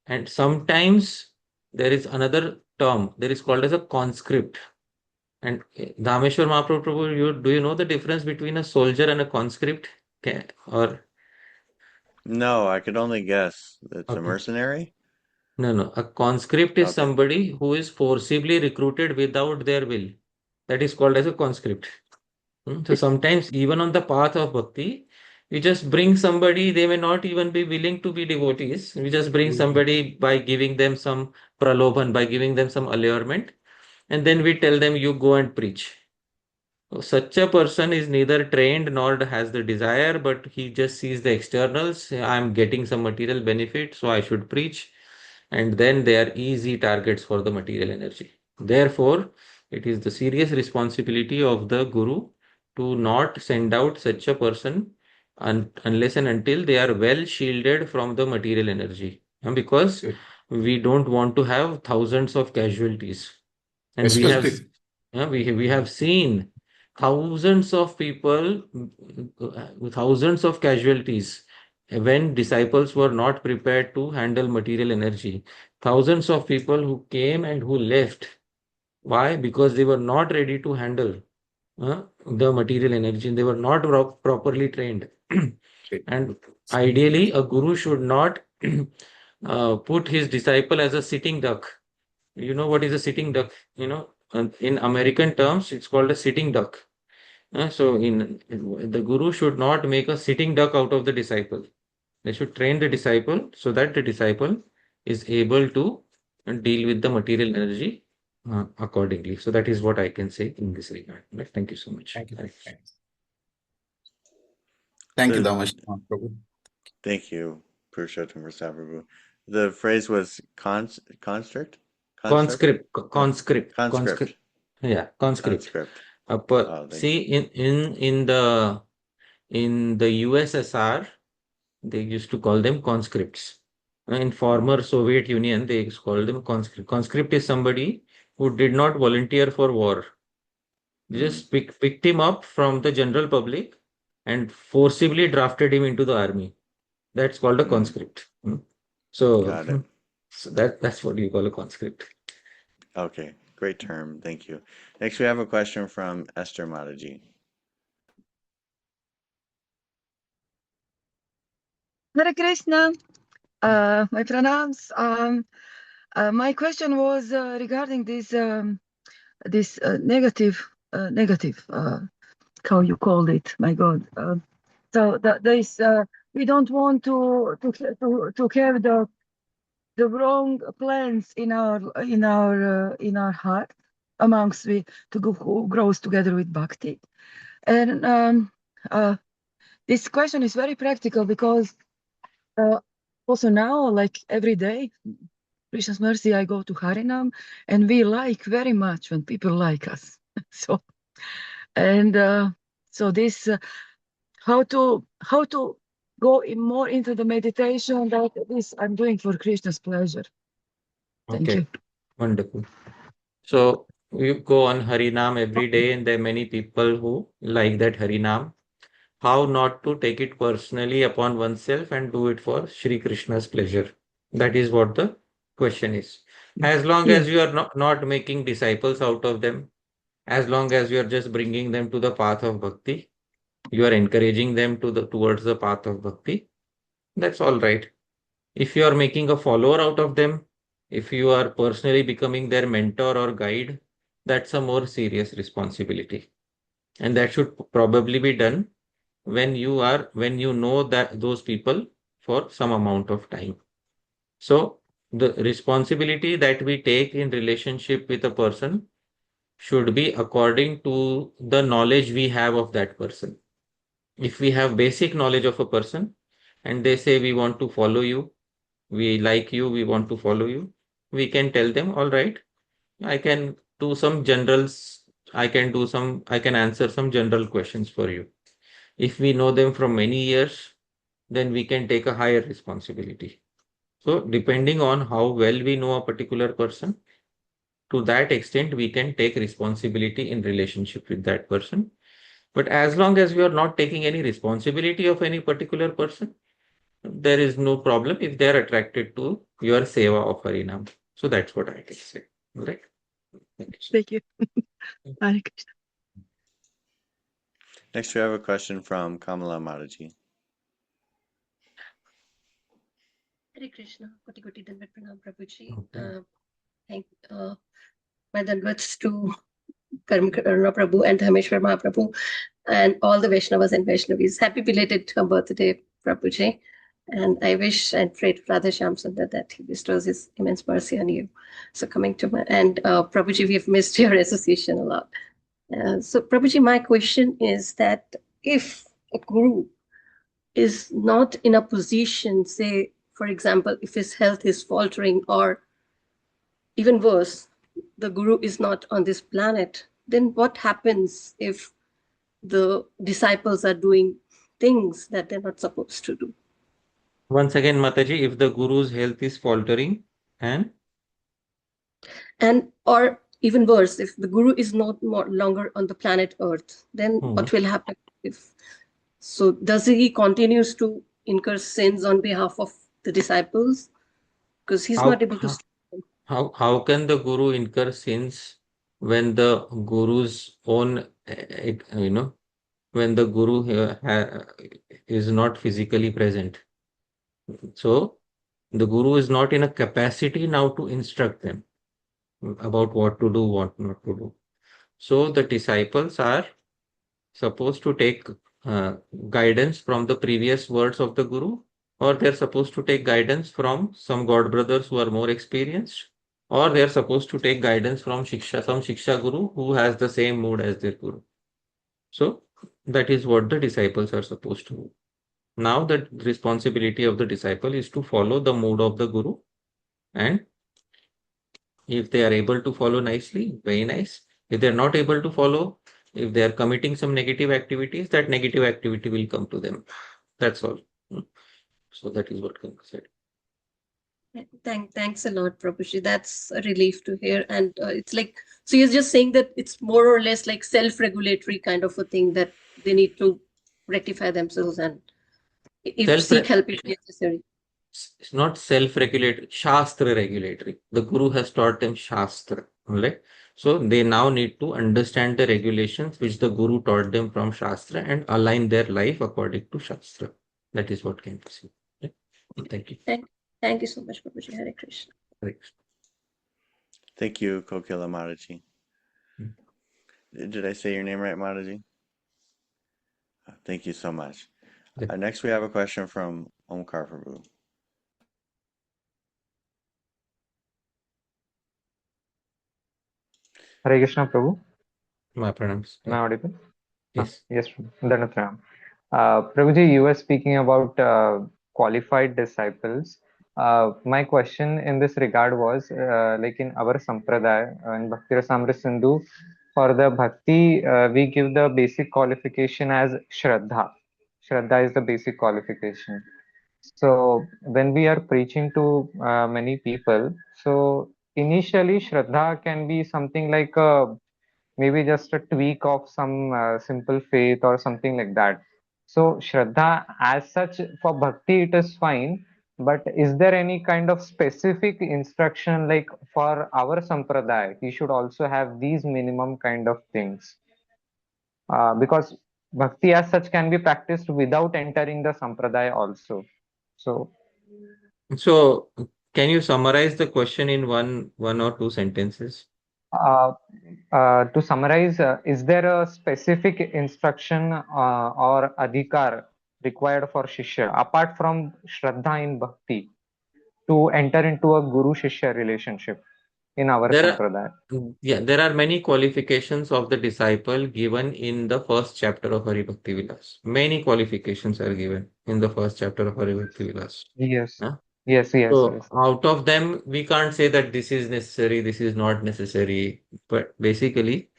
And sometimes there is another term, there is called as a conscript. And Dhāmeśvara Mahāprabhu, do you know the difference between a soldier and a conscript? Or No, I could only guess. It's a okay. mercenary? No. A conscript is Okay. somebody who is forcibly recruited without their will. That is called as a conscript. So sometimes even on the path of bhakti, we just bring somebody, they may not even be willing to be devotees. We just bring somebody by giving them some pralobhan, by giving them some allurement, and then we tell them, you go and preach. So such a person is neither trained nor has the desire, but he just sees the externals. I'm getting some material benefit, so I should preach. And then they are easy targets for the material energy. Therefore, it is the serious responsibility of the Guru to not send out such a person unless and until they are well shielded from the material energy. Because we don't want to have thousands of casualties. And we have seen thousands of people, thousands of casualties when disciples were not prepared to handle material energy. Thousands of people who came and who left. Why? Because they were not ready to handle the material energy, and they were not properly trained. And ideally, a guru should not put his disciple as a sitting duck. You know what is a sitting duck? In American terms, it's called a sitting duck. So the guru should not make a sitting duck out of the disciple. They should train the disciple so that the disciple is able to deal with the material energy accordingly. So that is what I can say in this regard. Thank you so much. Thank you. Thank you, Dhāmeśvara. Thank you, Purushottam Prabhu. The phrase was conscript. Yeah, conscript. See, in the USSR, they used to call them conscripts. In former Soviet Union, they called them conscript. Conscript is somebody who did not volunteer for war. They just picked him up from the general public and forcibly drafted him into the army. That's called a conscript. So, got it. So that's what you call a conscript. Okay, great term. Thank you. Next, we have a question from Esther Mataji. Hare Krishna. My pranams. My question was regarding this negative, how you called it, my God. So this we don't want to have the wrong plans in our heart amongst who grows together with bhakti. And this question is very practical because also now, like every day, Krishna's mercy, I go to Harinam, and we like very much when people like us. So this how to go more into the meditation that this I'm doing for Krishna's pleasure. Thank Okay, you. wonderful. So you go on Harinam every day, and there are many people who like that Harinam. How not to take it personally upon oneself and do it for Shri Krishna's pleasure? That is what the question is. As long as you are not making disciples out of them, as long as you are just bringing them to the path of bhakti, you are encouraging them towards the path of bhakti, that's all right. If you are making a follower out of them, if you are personally becoming their mentor or guide, that's a more serious responsibility. And that should probably be done when you know that those people for some amount of time. So the responsibility that we take in relationship with a person should be according to the knowledge we have of that person. If we have basic knowledge of a person and they say we want to follow you, we like you, we want to follow you, we can tell them, all right, I can do some generals, I can answer some general questions for you. If we know them from many years, then we can take a higher responsibility. So depending on how well we know a particular person, to that extent, we can take responsibility in relationship with that person. But as long as we are not taking any responsibility of any particular person, there is no problem if they are attracted to your seva of Harinam. So that's what I can say. Right? Thank you. Hare Krishna. Next, we have a question from Kamala Mataji. Hare Krishna. Koti Koti Dandavat Pranam Prabhuji. Thank my dandavats to Karma Prabhu and Dhāmeśvara Mahāprabhu and all the Vaishnavas and Vaishnavis. Happy belated birthday, Prabhuji. And I wish and pray to Radha Shyam Sundar that he bestows his immense mercy on you. So coming to my, and Prabhuji, we have missed your association a lot. So Prabhuji, my question is that if a guru is not in a position, say, for example, if his health is faltering or even worse, the guru is not on this planet, then what happens if the disciples are doing things that they're not supposed to do? Once again, Mataji, if the guru's health is faltering and or even worse, if the guru is not longer on the planet Earth, then what will happen? So does he continues to incur sins on behalf of the disciples because he's not able to? How can the guru incur sins when the guru's own, when the guru is not physically present? So the guru is not in a capacity now to instruct them about what to do, what not to do. So the disciples are supposed to take guidance from the previous words of the guru, or they're supposed to take guidance from some god brothers who are more experienced, or they're supposed to take guidance from some Shiksha guru who has the same mood as their guru. So that is what the disciples are supposed to do. Now the responsibility of the disciple is to follow the mood of the guru, and if they are able to follow nicely, very nice. If they're not able to follow, if they are committing some negative activities, that negative activity will come to them. That's all. So that is what can be said. Thanks a lot, Prabhuji. That's a relief to hear. And it's like, so you're just saying that it's more or less like self-regulatory kind of a thing that they need to rectify themselves and if seek help if necessary. It's not self-regulatory, Shastra regulatory. The guru has taught them Shastra. Right? So they now need to understand the regulations which the guru taught them from Shastra and align their life according to Shastra. That is what can be said. Right? Thank you. Thank you so much, Prabhuji. Hare Krishna. Hare Krishna. Thank you, Kokila Mataji. Did I say your name right, Mataji? Thank you so much. Next, we have a question from Omkar Prabhu. Hare Krishna, Prabhu. My pranams. Am I audible? Yes. Yes, Dhanaṁ. Prabhuji, you were speaking about qualified disciples. My question in this regard was, like in our sampradaya, in Bhakti Rasamrita Sindhu, for the bhakti, we give the basic qualification as Shraddha. Shraddha is the basic qualification. So when we are preaching to many people, so initially Shraddha can be something like maybe just a tweak of some simple faith or something like that. So Shraddha as such for bhakti it is fine, but is there any kind of specific instruction like for our sampradaya we should also have these minimum kind of things? Because bhakti as such can be practiced without entering the sampradaya also. So, can you summarize the question in one or two sentences? To summarize, is there a specific instruction or adhikar required for Shishya apart from Shraddha in Bhakti to enter into a Guru Shishya relationship in our Sampradaya? There are many qualifications of the disciple given in the first chapter of Hari Bhakti Vilas. Many qualifications are given in the first chapter of Hari Bhakti Vilas. Yes. Huh? Yes. So out of them, we can't say that this is necessary, this is not necessary. But basically,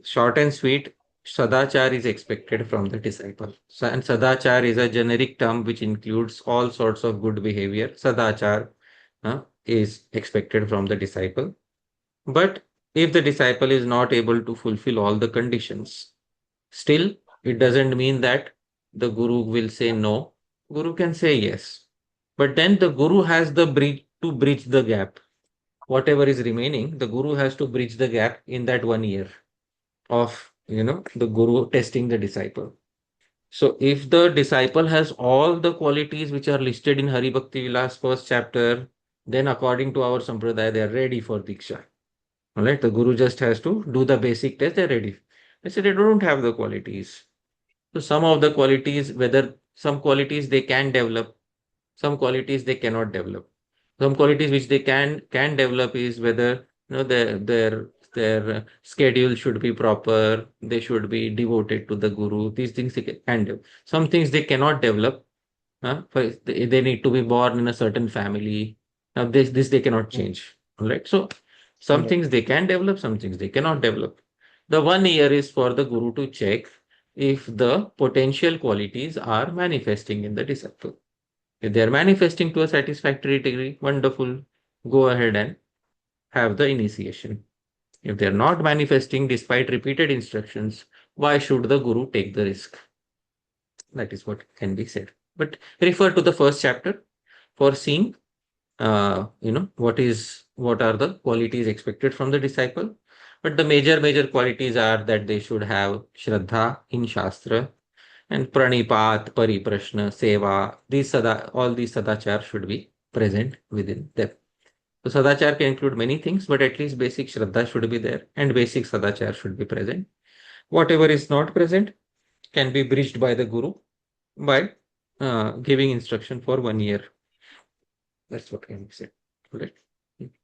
short and sweet, Sadachar is expected from the disciple. And Sadachar is a generic term which includes all sorts of good behavior. Sadachar is expected from the disciple. But if the disciple is not able to fulfill all the conditions, still, it doesn't mean that the Guru will say no. Guru can say yes. But then the Guru has the to bridge the gap. Whatever is remaining, the Guru has to bridge the gap in that 1 year of, the Guru testing the disciple. So if the disciple has all the qualities which are listed in Hari Bhakti Vilas first chapter, then according to our Sampradaya, they are ready for Diksha. All right, the Guru just has to do the basic test, they're ready. I said they don't have the qualities. So some of the qualities, whether some qualities they can develop, some qualities they cannot develop. Some qualities which they can develop is whether their schedule should be proper, they should be devoted to the Guru. These things they can do. Some things they cannot develop. They need to be born in a certain family. Now this they cannot change. All right. So some things they can develop, some things they cannot develop. The 1 year is for the Guru to check if the potential qualities are manifesting in the disciple. If they are manifesting to a satisfactory degree, wonderful, go ahead and have the initiation. If they are not manifesting despite repeated instructions, why should the Guru take the risk? That is what can be said. But refer to the first chapter for seeing, what are the qualities expected from the disciple. But the major qualities are that they should have Shraddha in Shastra, and Pranipat, Pariprashna, Seva, all these Sadachar should be present within them. So Sadachar can include many things, but at least basic Shraddha should be there and basic Sadachar should be present. Whatever is not present can be bridged by the Guru by giving instruction for 1 year. That's what can be said. Right.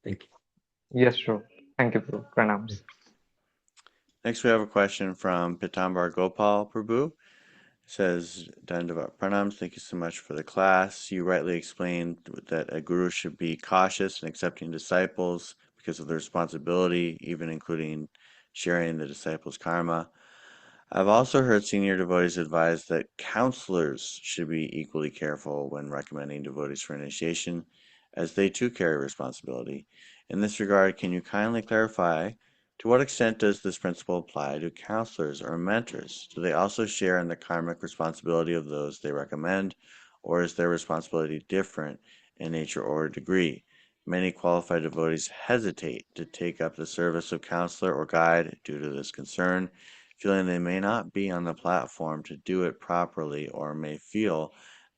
Thank you. Yes, sure. Thank you, Prabhu. Pranams. Next, we have a question from Pitambar Gopal Prabhu. It says, Dandavat Pranams, thank you so much for the class. You rightly explained that a guru should be cautious in accepting disciples because of their responsibility, even including sharing the disciples' karma. I've also heard senior devotees advise that counselors should be equally careful when recommending devotees for initiation, as they too carry responsibility. In this regard, can you kindly clarify, to what extent does this principle apply to counselors or mentors? Do they also share in the karmic responsibility of those they recommend, or is their responsibility different in nature or degree? Many qualified devotees hesitate to take up the service of counselor or guide due to this concern, feeling they may not be on the platform to do it properly, or may feel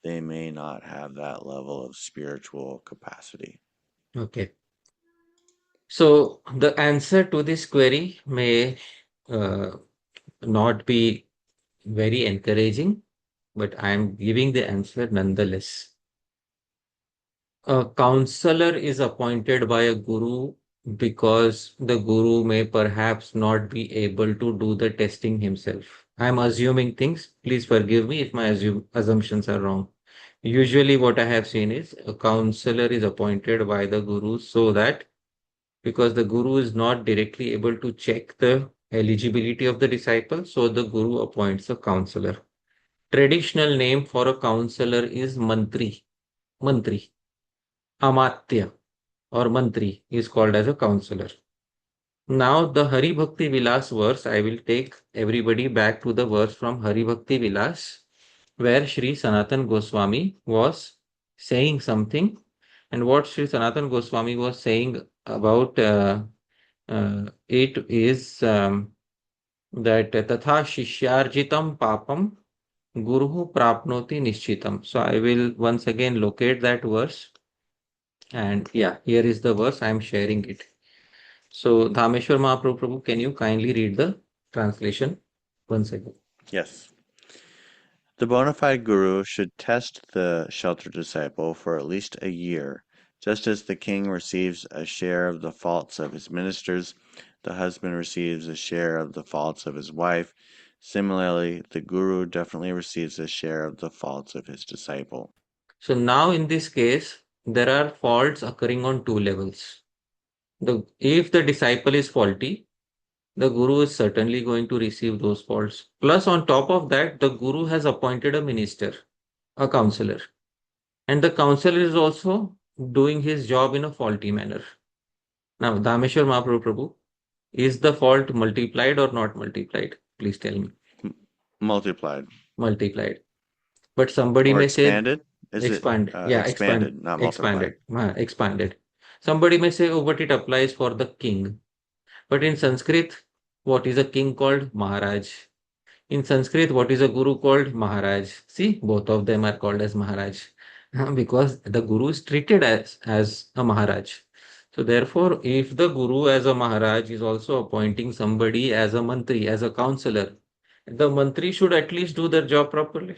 they may not have that level of spiritual capacity. Okay. So the answer to this query may not be very encouraging, but I am giving the answer nonetheless. A counselor is appointed by a guru because the guru may perhaps not be able to do the testing himself. I'm assuming things. Please forgive me if my assumptions are wrong. Usually what I have seen is a counselor is appointed by the guru so that because the guru is not directly able to check the eligibility of the disciple, so the guru appoints a counselor. traditional name for a counselor is mantri. Mantri. Amatya or mantri is called as a counselor. Now the Hari Bhakti Vilas verse, I will take everybody back to the verse from Hari Bhakti Vilas, where Shri Sanatan Goswami was saying something. And what Shri Sanatan Goswami was saying about it is that tatha shishyarjitam papam guruhu prapnoti nishchitam. So I will once again locate that verse. And yeah, here is the verse. I am sharing it. So Dhāmeśvara Mahāprabhu, can you kindly read the translation once again? Yes. The bona fide guru should test the sheltered disciple for at least a year. Just as the king receives a share of the faults of his ministers, the husband receives a share of the faults of his wife. Similarly, the guru definitely receives a share of the faults of his disciple. So now in this case, there are faults occurring on two levels. If the disciple is faulty, the guru is certainly going to receive those faults. Plus, on top of that, the guru has appointed a minister, a counselor. And the counselor is also doing his job in a faulty manner. Now, Dhāmeśvara Mahāprabhu, is the fault multiplied or not multiplied? Please tell me. Multiplied. Multiplied. But somebody may expanded? say expanded. Yeah, expanded, not multiplied. Expanded. Somebody may say, oh, but it applies for the king. But in Sanskrit, what is a king called? Maharaj. In Sanskrit, what is a guru called? Maharaj. See, both of them are called as Maharaj because the guru is treated as a Maharaj. So therefore, if the guru as a Maharaj is also appointing somebody as a mantri, as a counselor, the mantri should at least do their job properly.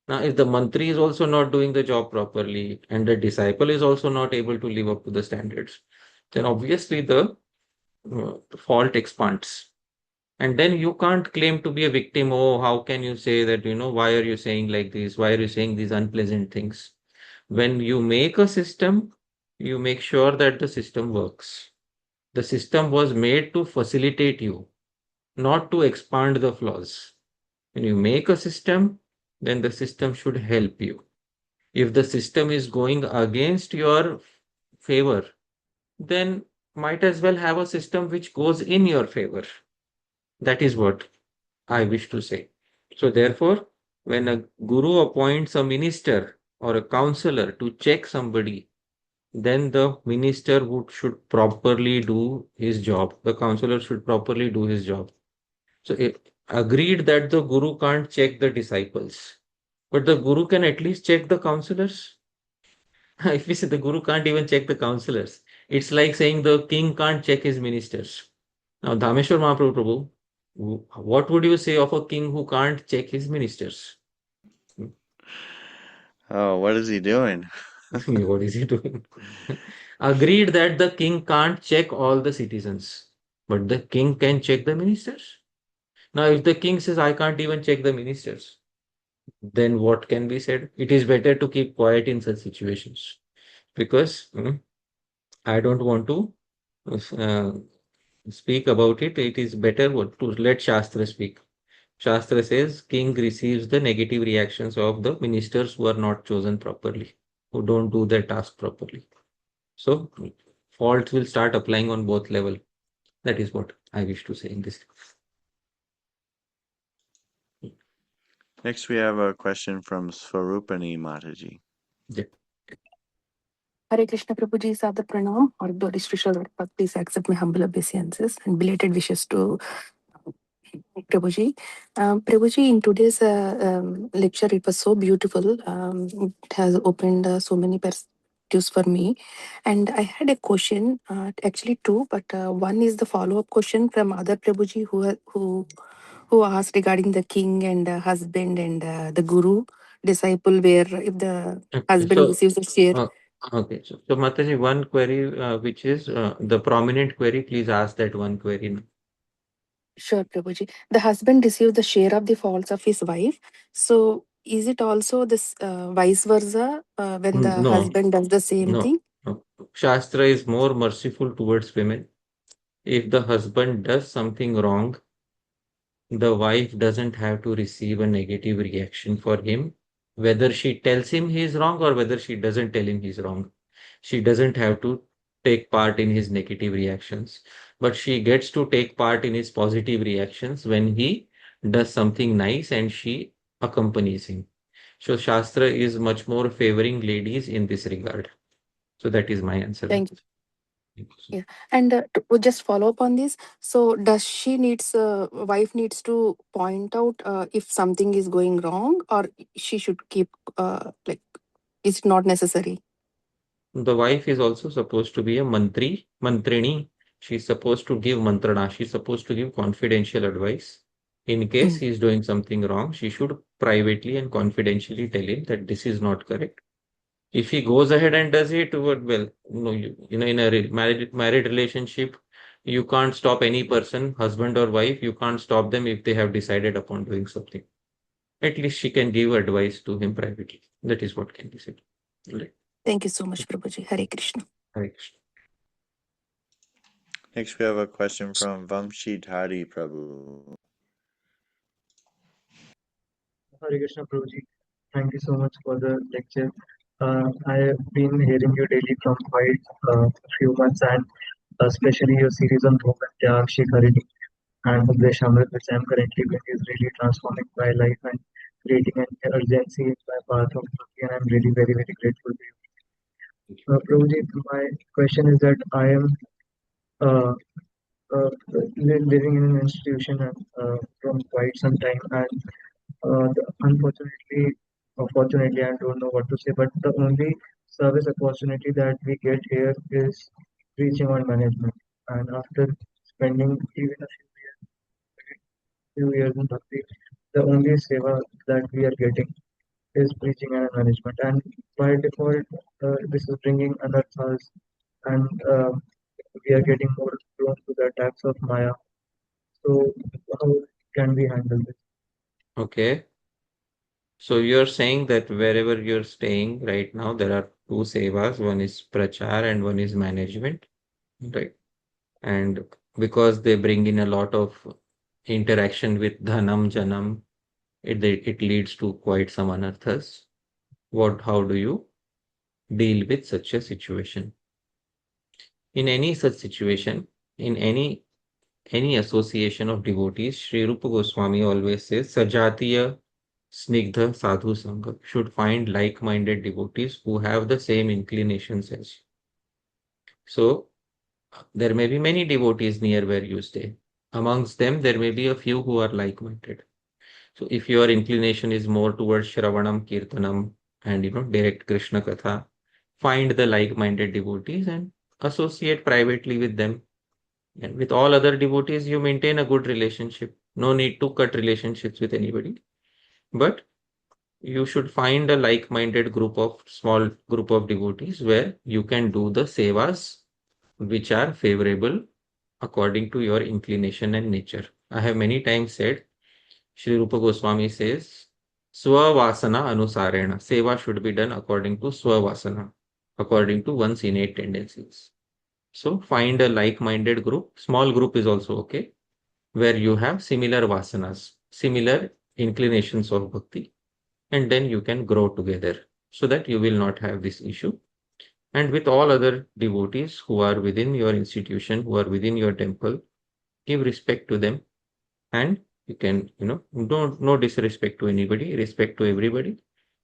Now, if the mantri is also not doing the job properly and the disciple is also not able to live up to the standards, then obviously the fault expands. And then you can't claim to be a victim. Oh, how can you say that, why are you saying like this? Why are you saying these unpleasant things? When you make a system, you make sure that the system works. The system was made to facilitate you, not to expand the flaws. When you make a system, then the system should help you. If the system is going against your favor, then might as well have a system which goes in your favor. That is what I wish to say. So therefore, when a guru appoints a minister or a counselor to check somebody, then the minister should properly do his job. The counselor should properly do his job. So agreed that the guru can't check the disciples, but the guru can at least check the counselors. If we say the guru can't even check the counselors, it's like saying the king can't check his ministers. Now, Dhāmeśvara Mahāprabhu, what would you say of a king who can't check his ministers? Oh, what is he doing? What is he doing? Agreed that the king can't check all the citizens, but the king can check the ministers. Now, if the king says, I can't even check the ministers, then what can be said? It is better to keep quiet in such situations because I don't want to speak about it. It is better to let Shastra speak. Shastra says king receives the negative reactions of the ministers who are not chosen properly, who don't do their task properly. So faults will start applying on both level. That is what I wish to say in this. Next, we have a question from Swarupani Mataji. Yeah. Hare Krishna Prabhuji, Sada Pranam, or Glorious Shri Srila, please accept my humble obeisances and belated wishes to Prabhuji. Prabhuji, in today's lecture, it was so beautiful. It has opened so many perspectives for me. And I had a question, actually two, but one is the follow-up question from other Prabhuji who asked regarding the king and husband and the guru disciple, where if the husband receives a share. Okay, so Mataji, one query which is the prominent query, please ask that one query now. Sure, Prabhuji. The husband receives the share of the faults of his wife. So, is it also this vice versa when the husband does the same thing? No. Shastra is more merciful towards women. If the husband does something wrong, the wife doesn't have to receive a negative reaction for him, whether she tells him he's wrong or whether she doesn't tell him he's wrong. She doesn't have to take part in his negative reactions, but she gets to take part in his positive reactions when he does something nice and she accompanies him. So Shastra is much more favoring ladies in this regard. So that is my answer. Thank you. Yeah, and to just follow up on this. So, does she needs wife needs to point out if something is going wrong, or she should keep like is it not necessary? The wife is also supposed to be a mantrini. She's supposed to give mantrana. She's supposed to give confidential advice. In case he is doing something wrong, she should privately and confidentially tell him that this is not correct. If he goes ahead and does it, well, no, you know, in a married relationship, you can't stop any person, husband or wife, you can't stop them if they have decided upon doing something. At least she can give advice to him privately. That is what can be said. Right. Thank you so much, Prabhuji. Hare Krishna. Hare Krishna. Next, we have a question from Vamshidhari Prabhu. Hare Krishna Prabhuji. Thank you so much for the lecture. I have been hearing you daily from quite a few months, and especially your series on Bhavatād, Shikharini, and Updeshamrit, which I am currently doing, is really transforming my life and creating an urgency in my path of bhakti, and I am really very, very grateful to you. Prabhuji, my question is that I am uh, living in an institution from quite some time, and unfortunately, or fortunately, I don't know what to say, but the only service opportunity that we get here is reaching on management. And after spending even a few years in Bhakti, the only seva that we are getting is preaching and management. And by default, this is bringing anarthas, and we are getting more prone to the attacks of Maya. So, how can we handle this? Okay. So you're saying that wherever you're staying right now, there are two sevas. One is prachar and one is management, right? And because they bring in a lot of interaction with dhanaṁ, janam, it leads to quite some anarthas. How do you deal with such a situation? In any such situation, in any association of devotees, Sri Rupa Goswami always says, Sajatiya Snigdha Sadhu Sangha, should find like-minded devotees who have the same inclinations as you. So there may be many devotees near where you stay. Amongst them, there may be a few who are like-minded. So if your inclination is more towards Shravanam, Kirtanam, and direct Krishna Katha, find the like-minded devotees and associate privately with them. And with all other devotees, you maintain a good relationship. No need to cut relationships with anybody. But you should find a like-minded small group of devotees where you can do the sevas which are favorable according to your inclination and nature. I have many times said, Sri Rupa Goswami says, Swavasana Anusarena. Seva should be done according to Swavasana, according to one's innate tendencies. So find a like-minded group. Small group is also okay, where you have similar vasanas, similar inclinations of bhakti, and then you can grow together so that you will not have this issue. And with all other devotees who are within your institution, who are within your temple, give respect to them, and you can, don't no disrespect to anybody, respect to everybody.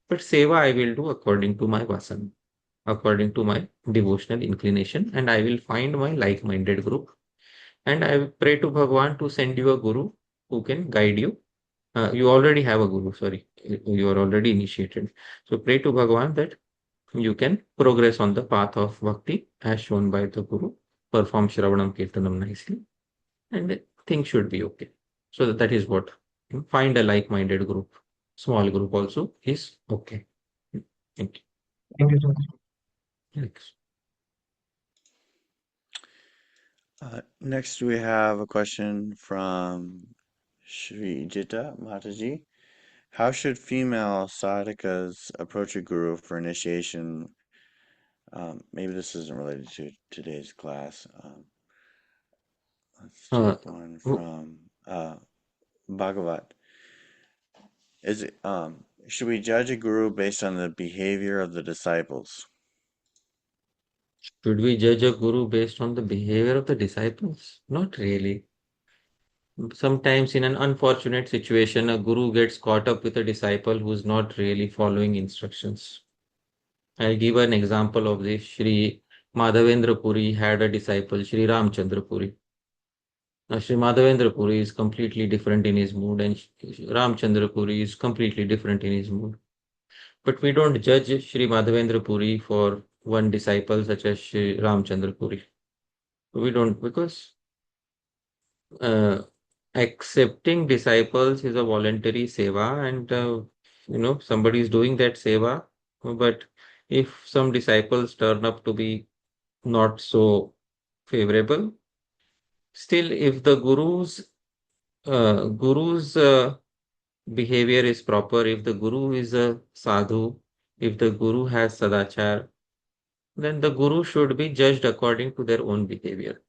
But seva I will do according to my vasana, according to my devotional inclination, and I will find my like-minded group. And I pray to Bhagwan to send you a guru who can guide you. You already have a guru, sorry, you are already initiated. So pray to Bhagwan that you can progress on the path of bhakti as shown by the guru, perform Shravanam Kirtanam nicely, and things should be okay. So that is what, find a like-minded group. Small group also is okay. Thank you. Thank you so much. Thanks. Next, we have a question from Shri Jita Mataji. How should female sadhakas approach a guru for initiation? Maybe this isn't related to today's class. Let's take one from Bhagavat. Should we judge a guru based on the behavior of the disciples? Should we judge a guru based on the behavior of the disciples? Not really. Sometimes in an unfortunate situation, a guru gets caught up with a disciple who's not really following instructions. I'll give an example of this. Shri Madhavendra Puri had a disciple, Shri Ramchandra Puri. Now, Shri Madhavendra Puri is completely different in his mood, and Ramchandra Puri is completely different in his mood. But we don't judge Shri Madhavendra Puri for one disciple such as Shri Ramchandra Puri. We don't, because accepting disciples is a voluntary seva, and somebody is doing that seva. But if some disciples turn up to be not so favorable, still, if the guru's behavior is proper, if the guru is a sadhu, if the guru has sadachar, then the guru should be judged according to their own behavior.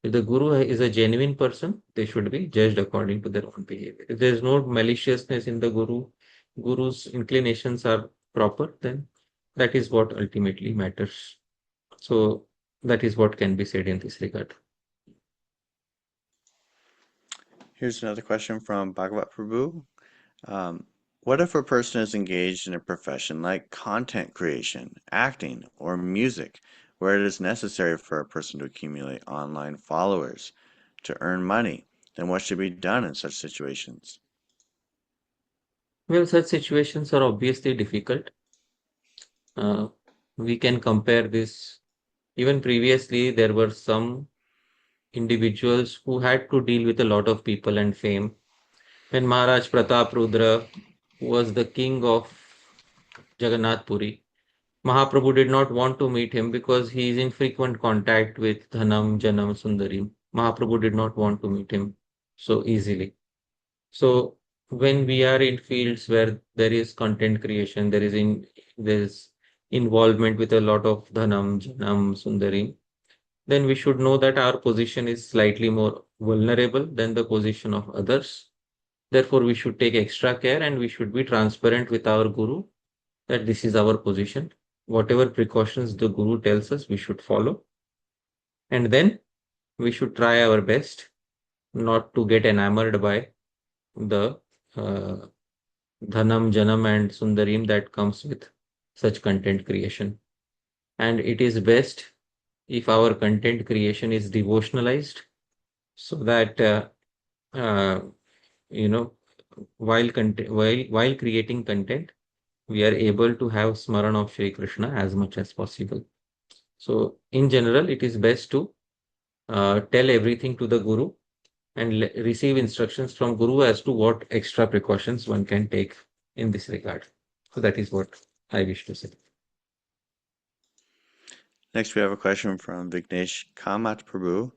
If the guru is a genuine person, they should be judged according to their own behavior. If there is no maliciousness in the guru's inclinations are proper, then that is what ultimately matters. So that is what can be said in this regard. Here's another question from Bhagavat Prabhu. What if a person is engaged in a profession like content creation, acting, or music, where it is necessary for a person to accumulate online followers to earn money? Then what should be done in such situations? Well, such situations are obviously difficult. We can compare this. Even previously, there were some individuals who had to deal with a lot of people and fame. When Maharaj Pratap Rudra was the king of Jagannath Puri, Mahaprabhu did not want to meet him because he is in frequent contact with dhanaṁ, janaṁ, sundarīṁ. Mahaprabhu did not want to meet him so easily. So when we are in fields where there is content creation, there is involvement with a lot of dhanaṁ, janaṁ, sundarīṁ, then we should know that our position is slightly more vulnerable than the position of others. Therefore, we should take extra care and we should be transparent with our guru that this is our position. Whatever precautions the guru tells us, we should follow. And then we should try our best not to get enamored by the dhanaṁ, janam, and sundarīṁ that comes with such content creation. And it is best if our content creation is devotionalized, so that while creating content, we are able to have smaran of Shri Krishna as much as possible. So in general, it is best to tell everything to the guru and receive instructions from guru as to what extra precautions one can take in this regard. So that is what I wish to say. Next, we have a question from Vignesh Kamat Prabhu.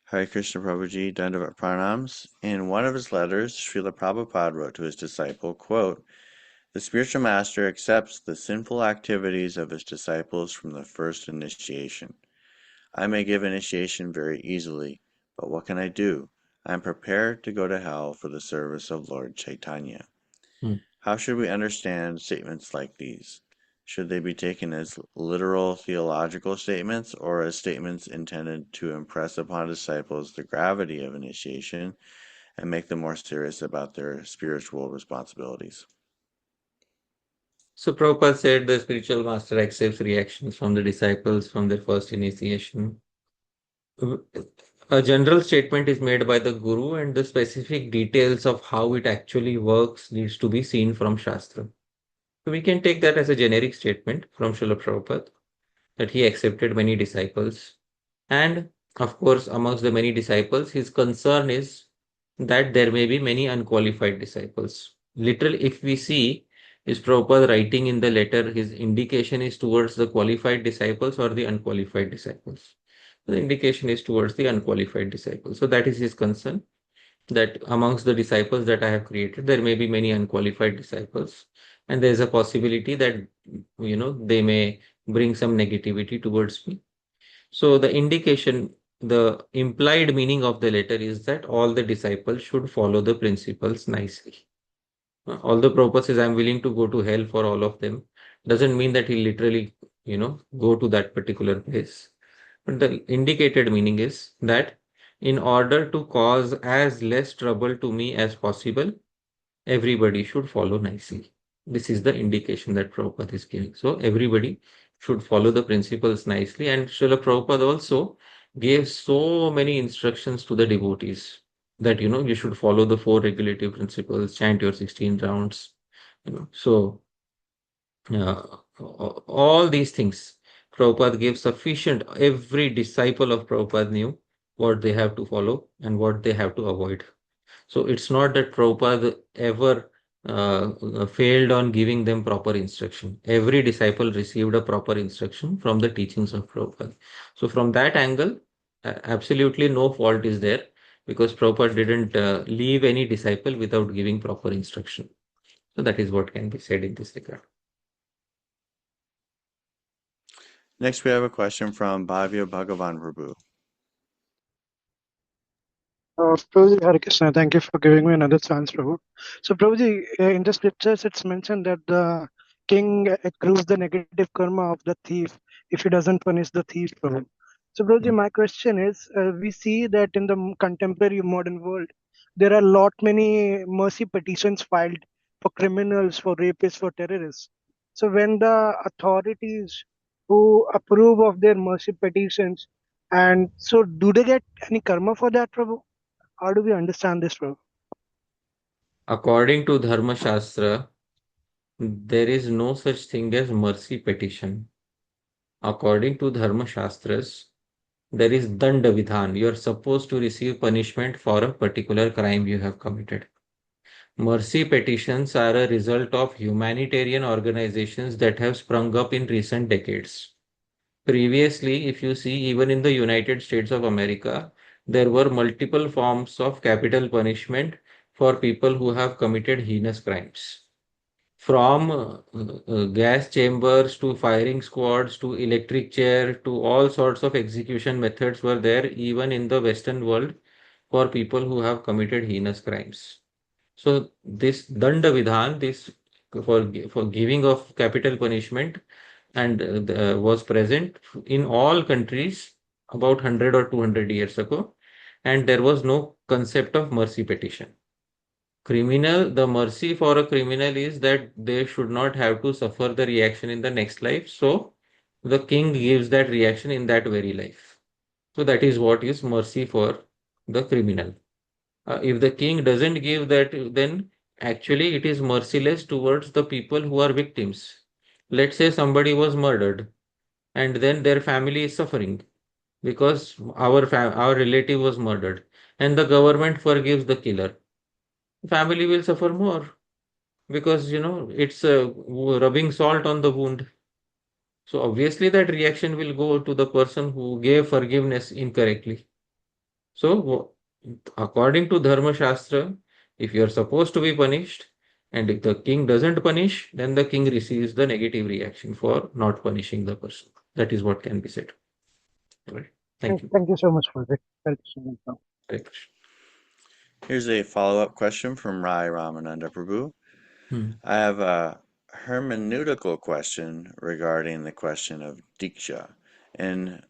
Hare Krishna Prabhuji, Dandavat Pranams. In one of his letters, Srila Prabhupada wrote to his disciple, quote, "The spiritual master accepts the sinful activities of his disciples from the first initiation. I may give initiation very easily, but what can I do? I am prepared to go to hell for the service of Lord Chaitanya." How should we understand statements like these? Should they be taken as literal theological statements or as statements intended to impress upon disciples the gravity of initiation and make them more serious about their spiritual responsibilities? So Prabhupada said the spiritual master accepts reactions from the disciples from their first initiation. A general statement is made by the guru, and the specific details of how it actually works needs to be seen from Shastra. So we can take that as a generic statement from Srila Prabhupada that he accepted many disciples. And of course, amongst the many disciples, his concern is that there may be many unqualified disciples. Literally, if we see, is Prabhupada writing in the letter, his indication is towards the qualified disciples or the unqualified disciples? The indication is towards the unqualified disciples. So that is his concern, that amongst the disciples that I have created, there may be many unqualified disciples. And there is a possibility that, they may bring some negativity towards me. So the indication the implied meaning of the letter is that all the disciples should follow the principles nicely. Although Prabhupada says, I'm willing to go to hell for all of them, doesn't mean that he literally, go to that particular place. But the indicated meaning is that in order to cause as less trouble to me as possible, everybody should follow nicely. This is the indication that Prabhupada is giving. So everybody should follow the principles nicely. And Srila Prabhupada also gave so many instructions to the devotees that, you should follow the 4 regulative principles, chant your 16 rounds. So all these things, Prabhupada gave sufficient, every disciple of Prabhupada knew what they have to follow and what they have to avoid. So it's not that Prabhupada ever failed on giving them proper instruction. Every disciple received a proper instruction from the teachings of Prabhupada. So from that angle, absolutely no fault is there, because Prabhupada didn't leave any disciple without giving proper instruction. So that is what can be said in this regard. Next, we have a question from Bhavya Bhagavan Prabhu. Prabhuji, Hare Krishna, thank you for giving me another chance, Prabhu. So, Prabhuji, in the scriptures, it's mentioned that the king accrues the negative karma of the thief if he doesn't punish the thief, Prabhu. So, Prabhuji, my question is, we see that in the contemporary modern world, there are many mercy petitions filed for criminals, for rapists, for terrorists. So, when the authorities who approve of their mercy petitions, and so do they get any karma for that, Prabhu? How do we understand this, Prabhu? According to Dharma Shastra, there is no such thing as mercy petition. According to Dharma Shastras, there is danda vidhan. You are supposed to receive punishment for a particular crime you have committed. Mercy petitions are a result of humanitarian organizations that have sprung up in recent decades. Previously, if you see, even in the United States of America, there were multiple forms of capital punishment for people who have committed heinous crimes. From gas chambers to firing squads to electric chair to all sorts of execution methods were there even in the Western world for people who have committed heinous crimes. So this danda vidhan, this for giving of capital punishment, and was present in all countries about 100 or 200 years ago, and there was no concept of mercy petition. The mercy for a criminal is that they should not have to suffer the reaction in the next life. So the king gives that reaction in that very life. So that is what is mercy for the criminal. If the king doesn't give that, then actually it is merciless towards the people who are victims. Let's say somebody was murdered and then their family is suffering because our relative was murdered, and the government forgives the killer. Family will suffer more, because it's rubbing salt on the wound. So obviously that reaction will go to the person who gave forgiveness incorrectly. So according to Dharma Shastra, if you are supposed to be punished, and if the king doesn't punish, then the king receives the negative reaction for not punishing the person. That is what can be said. Right. Thank you. Thank you so much for that. Hare Krishna. Here's a follow-up question from Rai Ramananda Prabhu. I have a hermeneutical question regarding the question of diksha. In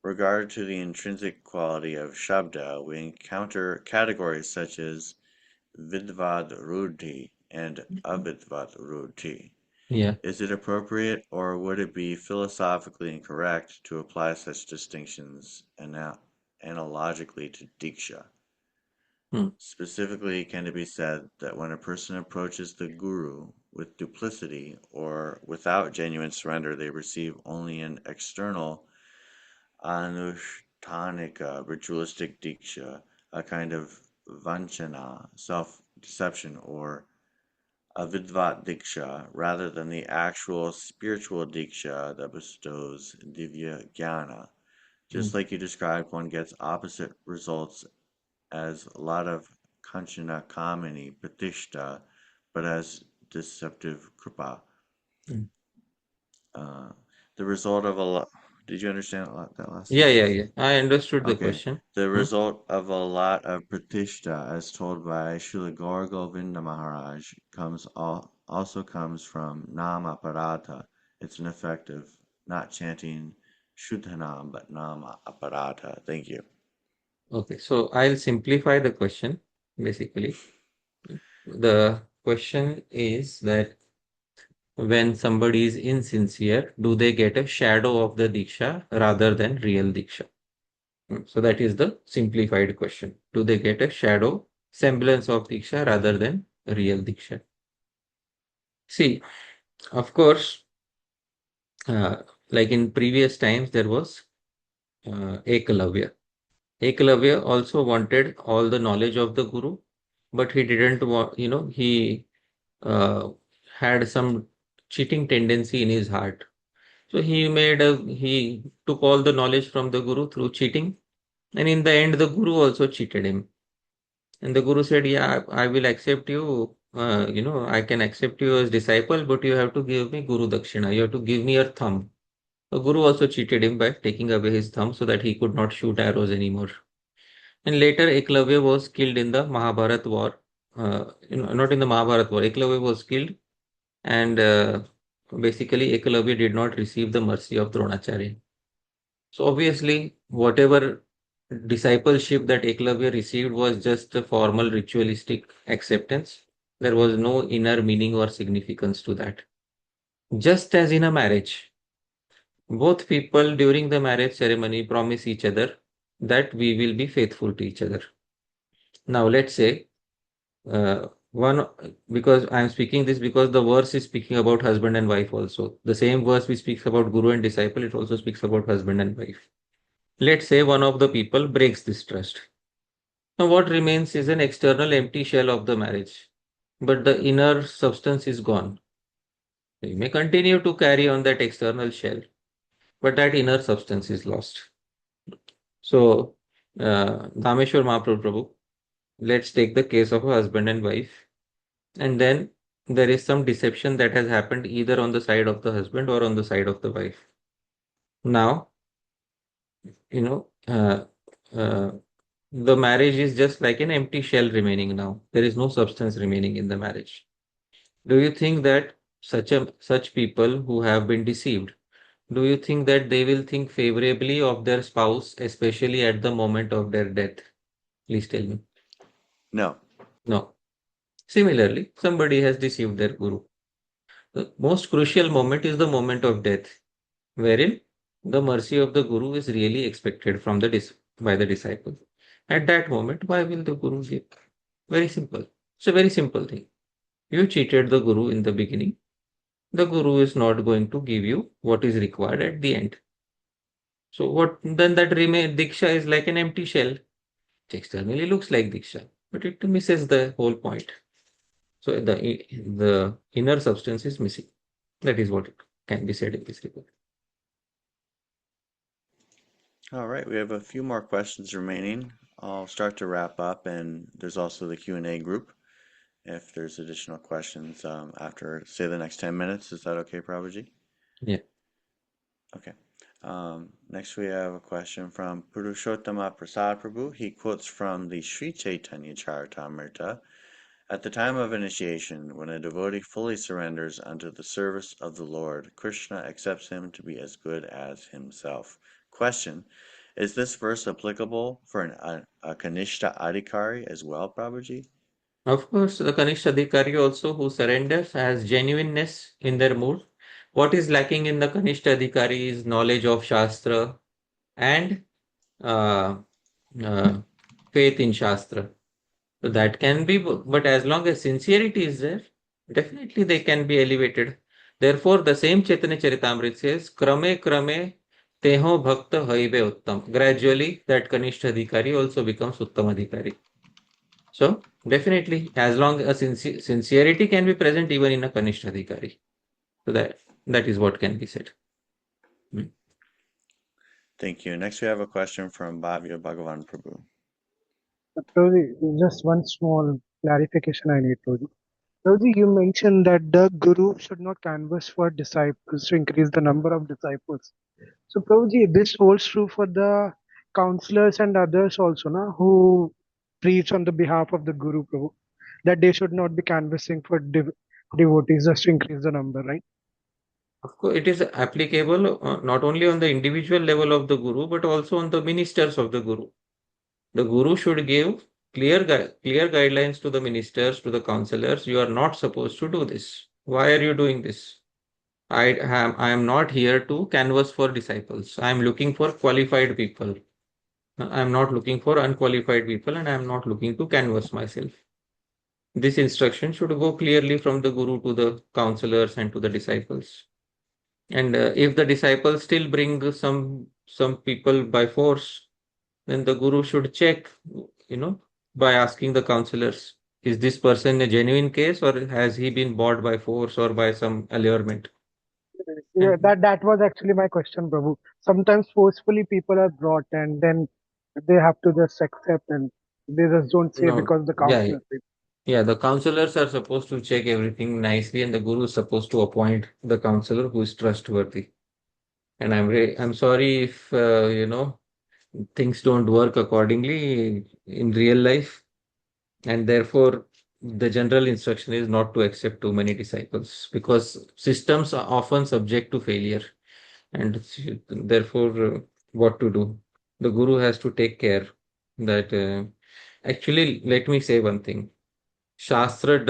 regard to the intrinsic quality of shabda, we encounter categories such as vidvad rudhi and avidvad rudhi. Yeah. Is it appropriate, or would it be philosophically incorrect to apply such distinctions analogically to diksha? Specifically, can it be said that when a person approaches the guru with duplicity or without genuine surrender, they receive only an external anushtanika ritualistic diksha, a kind of vanchana, self-deception, or a vidvat diksha, rather than the actual spiritual diksha that bestows divya jnana? Just like you described, one gets opposite results as a lot of kanchana kamini patishta, but as deceptive kripa. The result of Did you understand that last Yeah, sentence? I understood the Okay. question. The result of a lot of pratishta, as told by Srila Gaur Govinda Maharaj, also comes from nama aparata. It's ineffective, not chanting shuddhanam, but nama aparata. Thank you. Okay, so I'll simplify the question. Basically, the question is that when somebody is insincere, do they get a shadow of the diksha rather than real diksha? So that is the simplified question. Do they get a shadow semblance of diksha rather than real diksha? See, of course, like in previous times, there was Ekalavya. Ekalavya also wanted all the knowledge of the guru, but he didn't want, he had some cheating tendency in his heart. So he took all the knowledge from the guru through cheating, and in the end, the guru also cheated him. And the guru said, "Yeah, I will accept you. I can accept you as disciple, but you have to give me guru dakshina. You have to give me your thumb." The guru also cheated him by taking away his thumb so that he could not shoot arrows anymore. And later, Eklavya was killed in the Mahabharat war. Not in the Mahabharat war. Eklavya was killed, and basically, Eklavya did not receive the mercy of Dronacharya. So obviously, whatever discipleship that Eklavya received was just a formal ritualistic acceptance. There was no inner meaning or significance to that. Just as in a marriage, both people during the marriage ceremony promise each other that we will be faithful to each other. Now, let's say one, because I'm speaking this because the verse is speaking about husband and wife also. The same verse which speaks about guru and disciple, it also speaks about husband and wife. Let's say one of the people breaks this trust. Now, what remains is an external empty shell of the marriage, but the inner substance is gone. You may continue to carry on that external shell, but that inner substance is lost. So, Dhāmeśvara Mahāprabhu, let's take the case of a husband and wife, and then there is some deception that has happened either on the side of the husband or on the side of the wife. Now, the marriage is just like an empty shell remaining now. There is no substance remaining in the marriage. Do you think that such people who have been deceived, do you think that they will think favorably of their spouse, especially at the moment of their death? Please tell me. No. No. Similarly, somebody has deceived their guru. The most crucial moment is the moment of death, wherein the mercy of the guru is really expected from by the disciple. At that moment, why will the guru give? Very simple. It's a very simple thing. You cheated the guru in the beginning. The guru is not going to give you what is required at the end. So what then that remain diksha is like an empty shell. It externally looks like diksha, but it misses the whole point. So the inner substance is missing. That is what can be said in this regard. All right, we have a few more questions remaining. I'll start to wrap up, and there's also the Q&A group. If there's additional questions after, say, the next 10 minutes, is that okay, Prabhuji? Yeah. Okay. Next, we have a question from Purushottama Prasad Prabhu. He quotes from the Śrī-Caitanya-Śikṣāṣṭakam. At the time of initiation, when a devotee fully surrenders unto the service of the Lord, Krishna accepts him to be as good as himself. Question: is this verse applicable for a Kanishta Adhikari as well, Prabhuji? Of course, the Kanishta Adhikari also who surrenders has genuineness in their mood. What is lacking in the Kanishta Adhikari is knowledge of Shastra and faith in Shastra. So that can be, but as long as sincerity is there, definitely they can be elevated. Therefore, the same Chaitanya Charitamrita says, Krame Krame Teho Bhakta Haive Uttam. Gradually, that Kanishta Adhikari also becomes Uttam Adhikari. So, definitely, as long as sincerity can be present even in a Kanishta Adhikari. So that is what can be said. Thank you. Next, we have a question from Bhavya Bhagavan Prabhu. Prabhuji, just one small clarification I need, Prabhuji. Prabhuji, you mentioned that the guru should not canvass for disciples to increase the number of disciples. So, Prabhuji, this holds true for the counselors and others also, na, who preach on the behalf of the Guru, Prabhu, that they should not be canvassing for devotees just to increase the number, right? Of course, it is applicable not only on the individual level of the Guru, but also on the ministers of the Guru. The Guru should give clear guidelines to the ministers, to the counselors. You are not supposed to do this. Why are you doing this? I am not here to canvass for disciples. I am looking for qualified people. I am not looking for unqualified people, and I am not looking to canvass myself. This instruction should go clearly from the Guru to the counselors and to the disciples. And if the disciples still bring some people by force, then the Guru should check, by asking the counselors, is this person a genuine case, or has he been bought by force or by some allurement? Yeah, that was actually my question, Prabhu. Sometimes forcefully people are brought and then they have to just accept and they just don't say No, because the yeah, counselor says. yeah. The counselors are supposed to check everything nicely, and the Guru is supposed to appoint the counselor who is trustworthy. And I'm sorry if things don't work accordingly in real life, and therefore the general instruction is not to accept too many disciples, because systems are often subject to failure, and therefore what to do? The Guru has to take care that actually, let me say one thing. Shastra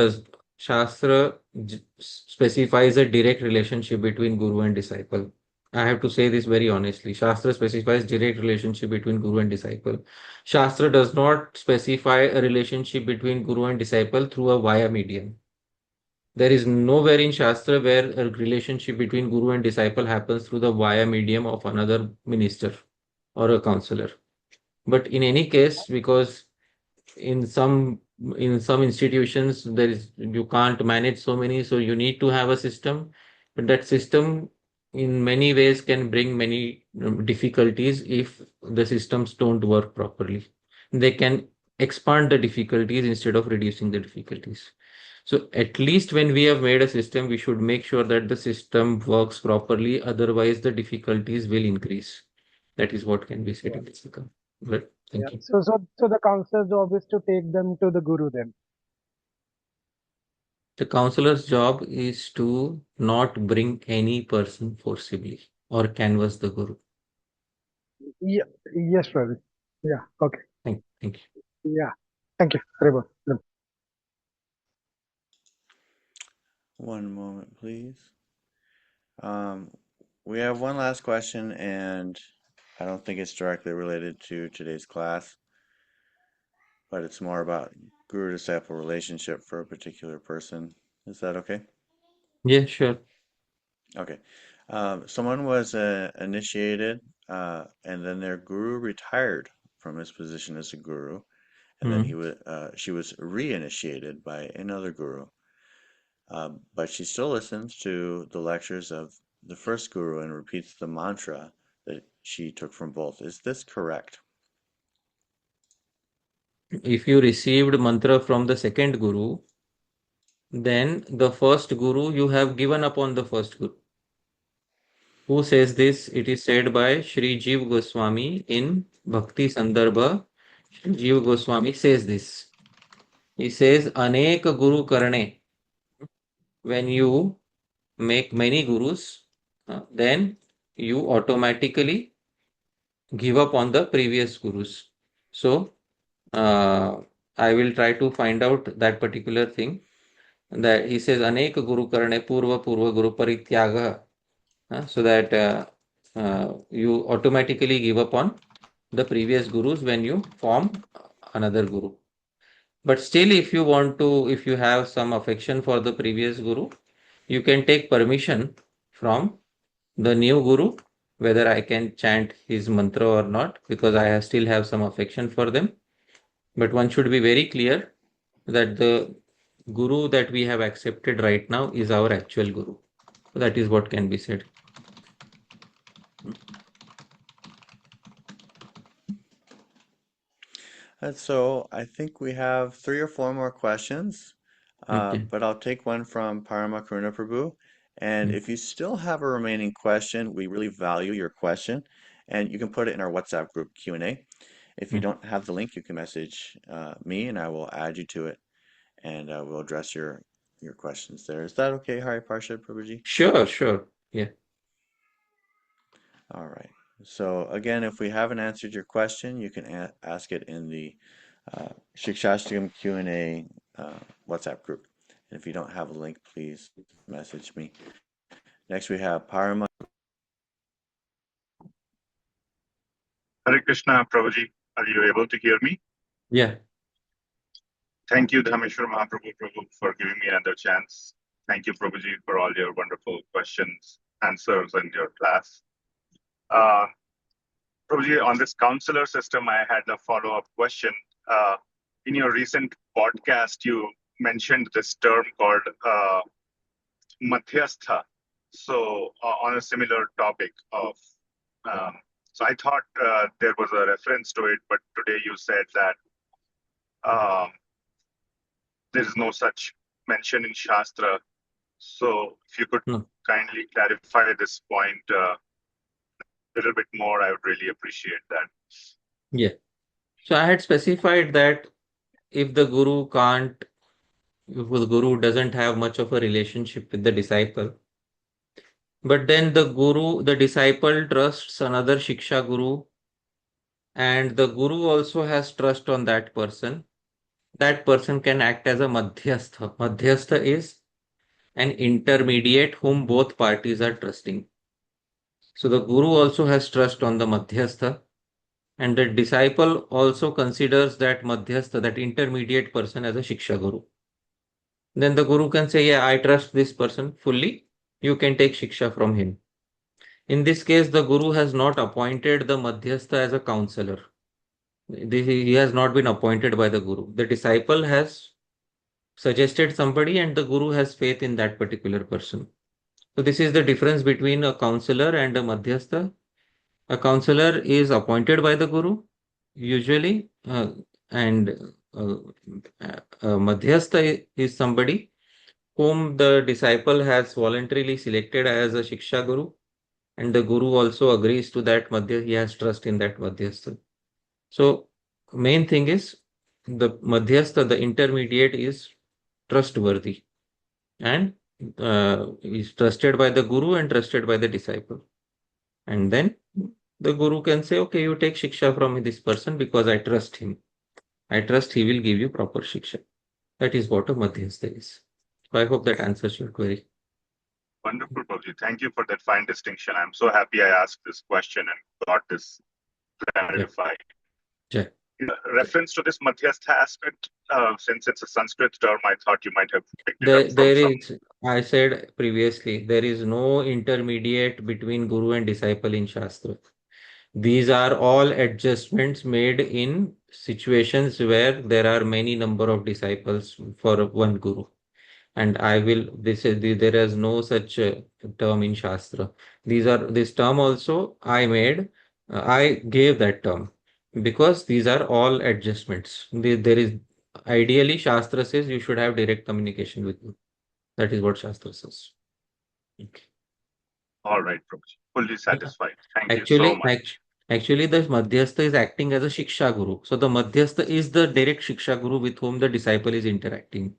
specifies a direct relationship between Guru and disciple. I have to say this very honestly. Shastra specifies direct relationship between Guru and disciple. Shastra does not specify a relationship between Guru and disciple through a via medium. There is nowhere in Shastra where a relationship between Guru and disciple happens through the via medium of another minister or a counselor. But in any case, because in some institutions you can't manage so many, so you need to have a system, but that system in many ways can bring many difficulties if the systems don't work properly. They can expand the difficulties instead of reducing the difficulties. So at least when we have made a system, we should make sure that the system works properly, otherwise the difficulties will increase. That is what can be said in this account. Right. Yeah. Thank you. So the counselor's job is to take them to the Guru then. The counselor's job is to not bring any person forcibly or canvass the Guru. Yeah. Yes, Prabhu. Yeah. Okay. Thank you. Yeah. Thank you. Prabhu. One moment, please. We have one last question, and I don't think it's directly related to today's class, but it's more about guru-disciple relationship for a particular person. Is that okay? Yeah, sure. Okay. Someone was initiated, and then their guru retired from his position as a guru, and then she was reinitiated by another guru. But she still listens to the lectures of the first guru and repeats the mantra that she took from both. Is this correct? If you received mantra from the second guru, then the first guru, you have given up on the first guru. Who says this? It is said by Shri Jiva Goswami in Bhakti Sandarbha. Shri Jiva Goswami says this. He says, Anek Guru Karane. When you make many gurus, then you automatically give up on the previous gurus. So, I will try to find out that particular thing. That he says, Anek Guru Karane Purva Guru Parityaga. So that you automatically give up on the previous gurus when you form another guru. But still, if you have some affection for the previous guru, you can take permission from the new guru whether I can chant his mantra or not, because I still have some affection for them. But one should be very clear that the guru that we have accepted right now is our actual guru. That is what can be said. And so I think we have 3 or 4 more questions, Okay. but I'll take one from Parama Karuna Prabhu, And if you still have a remaining question, we really value your question, and you can put it in our WhatsApp group Q&A. If you don't have the link, you can message me, and I will add you to it, and we'll address your questions there. Is that okay, Hari Parshad Prabhuji? Sure. Yeah. All right. So again, if we haven't answered your question, you can ask it in the Siksastakam Q&A WhatsApp group. And if you don't have a link, please message me. Next, we have Parama. Hare Krishna, Prabhuji. Are you able to hear me? Yeah. Thank you, Dhāmeśvara Mahāprabhu, for giving me another chance. Thank you, Prabhuji, for all your wonderful questions, answers, and your class. Prabhuji, on this counselor system, I had a follow-up question. In your recent podcast, you mentioned this term called madhyastha. So on a similar topic of, so I thought there was a reference to it, but today you said that there is no such mention in Shastra. So if you could kindly clarify this point a little bit more, I would really appreciate that. Yeah. So I had specified that if the guru doesn't have much of a relationship with the disciple, but then the disciple trusts another Shiksha Guru, and the Guru also has trust on that person can act as a madhyastha. Madhyastha is an intermediate whom both parties are trusting. So the Guru also has trust on the madhyastha, and the disciple also considers that madhyastha, that intermediate person, as a Shiksha Guru. Then the Guru can say, yeah, I trust this person fully. You can take Shiksha from him. In this case, the Guru has not appointed the madhyastha as a counselor. He has not been appointed by the Guru. The disciple has suggested somebody, and the Guru has faith in that particular person. So this is the difference between a counselor and a madhyastha. A counselor is appointed by the Guru, usually, and a madhyastha is somebody whom the disciple has voluntarily selected as a Shiksha Guru, and the Guru also agrees to that madhyastha. He has trust in that madhyastha. So main thing is the madhyastha, the intermediate, is trustworthy, and is trusted by the Guru and trusted by the disciple. And then the Guru can say, okay, you take Shiksha from this person because I trust him. I trust he will give you proper Shiksha. That is what a madhyastha is. So I hope that answers your query. Wonderful, Prabhuji. Thank you for that fine distinction. I'm so happy I asked this question and got this clarified. Yeah. In reference to this madhyastha aspect, since it's a Sanskrit term, I thought you might have picked it up I said previously, there is no intermediate between Guru and disciple in Shastra. These are all adjustments made in situations where there are many number of disciples for one Guru. And there is no such term in Shastra. This term also I made, I gave that term because these are all adjustments. There is, ideally, Shastra says you should have direct communication with Guru. That is what Shastra says. Okay. All right, Prabhuji. Fully satisfied. Thank you so much. Actually, the Madhyastha is acting as a Shiksha Guru. So the Madhyastha is the direct Shiksha Guru with whom the disciple is interacting.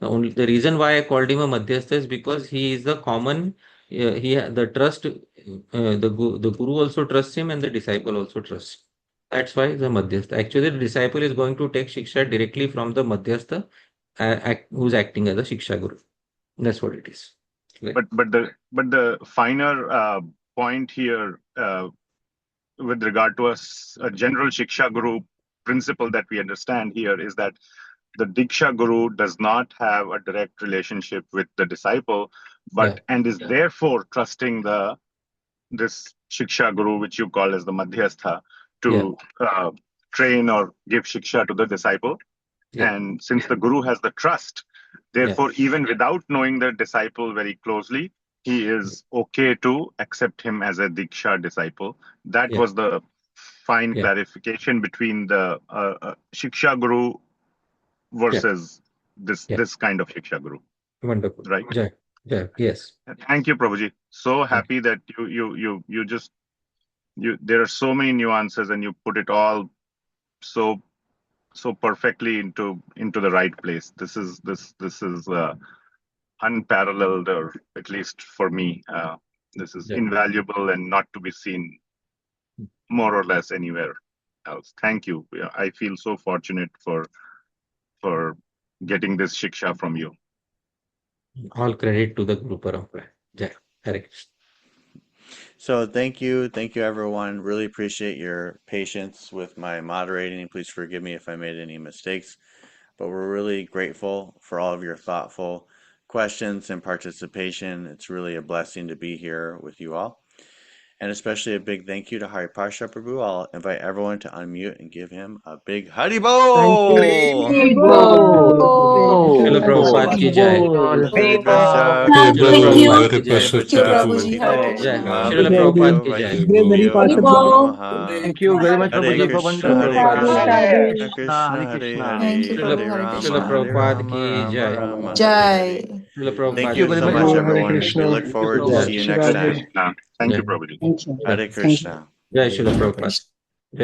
The reason why I called him a Madhyastha is because he is the common, the Guru also trusts him and the disciple also trusts. That's why the Madhyastha. Actually, the disciple is going to take Shiksha directly from the Madhyastha who's acting as a Shiksha Guru. That's what it is. Right? But the finer point here with regard to a general Shiksha Guru principle that we understand here is that the Diksha Guru does not have a direct relationship with the disciple, but and is therefore trusting this Shiksha Guru, which you call as the Madhyastha, to train or give Shiksha to the disciple. And since the Guru has the trust, therefore, even without knowing the disciple very closely, he is okay to accept him as a Diksha disciple. That was the fine clarification between the Shiksha Guru versus this kind of Shiksha Guru. Wonderful. Right? Yeah, yes. Thank you, Prabhuji. So happy that there are so many nuances and you put it all so perfectly into the right place. This is unparalleled, or at least for me, this is invaluable and not to be seen more or less anywhere else. Thank you. I feel so fortunate for getting this shiksha from you. All credit to the Guru Parampara. Jai. Hare Krishna. So thank you everyone. Really appreciate your patience with my moderating. Please forgive me if I made any mistakes, but we're really grateful for all of your thoughtful questions and participation. It's really a blessing to be here with you all. And especially a big thank you to Hari Parsha Prabhu. I'll invite everyone to unmute and give him a big Haribol! Srila Prabhupada ki jai. Hare Krishna. Thank you. Hare Thank Krishna. you, Prabhuji. Hare Krishna. Srila Prabhupada ki jai. Thank you very much, Prabhuji, for wonderful Hare Krishna, Thank you, Prabhu. Hare Srila Krishna. Prabhupada ki jai. Jai. Thank you so much, everyone. We look forward to see you next time. Thank you, Prabhuji. Hare Krishna. Jai Srila Prabhupada.